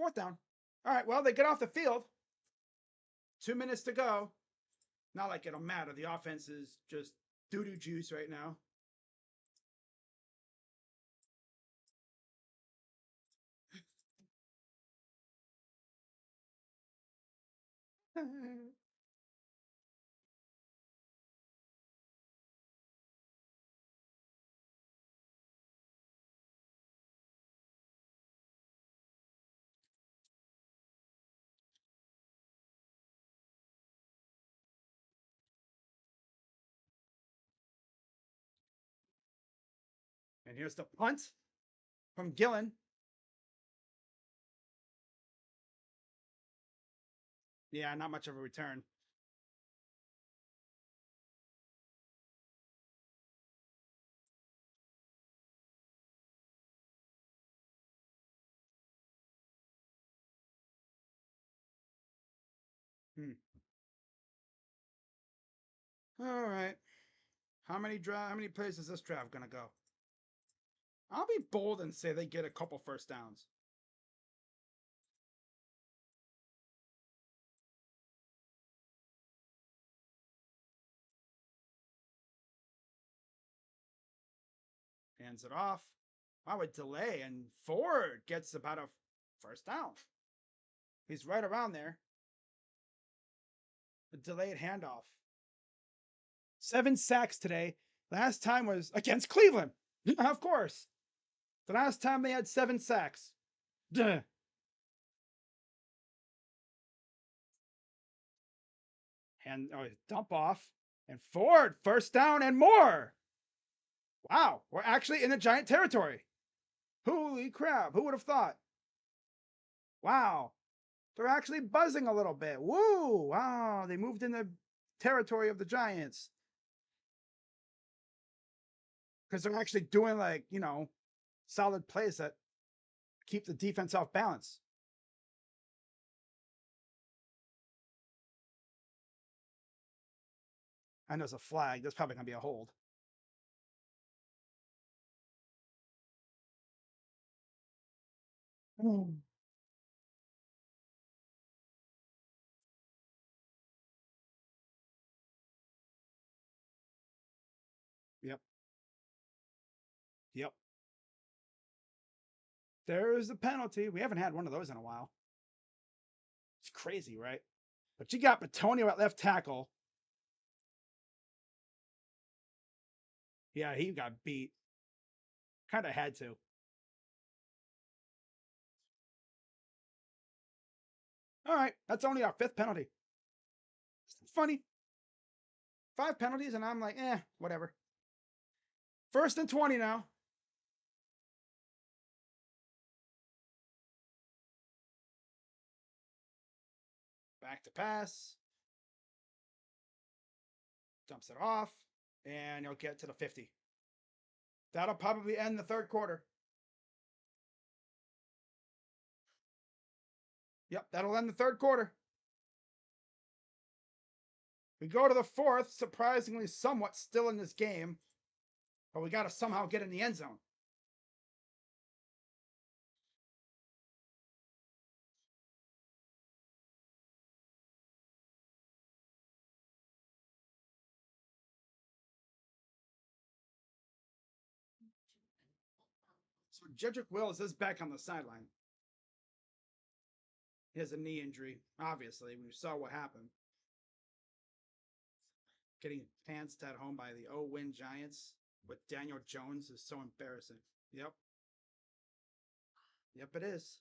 [SPEAKER 1] 4th down. All right, well, they get off the field. 2 minutes to go. Not like it'll matter. The offense is just doo-doo juice right now. And here's the punt from Gillen. Yeah, not much of a return. All right. How many plays is this draft gonna go? I'll be bold and say they get a couple first downs. Hands it off. I would delay, and Ford gets about a first down. He's right around there. A delayed handoff. 7 sacks today. Last time was against Cleveland. Of course. The last time they had 7 sacks. Duh. And dump off. And Ford, first down and more. Wow, we're actually in the Giant territory. Holy crap, who would have thought? Wow, they're actually buzzing a little bit. Woo, wow, they moved in the territory of the Giants. Because they're actually doing, like, solid plays that keep the defense off balance. And there's a flag. That's probably going to be a hold. Yep. Yep. There's the penalty. We haven't had one of those in a while. It's crazy, right? But you got Batonio at left tackle. Yeah, he got beat. Kind of had to. All right, that's only our 5th penalty. It's funny. 5 penalties, and I'm like, whatever. 1st and 20 now. Back to pass. Dumps it off, and you'll get to the 50. That'll probably end the 3rd quarter. Yep, that'll end the 3rd quarter. We go to the 4th, surprisingly somewhat still in this game, but we got to somehow get in the end zone. So Jedrick Wills is back on the sideline. He has a knee injury, obviously. We saw what happened. Getting pantsed at home by the 0-win Giants with Daniel Jones is so embarrassing. Yep. Yep, it is.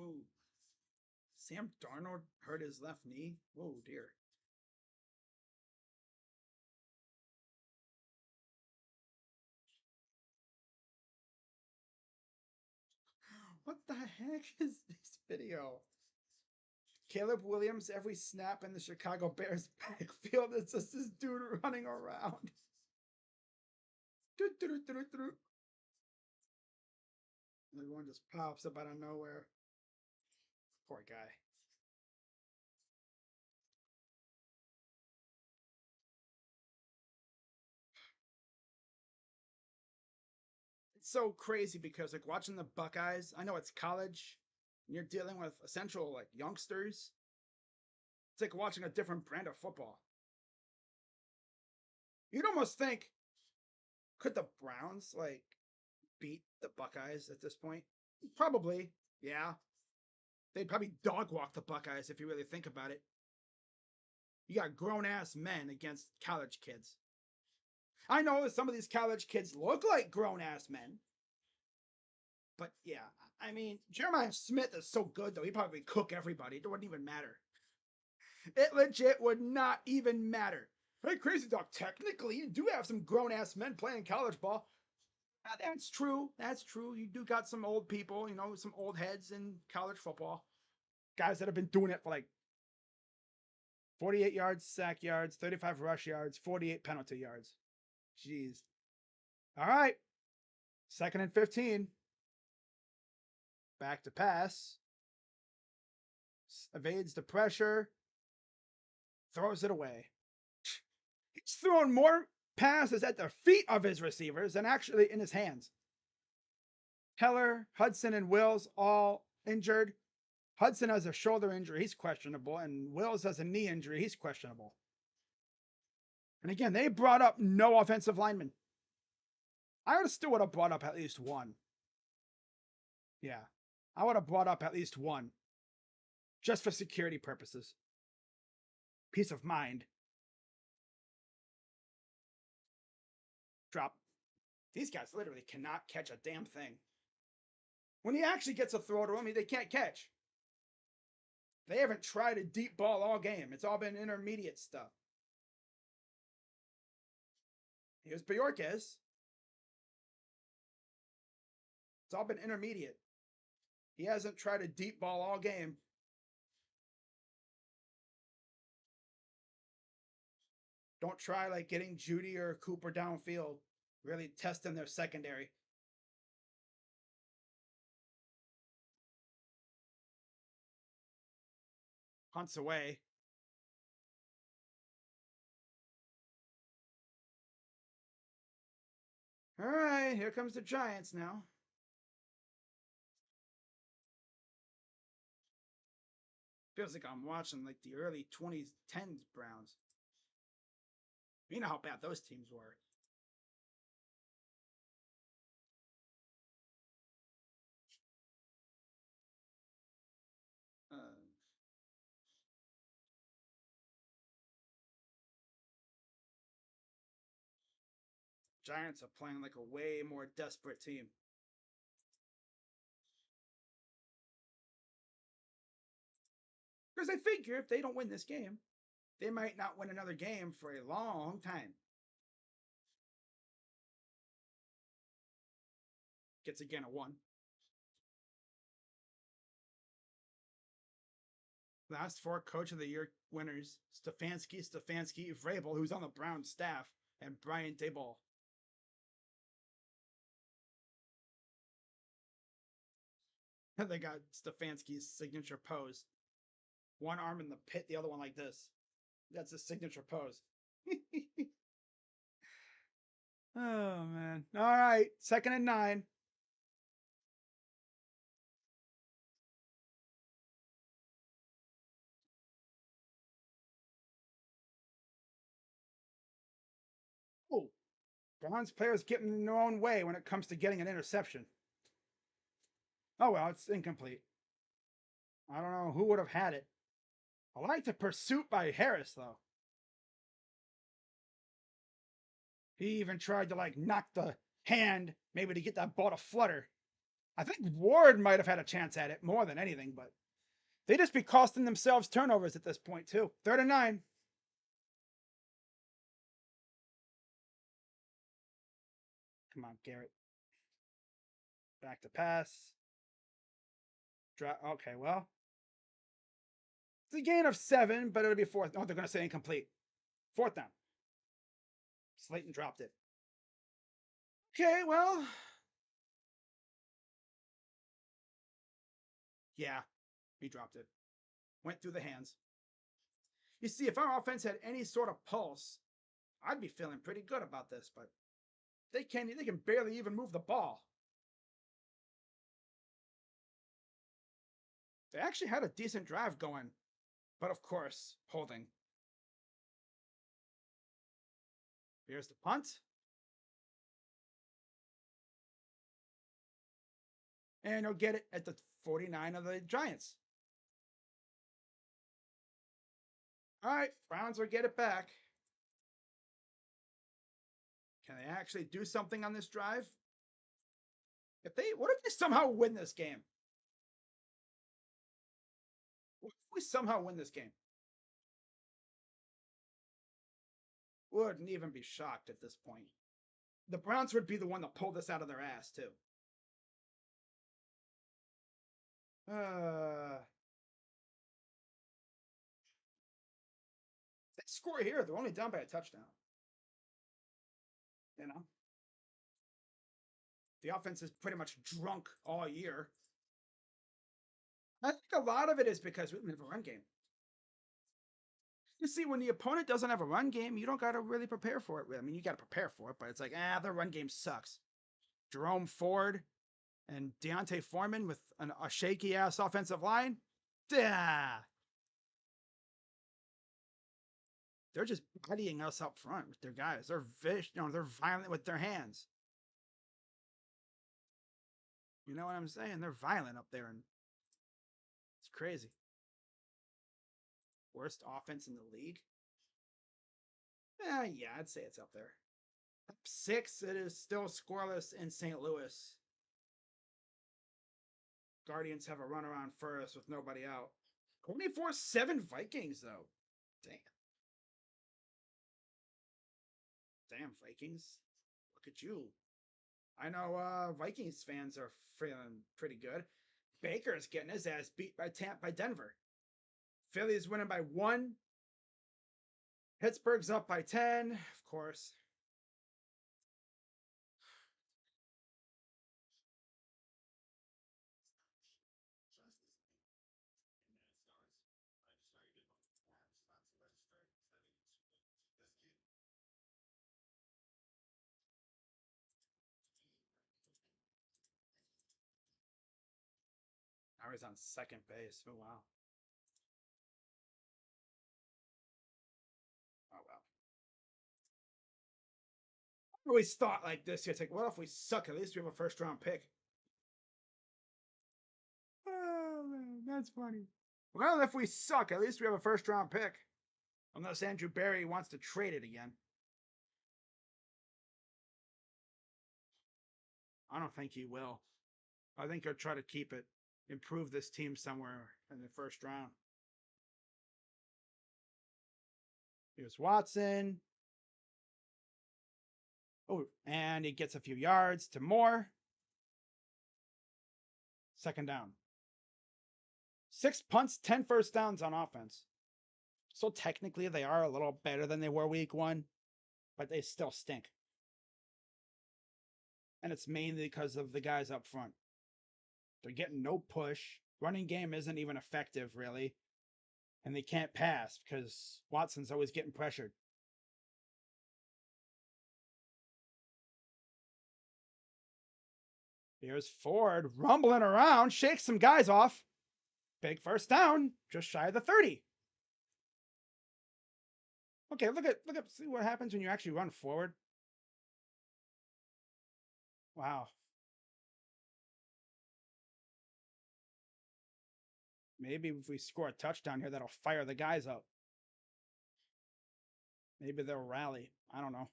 [SPEAKER 1] Ooh. Sam Darnold hurt his left knee. Oh dear. What the heck is this video? Caleb Williams every snap in the Chicago Bears backfield. It's just this dude running around. Everyone just pops up out of nowhere. Poor guy. It's so crazy because like watching the Buckeyes, I know it's college, and you're dealing with essential like youngsters. It's like watching a different brand of football. You'd almost think, could the Browns like beat the Buckeyes at this point? Probably, yeah. They'd probably dog walk the Buckeyes if you really think about it. You got grown ass men against college kids. I know some of these college kids look like grown ass men, but yeah, I mean, Jeremiah Smith is so good though. He'd probably cook everybody. It wouldn't even matter. It legit would not even matter. Hey, Crazy Dog, technically, you do have some grown ass men playing college ball. That's true. That's true. You do got some old people, you know, some old heads in college football. Guys that have been doing it for like 48 yards, sack yards, 35 rush yards, 48 penalty yards. Jeez. All right. 2nd and 15. Back to pass. Evades the pressure. Throws it away. He's throwing more passes at the feet of his receivers than actually in his hands. Heller, Hudson, and Wills all injured. Hudson has a shoulder injury. He's questionable. And Wills has a knee injury. He's questionable. And again, they brought up no offensive linemen. I still would have brought up at least one. Yeah. I would have brought up at least one. Just for security purposes. Peace of mind. Drop. These guys literally cannot catch a damn thing. When he actually gets a throw to them, they can't catch. They haven't tried a deep ball all game. It's all been intermediate stuff. Here's Bjorkes. It's all been intermediate. He hasn't tried a deep ball all game. Don't try like getting Judy or Cooper downfield. Really testing their secondary. Hunts away. All right, here comes the Giants now. Feels like I'm watching like the early 2010s Browns. You know how bad those teams were. Giants are playing like a way more desperate team. Because I figure if they don't win this game, they might not win another game for a long time. Gets again a 1. Last 4 Coach of the Year winners: Stefanski, Vrabel, who's on the Browns staff, and Brian Daboll. They got Stefanski's signature pose. One arm in the pit, the other one like this. That's his signature pose. Oh, man. All right. 2nd and 9. Browns players getting in their own way when it comes to getting an interception. Oh well, it's incomplete. I don't know who would have had it. I like the pursuit by Harris though. He even tried to like knock the hand, maybe to get that ball to flutter. I think Ward might have had a chance at it more than anything, but they just be costing themselves turnovers at this point too. 3rd and 9. Come on, Garrett. Back to pass. Okay, well. It's a gain of 7, but it'll be 4th. Oh, they're going to say incomplete. 4th down. Slayton dropped it. Okay, well. Yeah, he dropped it. Went through the hands. You see, if our offense had any sort of pulse, I'd be feeling pretty good about this, but they can barely even move the ball. They actually had a decent drive going, but of course, holding. Here's the punt. And he'll get it at the 49 of the Giants. All right, Browns will get it back. Can they actually do something on this drive? What if they somehow win this game? What if we somehow win this game? Wouldn't even be shocked at this point. The Browns would be the one to pull this out of their ass, too. They score here. They're only down by a touchdown. You know? The offense is pretty much drunk all year. I think a lot of it is because we don't have a run game. You see, when the opponent doesn't have a run game, you don't got to really prepare for it. I mean, you got to prepare for it, but it's like, their run game sucks. Jerome Ford and Deontay Foreman with a shaky ass offensive line. They're just bodying us up front with their guys. They're they're violent with their hands. You know what I'm saying? They're violent up there, and it's crazy. Worst offense in the league? Yeah, I'd say it's up there. Up 6, it is still scoreless in St. Louis. Guardians have a run around first with nobody out. 24-7 Vikings, though. Damn. Damn, Vikings. Look at you. I know Vikings fans are feeling pretty good. Baker's getting his ass beat by Denver. Philly's winning by 1. Pittsburgh's up by 10, of course. Now he's on second base. Oh, wow. Oh, well. I always thought like this. It's like, well, if we suck, at least we have a first round pick. Oh, man, that's funny. Well, if we suck, at least we have a first round pick. Unless Andrew Barry wants to trade it again. I don't think he will. I think he'll try to keep it, improve this team somewhere in the first round. Here's Watson. Oh, and he gets a few yards to Moore. 2nd down. 6 punts, 10 first downs on offense. So technically they are a little better than they were week 1, but they still stink. And it's mainly because of the guys up front. They're getting no push. Running game isn't even effective, really. And they can't pass because Watson's always getting pressured. Here's Ford rumbling around, shakes some guys off. Big first down, just shy of the 30. Okay, see what happens when you actually run forward. Wow. Maybe if we score a touchdown here, that'll fire the guys up. Maybe they'll rally. I don't know.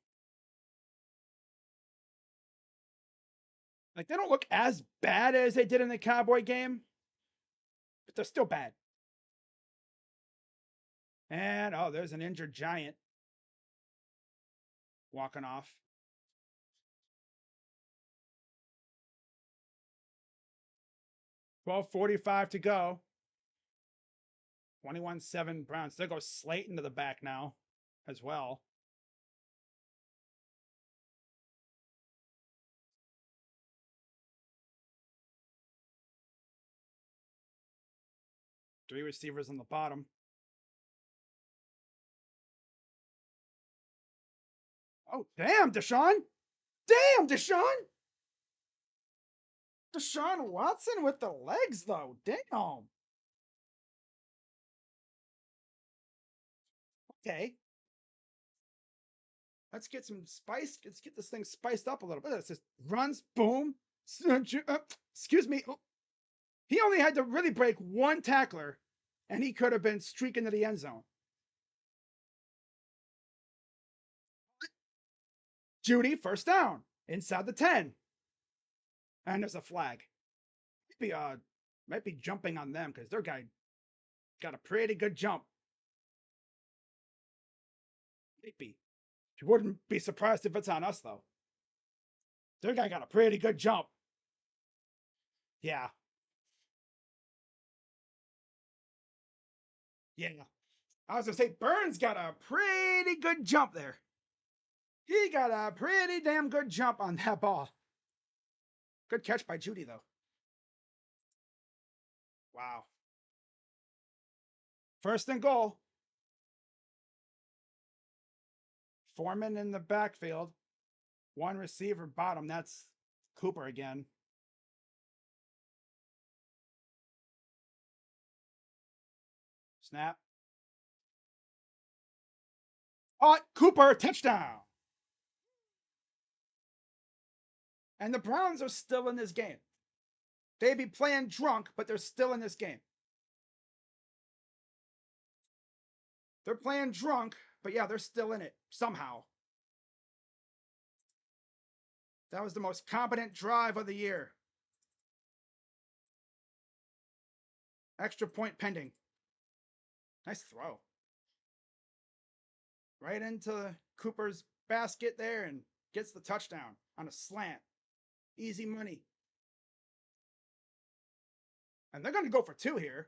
[SPEAKER 1] Like, they don't look as bad as they did in the Cowboy game, but they're still bad. And, oh, there's an injured Giant walking off. 12:45 to go. 21-7 Browns. There goes Slayton to the back now as well. Three receivers on the bottom. Oh, damn, Deshaun. Damn, Deshaun. Deshaun Watson with the legs, though. Damn. Okay. Let's get some spice. Let's get this thing spiced up a little bit. It's just runs, boom. Excuse me. He only had to really break one tackler, and he could have been streaking to the end zone. Judy, first down, inside the 10. And there's a flag. Might be jumping on them because their guy got a pretty good jump. Maybe. You wouldn't be surprised if it's on us, though. Their guy got a pretty good jump. Yeah. Yeah. I was going to say, Burns got a pretty good jump there. He got a pretty damn good jump on that ball. Good catch by Judy, though. Wow. First and goal. Foreman in the backfield. One receiver bottom. That's Cooper again. Snap. Oh, Cooper, touchdown. And the Browns are still in this game. They be playing drunk, but they're still in this game. They're playing drunk, but yeah, they're still in it somehow. That was the most competent drive of the year. Extra point pending. Nice throw. Right into Cooper's basket there and gets the touchdown on a slant. Easy money. And they're going to go for two here.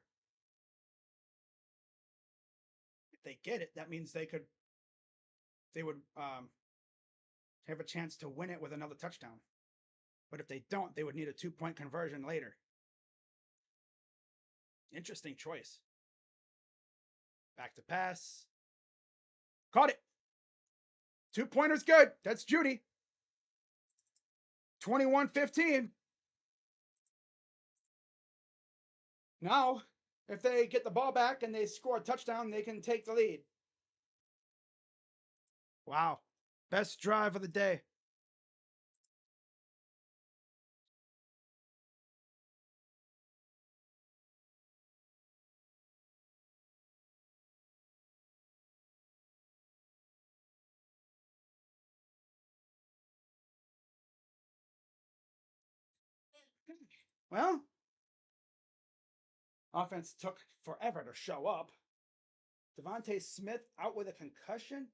[SPEAKER 1] If they get it, that means they would have a chance to win it with another touchdown. But if they don't, they would need a 2-point conversion later. Interesting choice. Back to pass. Caught it. 2-pointer's good. That's Judy. 21-15. Now, if they get the ball back and they score a touchdown, they can take the lead. Wow. Best drive of the day. Well, offense took forever to show up. Devontae Smith out with a concussion.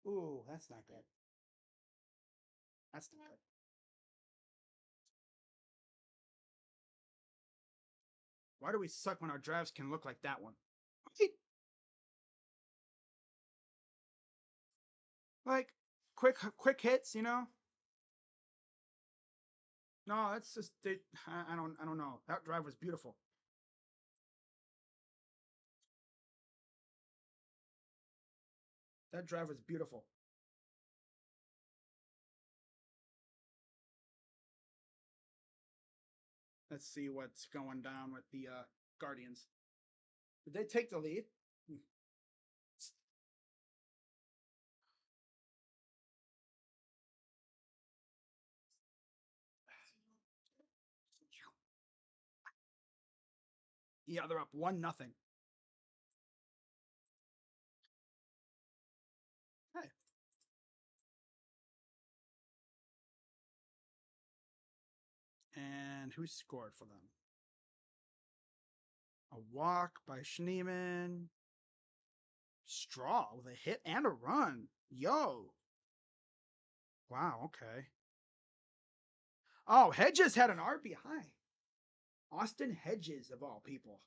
[SPEAKER 1] Ooh, that's not good. That's not good. Why do we suck when our drives can look like that one? Like quick hits, you know? No, that's just I don't know. That drive was beautiful. That drive was beautiful. Let's see what's going down with the Guardians. Did they take the lead? Yeah, they're up 1-0. Hey. And who scored for them? A walk by Schneeman. Straw with a hit and a run. Yo. Wow, okay. Oh, Hedges had an RBI. Austin Hedges, of all people.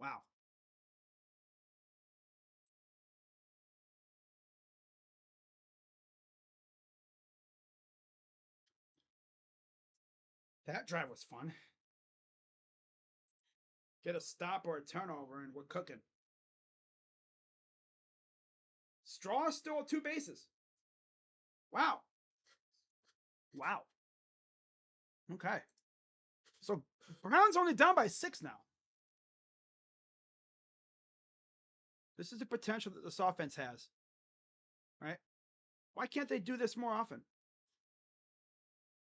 [SPEAKER 1] Wow. That drive was fun. Get a stop or a turnover, and we're cooking. Straw still 2 bases. Wow. Wow. Okay. So Brown's only down by 6 now. This is the potential that this offense has. Right? Why can't they do this more often?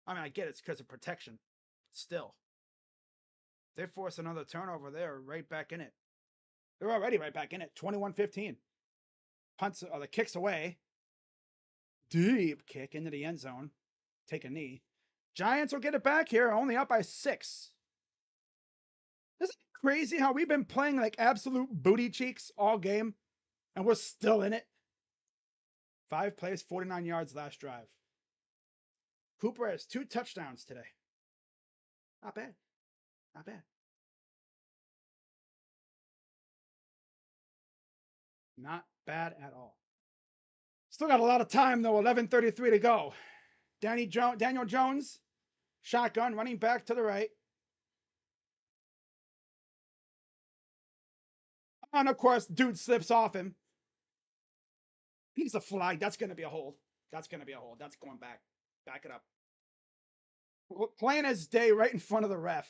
[SPEAKER 1] I mean, I get it's because of protection. Still. They force another turnover, they're right back in it. They're already right back in it. 21-15. Punts or the kicks away. Deep kick into the end zone. Take a knee. Giants will get it back here, only up by 6. Isn't it crazy how we've been playing like absolute booty cheeks all game and we're still in it? 5 plays, 49 yards last drive. Cooper has 2 touchdowns today. Not bad. Not bad. Not bad at all. Still got a lot of time though. 11:33 to go. Daniel Jones, shotgun, running back to the right. And of course, dude slips off him. He's a flag. That's going to be a hold. That's going to be a hold. That's going back. Back it up. Playing his day right in front of the ref.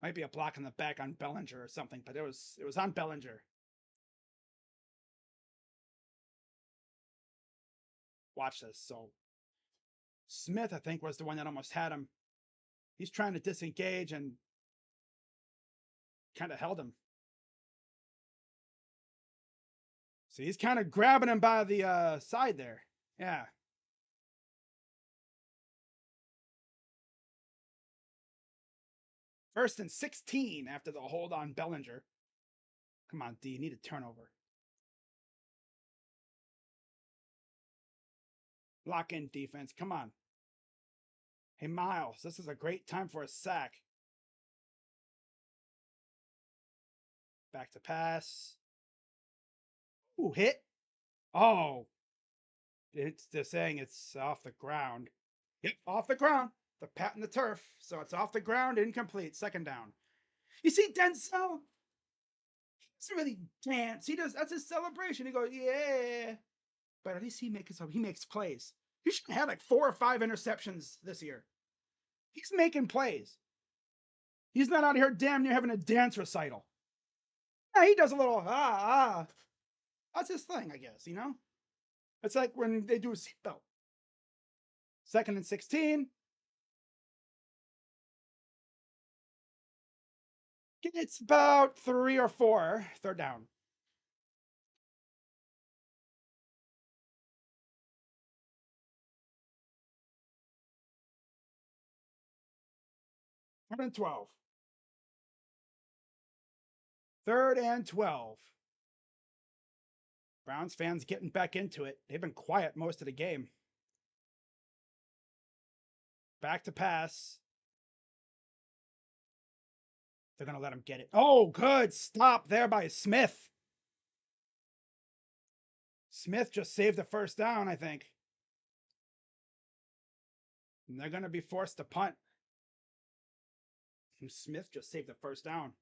[SPEAKER 1] Might be a block in the back on Bellinger or something, but it was on Bellinger. Watch this. So Smith, I think, was the one that almost had him. He's trying to disengage and kind of held him. So he's kind of grabbing him by the side there. Yeah. First and 16 after the hold on Bellinger. Come on, D. You need a turnover. Lock in defense. Come on. Hey, Miles, this is a great time for a sack. Back to pass. Ooh, hit. Oh, they're saying it's off the ground. Yep, off the ground. They're patting the turf. So it's off the ground, incomplete. Second down. You see Denzel? He doesn't really dance. He does. That's his celebration. He goes, yeah. But at least he makes plays. He should have had like 4 or 5 interceptions this year. He's making plays. He's not out here damn near having a dance recital. Yeah, he does a little That's his thing, I guess, you know? It's like when they do a seatbelt. Second and 16. It's about 3 or 4. Third down. Third and 12. Third and 12. Browns fans getting back into it. They've been quiet most of the game. Back to pass. They're going to let him get it. Oh, good stop there by Smith. Smith just saved the first down, I think. And they're going to be forced to punt. Smith just saved the first down.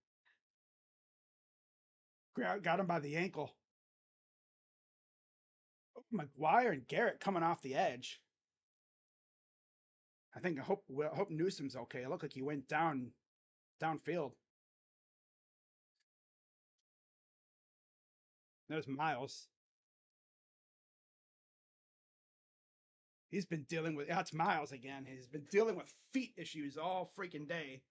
[SPEAKER 1] Got him by the ankle. Oh, McGuire and Garrett coming off the edge. I hope Newsom's okay. It looked like he went downfield. There's Miles. He's been dealing with that's Miles again. He's been dealing with feet issues all freaking day.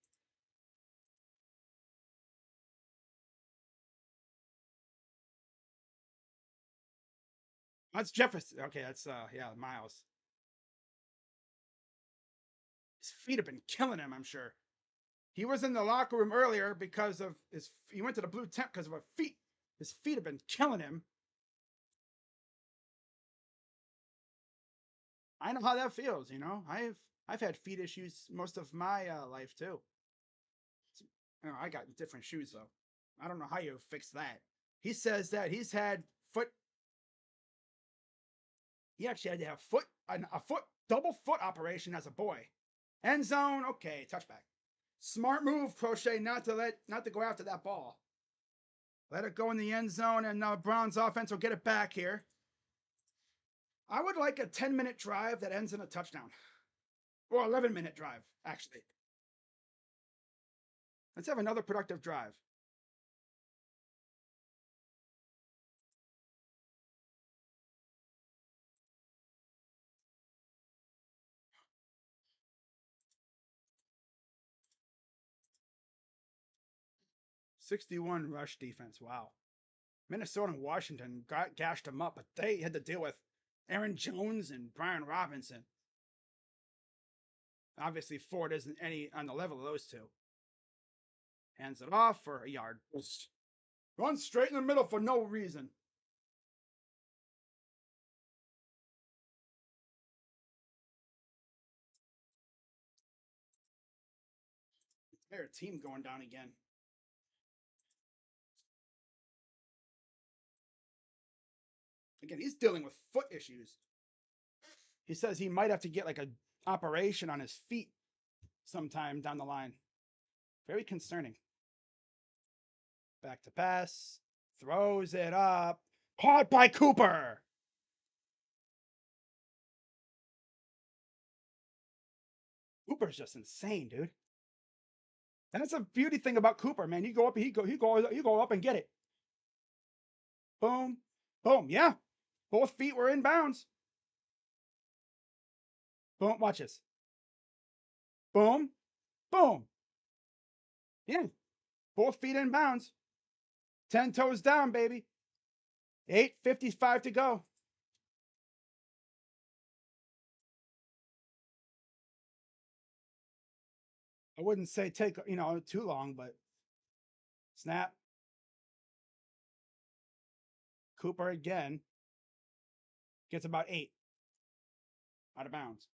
[SPEAKER 1] That's Jefferson. Okay, that's yeah, Miles. His feet have been killing him, I'm sure. He was in the locker room earlier because of his he went to the blue tent because of his feet. His feet have been killing him. I know how that feels, you know. I've had feet issues most of my life too. You know, I got different shoes though. I don't know how you fix that. He says that he's had foot. He actually had to have a foot double foot operation as a boy. End zone, okay, touchback. Smart move, Crochet, not to go after that ball. Let it go in the end zone, and Browns offense will get it back here. I would like a 10-minute drive that ends in a touchdown, or 11-minute drive, actually. Let's have another productive drive. '61 rush defense. Wow. Minnesota and Washington gashed them up, but they had to deal with Aaron Jones and Brian Robinson. Obviously, Ford isn't any on the level of those two. Hands it off for a yard. Run straight in the middle for no reason. Their team going down again. Again, he's dealing with foot issues. He says he might have to get like a operation on his feet sometime down the line. Very concerning. Back to pass. Throws it up. Caught by Cooper. Cooper's just insane, dude. That's a beauty thing about Cooper, man. You go up, you go up and get it. Boom, boom. Yeah, both feet were in bounds. Boom. Watch this. Boom, boom. Yeah, both feet in bounds. 10 toes down, baby. 8:55 to go. I wouldn't say take too long, but snap. Cooper again gets about 8 out of bounds.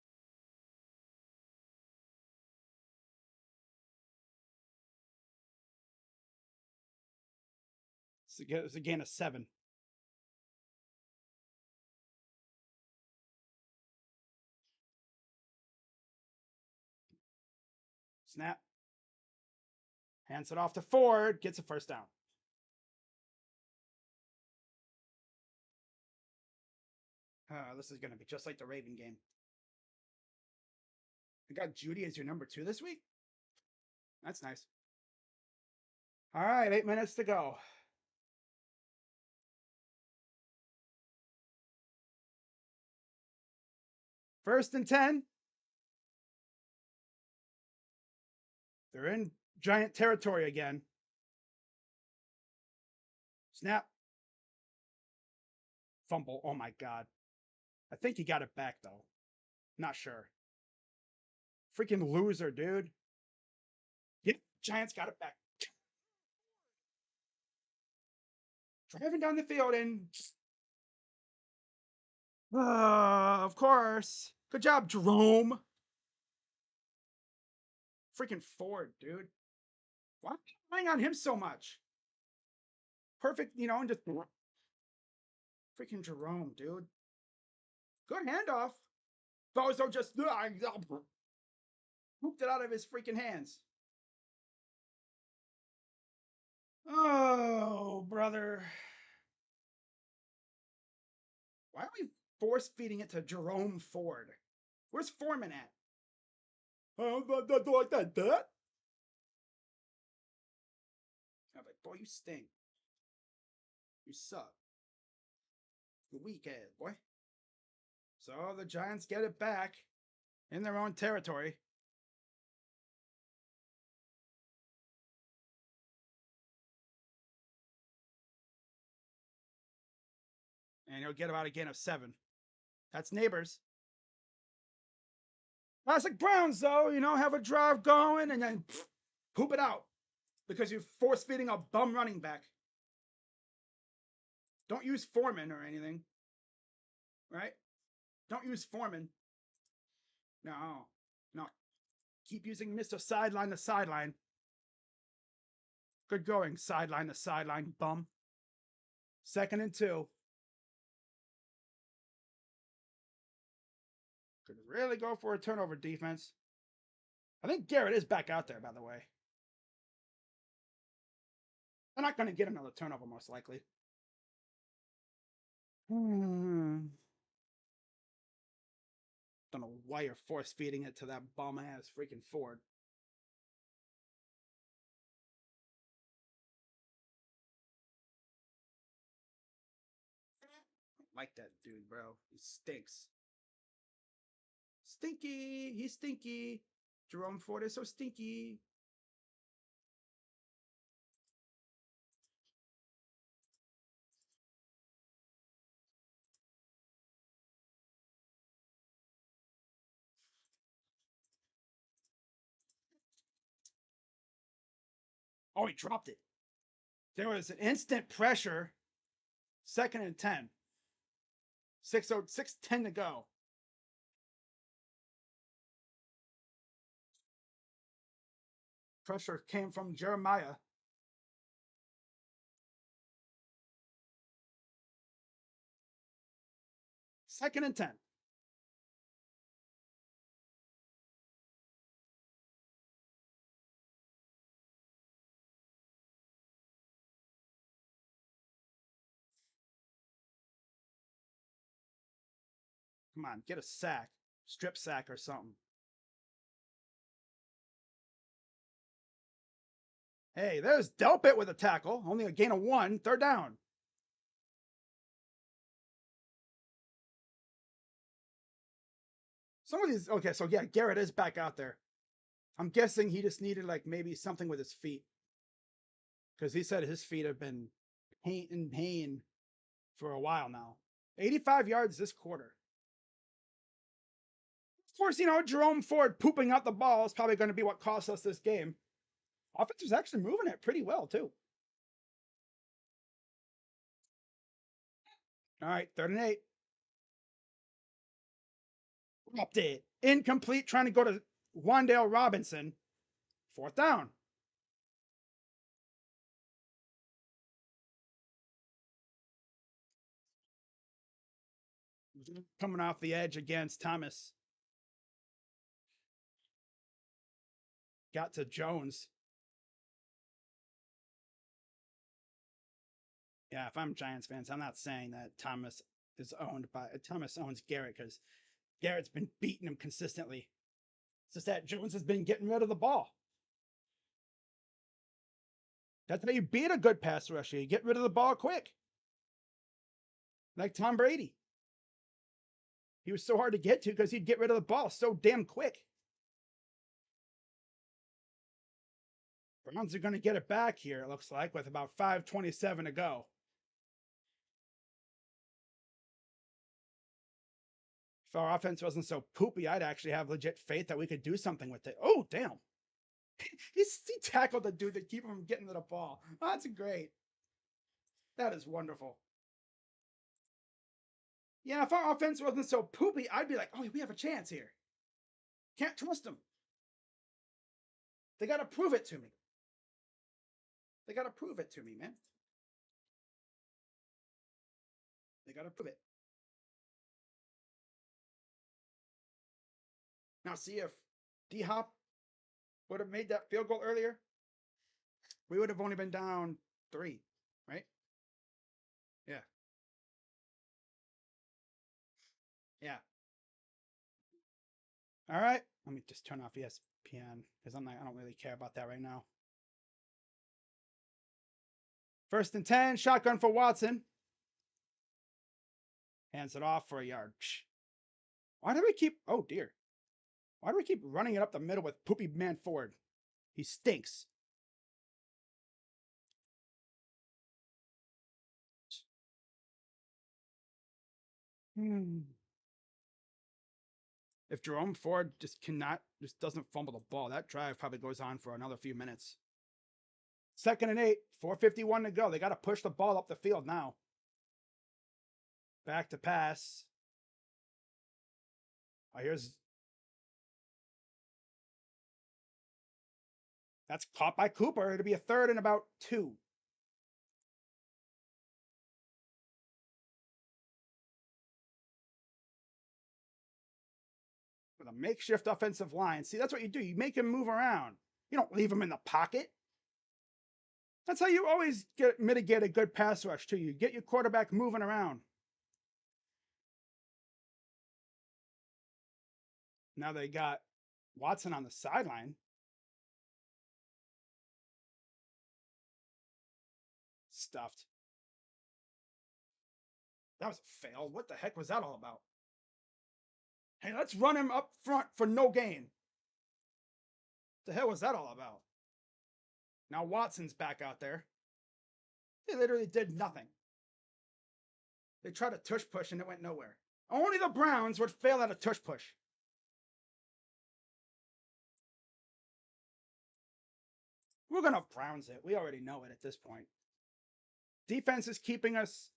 [SPEAKER 1] It's a gain of 7. Snap. Hands it off to Ford. Gets a first down. This is going to be just like the Raven game. I got Judy as your number 2 this week. That's nice. All right, 8 minutes to go. First and 10. They're in giant territory again. Snap. Fumble. Oh my God. I think he got it back though. Not sure. Freaking loser, dude. Yep, Giants got it back. Driving down the field and of course. Good job, Jerome. Freaking Ford, dude. Why am I relying on him so much? Perfect, and just freaking Jerome, dude. Good handoff. Bozo just pooped it out of his freaking hands. Oh, brother. Why are we force feeding it to Jerome Ford? Where's Foreman at? Like that. I'm like, boy, you stink. You suck. You weak ass, boy. So the Giants get it back in their own territory. And he'll get about a gain of 7. That's neighbors. Classic Browns, though, have a drive going and then poop it out because you're force feeding a bum running back. Don't use Foreman or anything, right? Don't use Foreman. No. Keep using Mr. Sideline to sideline. Good going, sideline to sideline, bum. 2nd and 2. Could really go for a turnover defense. I think Garrett is back out there, by the way. They're not going to get another turnover, most likely. Don't know why you're force feeding it to that bum ass freaking Ford. I like that dude, bro. He stinks. Stinky. He's stinky. Jerome Ford is so stinky. Oh, he dropped it. There was an instant pressure. 2nd and 10. 6:10 to go. Pressure came from Jeremiah. Second and 10. Come on, get a sack. Strip sack or something. Hey, there's Delpit with a tackle. Only a gain of 1. 3rd down. Some of these, okay, so yeah, Garrett is back out there. I'm guessing he just needed like maybe something with his feet. Because he said his feet have been in pain for a while now. 85 yards this quarter. Of course, Jerome Ford pooping out the ball is probably going to be what cost us this game. Offense was actually moving it pretty well, too. All right, 3rd and 8. Dropped it. Incomplete, trying to go to Wan'Dale Robinson. 4th down. Coming off the edge against Thomas. Got to Jones. Yeah, if I'm Giants fans, I'm not saying that Thomas owns Garrett because Garrett's been beating him consistently. It's just that Jones has been getting rid of the ball. That's how you beat a good pass rusher. You get rid of the ball quick. Like Tom Brady. He was so hard to get to because he'd get rid of the ball so damn quick. Browns are going to get it back here, it looks like, with about 5:27 to go. If our offense wasn't so poopy, I'd actually have legit faith that we could do something with it. Oh, damn. He tackled the dude to keep him from getting to the ball. Oh, that's great. That is wonderful. Yeah, if our offense wasn't so poopy, I'd be like, oh, we have a chance here. Can't trust them. They got to prove it to me. They got to prove it to me, man. They got to prove it. Now, see if D-Hop would have made that field goal earlier, we would have only been down 3, right? Yeah. Yeah. All right. Let me just turn off ESPN because I don't really care about that right now. 1st and 10, shotgun for Watson. Hands it off for a yard. Why do we keep... Oh, dear. Why do we keep running it up the middle with Poopy Man Ford? He stinks. If Jerome Ford just doesn't fumble the ball, that drive probably goes on for another few minutes. 2nd and 8, 4:51 to go. They got to push the ball up the field now. Back to pass. Oh, that's caught by Cooper. It'll be a 3rd and about 2. With a makeshift offensive line. See, that's what you do. You make him move around. You don't leave him in the pocket. That's how you always mitigate a good pass rush, too. You get your quarterback moving around. Now they got Watson on the sideline. Stuffed. That was a fail. What the heck was that all about? Hey, let's run him up front for no gain. The hell was that all about? Now Watson's back out there. They literally did nothing. They tried a tush push and it went nowhere. Only the Browns would fail at a tush push. We're going to Browns it. We already know it at this point. Defense is keeping us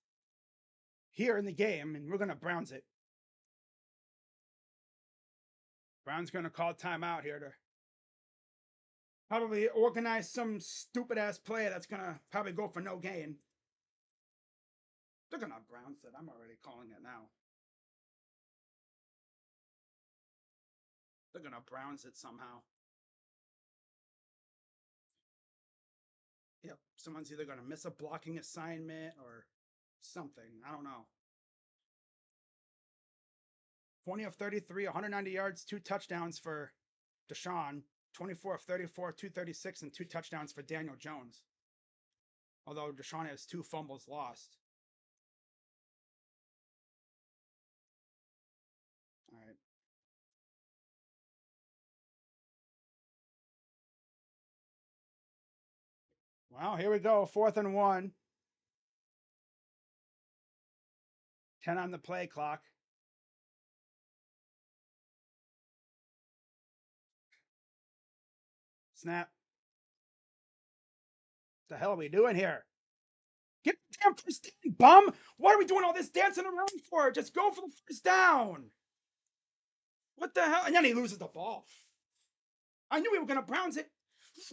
[SPEAKER 1] here in the game, and we're going to Browns it. Brown's going to call timeout here to probably organize some stupid-ass play that's going to probably go for no gain. They're going to Browns it. I'm already calling it now. They're going to Browns it somehow. Yep, someone's either going to miss a blocking assignment or something. I don't know. 20 of 33, 190 yards, 2 touchdowns for Deshaun. 24 of 34, 236, and 2 touchdowns for Daniel Jones. Although Deshaun has 2 fumbles lost. All right. Well, here we go. 4th and 1. 10 on the play clock. Snap. What the hell are we doing here? Get the damn first down, bum! What are we doing all this dancing around for? Just go for the first down. What the hell? And then he loses the ball. I knew we were going to Browns it.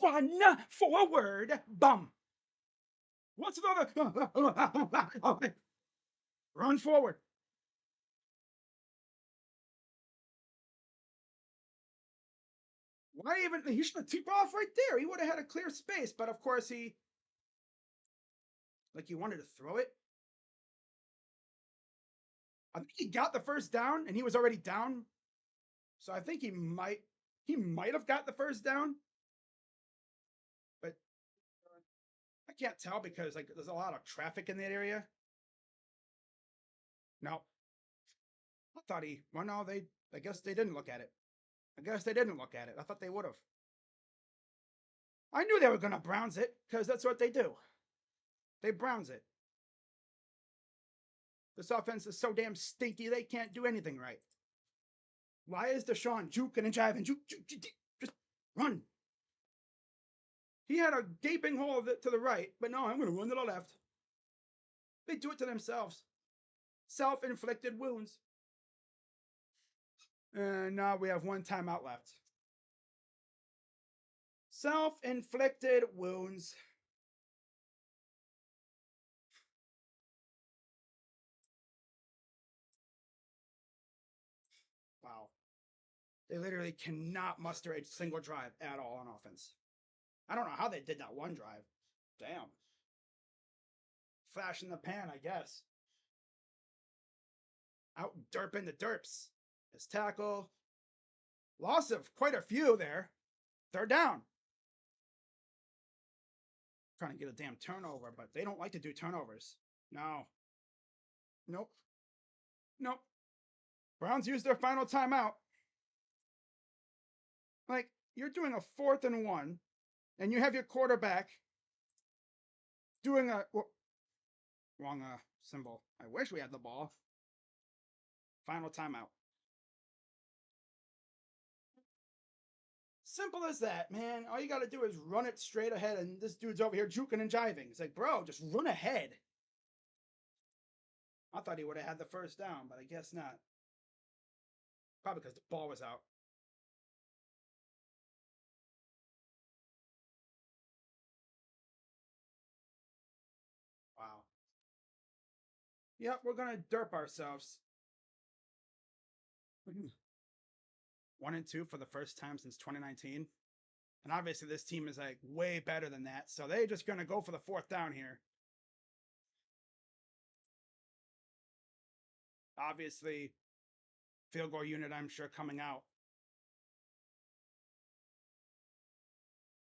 [SPEAKER 1] Run forward, bum. What's the other? Run forward. Why even? He should have tipped off right there. He would have had a clear space, but of course he wanted to throw it. I think he got the first down, and he was already down. So I think he might have got the first down, but I can't tell because there's a lot of traffic in that area. No, I thought he. Well, no, I guess they didn't look at it. I thought they would have. I knew they were going to Browns it because that's what they do. They Browns it. This offense is so damn stinky, they can't do anything right. Why is Deshaun juking and jiving? Juke, just run. He had a gaping hole to the right, but no, I'm going to run to the left. They do it to themselves. Self-inflicted wounds. And now we have 1 timeout left. Self-inflicted wounds. Wow. They literally cannot muster a single drive at all on offense. I don't know how they did that one drive. Damn. Flash in the pan, I guess. Out derping the derps. His tackle. Loss of quite a few there. 3rd down. Trying to get a damn turnover, but they don't like to do turnovers. No. Nope. Browns use their final timeout. Like, you're doing a 4th and 1, and you have your quarterback doing a wrong symbol. I wish we had the ball. Final timeout. Simple as that, man. All you got to do is run it straight ahead, and this dude's over here juking and jiving. It's like, bro, just run ahead. I thought he would have had the first down, but I guess not. Probably because the ball was out. Wow. Yep, we're going to derp ourselves. 1-2 for the first time since 2019. And obviously this team is like way better than that. So they're just going to go for the 4th down here. Obviously, field goal unit, I'm sure, coming out.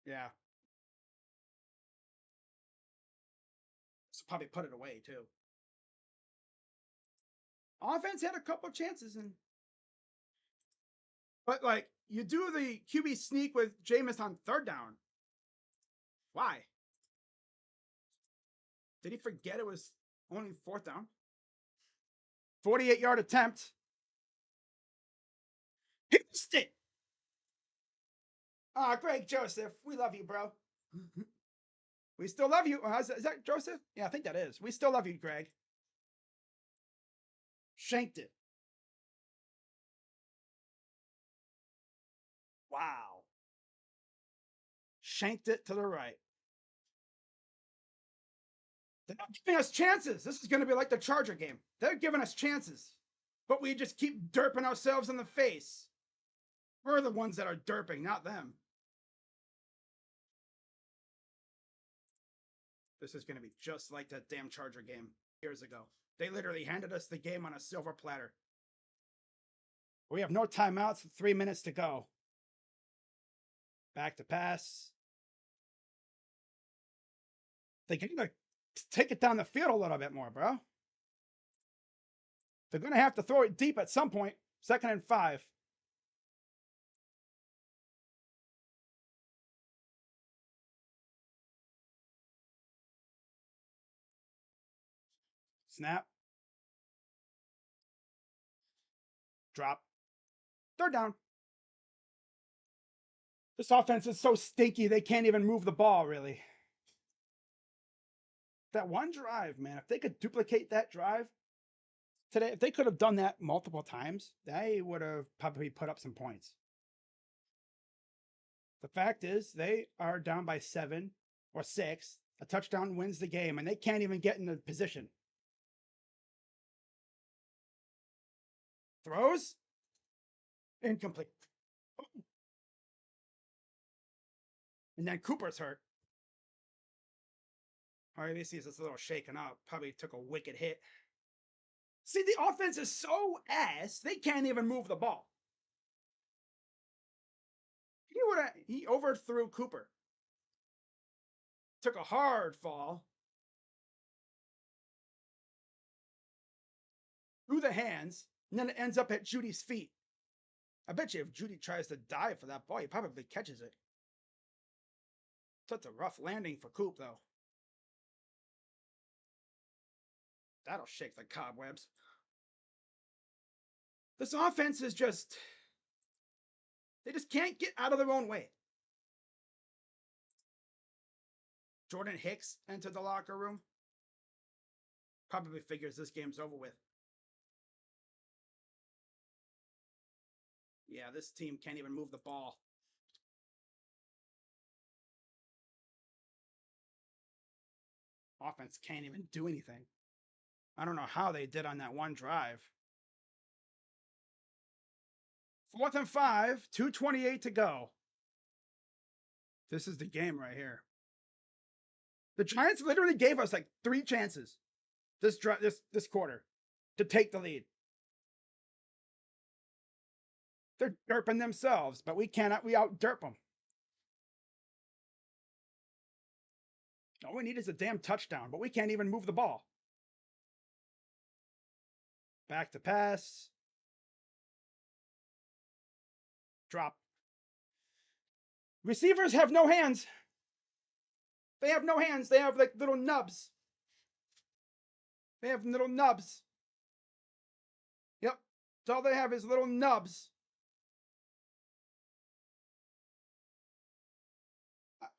[SPEAKER 1] Yeah. So probably put it away, too. Offense had a couple chances, but like you do the QB sneak with Jameis on 3rd down. Why? Did he forget it was only 4th down? 48-yard attempt. He missed it. Greg Joseph, we love you, bro. We still love you. Is that Joseph? Yeah, I think that is. We still love you, Greg. Shanked it. Wow. Shanked it to the right. They're not giving us chances. This is going to be like the Charger game. They're giving us chances, but we just keep derping ourselves in the face. We're the ones that are derping, not them. This is going to be just like that damn Charger game years ago. They literally handed us the game on a silver platter. We have no timeouts, 3 minutes to go. Back to pass. They can take it down the field a little bit more, bro. They're going to have to throw it deep at some point. 2nd and 5. Snap. Drop. 3rd down. This offense is so stinky, they can't even move the ball, really. That one drive, man, if they could duplicate that drive today, if they could have done that multiple times, they would have probably put up some points. The fact is, they are down by 7 or 6. A touchdown wins the game, and they can't even get into position. Throws. Incomplete. And then Cooper's hurt. Obviously, it's a little shaken up. Probably took a wicked hit. See, the offense is so ass, they can't even move the ball. He overthrew Cooper. Took a hard fall. Through the hands, and then it ends up at Judy's feet. I bet you if Judy tries to dive for that ball, he probably catches it. Such a rough landing for Coop, though. That'll shake the cobwebs. This offense is just... They just can't get out of their own way. Jordan Hicks entered the locker room. Probably figures this game's over with. Yeah, this team can't even move the ball. Offense can't even do anything. I don't know how they did on that one drive. 4th and 5, 2:28 to go. This is the game right here. The Giants literally gave us like 3 chances this quarter to take the lead. They're derping themselves, but we out derp them. All we need is a damn touchdown, but we can't even move the ball. Back to pass. Drop. Receivers have no hands. They have no hands. They have like little nubs. They have little nubs. Yep. That's all they have is little nubs.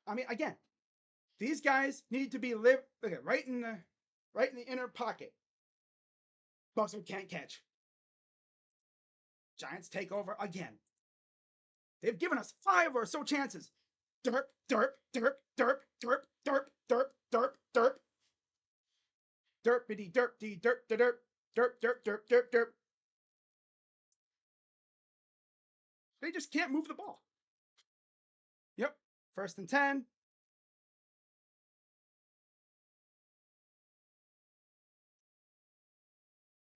[SPEAKER 1] I mean, again, these guys need to be right in the inner pocket. Buster can't catch. Giants take over again. They've given us 5 or so chances. Derp, derp, derp, derp, derp, derp, derp, derp, derp. Derpity derp dee derp derp derp derp derp derp derp. They just can't move the ball. Yep. 1st and 10.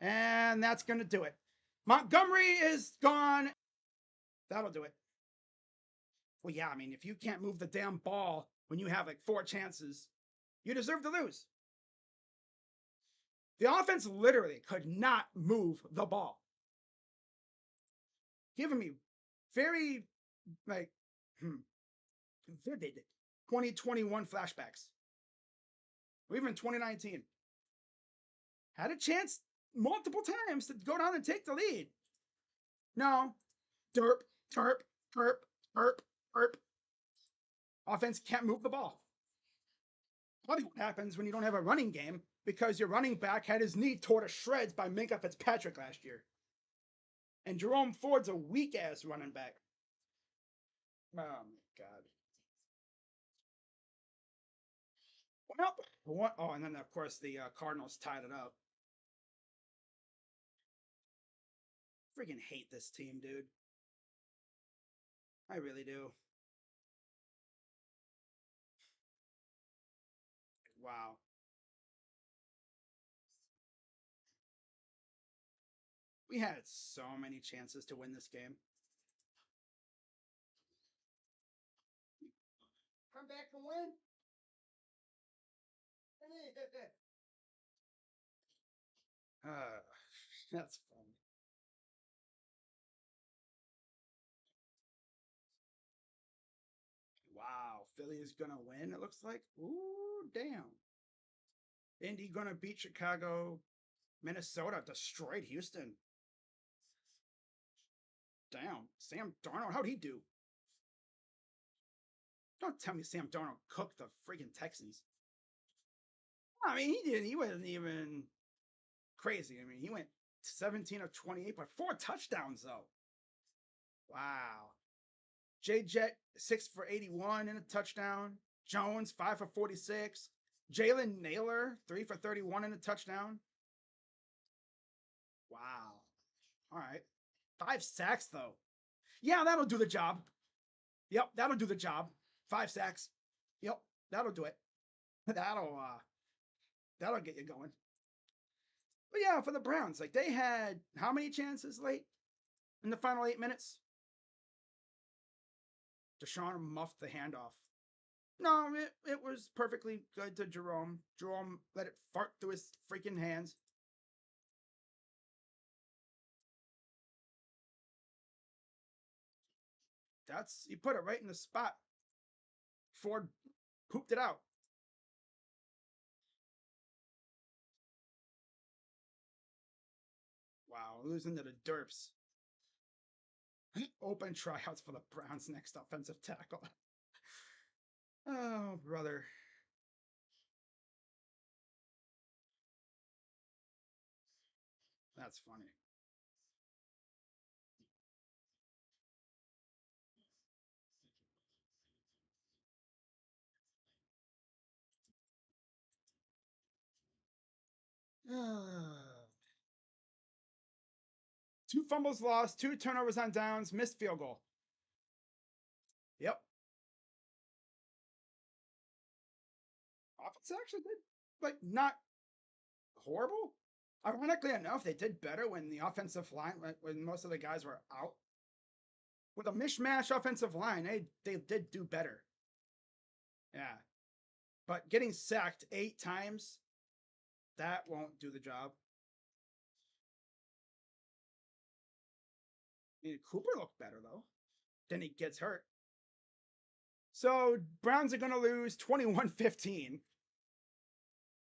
[SPEAKER 1] And that's going to do it. Montgomery is gone. That'll do it. Well, yeah, I mean, if you can't move the damn ball when you have like 4 chances, you deserve to lose. The offense literally could not move the ball. Giving me very, like, vivid 2021 flashbacks. Or even 2019. Had a chance multiple times to go down and take the lead. No. Derp, derp, derp, derp, derp. Offense can't move the ball. Probably what happens when you don't have a running game because your running back had his knee torn to shreds by Minkah Fitzpatrick last year. And Jerome Ford's a weak-ass running back. Oh, my God. Well, and then, of course, the Cardinals tied it up. Freaking hate this team, dude. I really do. Wow. We had so many chances to win this game. Come back and win. That's fun. Wow, Philly is gonna win. It looks like. Ooh, damn. Indy gonna beat Chicago. Minnesota destroyed Houston. Damn, Sam Darnold, how'd he do? Don't tell me Sam Darnold cooked the freaking Texans. I mean, he didn't. He wasn't even crazy. I mean, he went 17 of 28, but 4 touchdowns though. Wow. J Jet 6 for 81 and a touchdown. Jones 5 for 46. Jalen Naylor 3 for 31 and a touchdown. Wow. All right. 5 sacks though. Yeah, that'll do the job. Yep, that'll do the job. 5 sacks. Yep, that'll do it. That'll get you going. But yeah, for the Browns, like they had how many chances late in the final 8 minutes? Deshaun muffed the handoff. No, it was perfectly good to Jerome. Jerome let it fart through his freaking hands. He put it right in the spot. Ford pooped it out. Wow, losing to the Derps. Open tryouts for the Browns' next offensive tackle. Oh, brother. That's funny. Two fumbles lost, 2 turnovers on downs, missed field goal. Yep. Offense actually did, like, not horrible. Ironically enough, they did better when the offensive line, when most of the guys were out. With a mishmash offensive line, they did do better. Yeah. But getting sacked 8 times, that won't do the job. I mean, Cooper looked better, though. Then he gets hurt. So Browns are going to lose 21-15.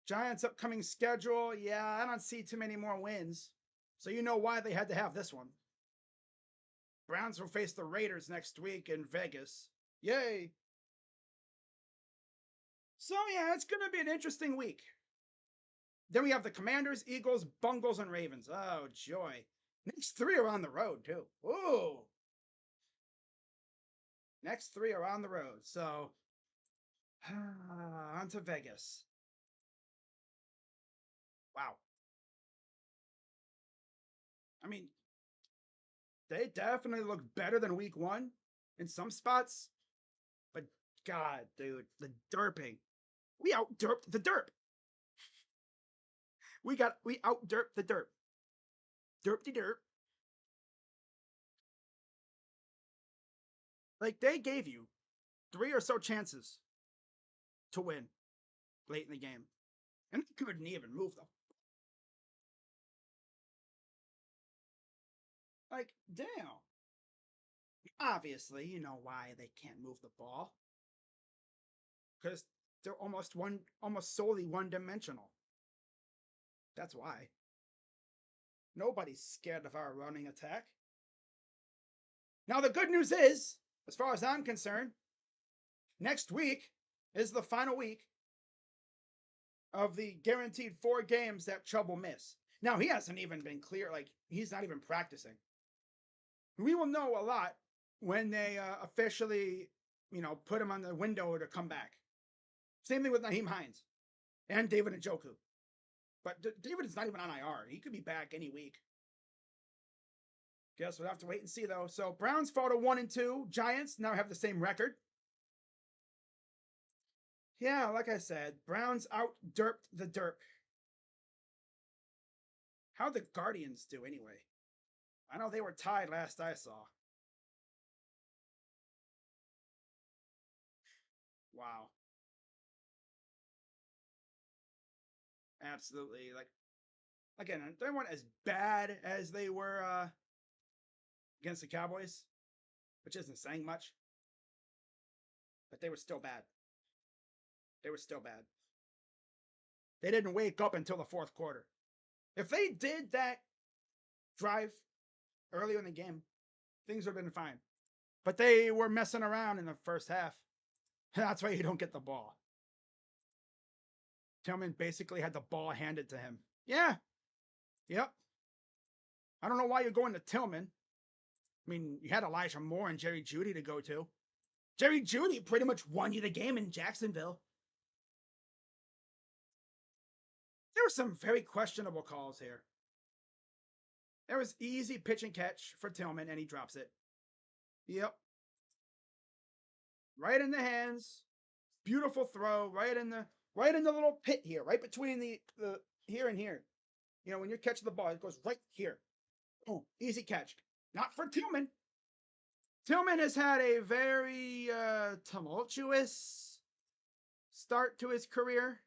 [SPEAKER 1] Giants' upcoming schedule, yeah, I don't see too many more wins. So you know why they had to have this one. Browns will face the Raiders next week in Vegas. Yay! So yeah, it's going to be an interesting week. Then we have the Commanders, Eagles, Bungles, and Ravens. Oh, joy. Next three are on the road, too. Ooh. Next three are on the road. So, on to Vegas. Wow. I mean, they definitely look better than week one in some spots. But, God, dude, the derping. We out derped the derp. We out derped the derp. Derp de derp. Like, they gave you three or so chances to win late in the game. And they couldn't even move them. Like, damn. Obviously, you know why they can't move the ball. Because they're almost solely one-dimensional. That's why. Nobody's scared of our running attack. Now, the good news is, as far as I'm concerned, next week is the final week of the guaranteed 4 games that Chubb will miss. Now, he hasn't even been clear. Like, he's not even practicing. We will know a lot when they officially, put him on the window to come back. Same thing with Naheem Hines and David Njoku. But David is not even on IR. He could be back any week. Guess we'll have to wait and see, though. So Browns fall to 1-2. Giants now have the same record. Yeah, like I said, Browns out-derped the derp. How'd the Guardians do anyway? I know they were tied last I saw. Wow. Absolutely. Like, again, they weren't as bad as they were against the Cowboys, which isn't saying much. But they were still bad. They were still bad. They didn't wake up until the fourth quarter. If they did that drive earlier in the game, things would have been fine. But they were messing around in the first half. That's why you don't get the ball. Tillman basically had the ball handed to him. Yeah. Yep. I don't know why you're going to Tillman. I mean, you had Elijah Moore and Jerry Jeudy to go to. Jerry Jeudy pretty much won you the game in Jacksonville. There were some very questionable calls here. There was easy pitch and catch for Tillman, and he drops it. Yep. Right in the hands. Beautiful throw. Right in the little pit here, right between the here and here. You know, when you're catching the ball, it goes right here. Oh, easy catch. Not for Tillman. Tillman has had a very tumultuous start to his career,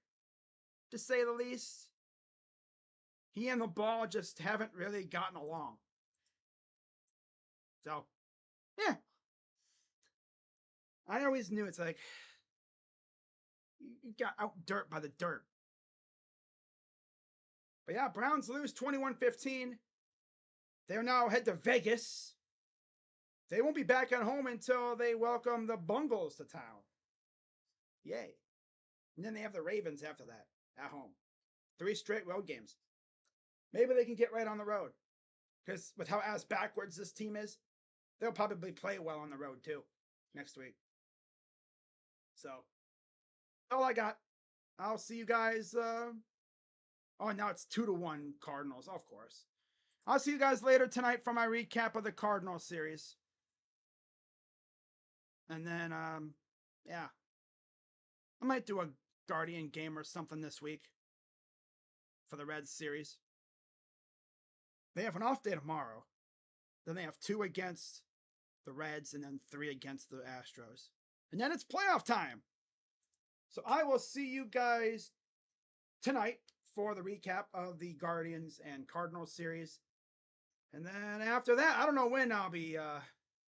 [SPEAKER 1] to say the least. He and the ball just haven't really gotten along. So, yeah. I always knew it's like, you got out dirt by the dirt. But yeah, Browns lose 21-15. They'll now head to Vegas. They won't be back at home until they welcome the Bungles to town. Yay. And then they have the Ravens after that at home. 3 straight road games. Maybe they can get right on the road. Because with how ass backwards this team is, they'll probably play well on the road too next week. So, all I got. I'll see you guys. Oh, now it's 2-1 Cardinals, of course. I'll see you guys later tonight for my recap of the Cardinals series. And then, yeah. I might do a Guardian game or something this week for the Reds series. They have an off day tomorrow. Then they have 2 against the Reds and then 3 against the Astros. And then it's playoff time. So I will see you guys tonight for the recap of the Guardians and Cardinals series. And then after that, I don't know when I'll be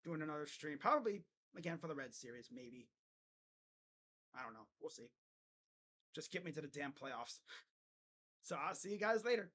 [SPEAKER 1] doing another stream. Probably again for the Red Series, maybe. I don't know. We'll see. Just get me to the damn playoffs. So I'll see you guys later.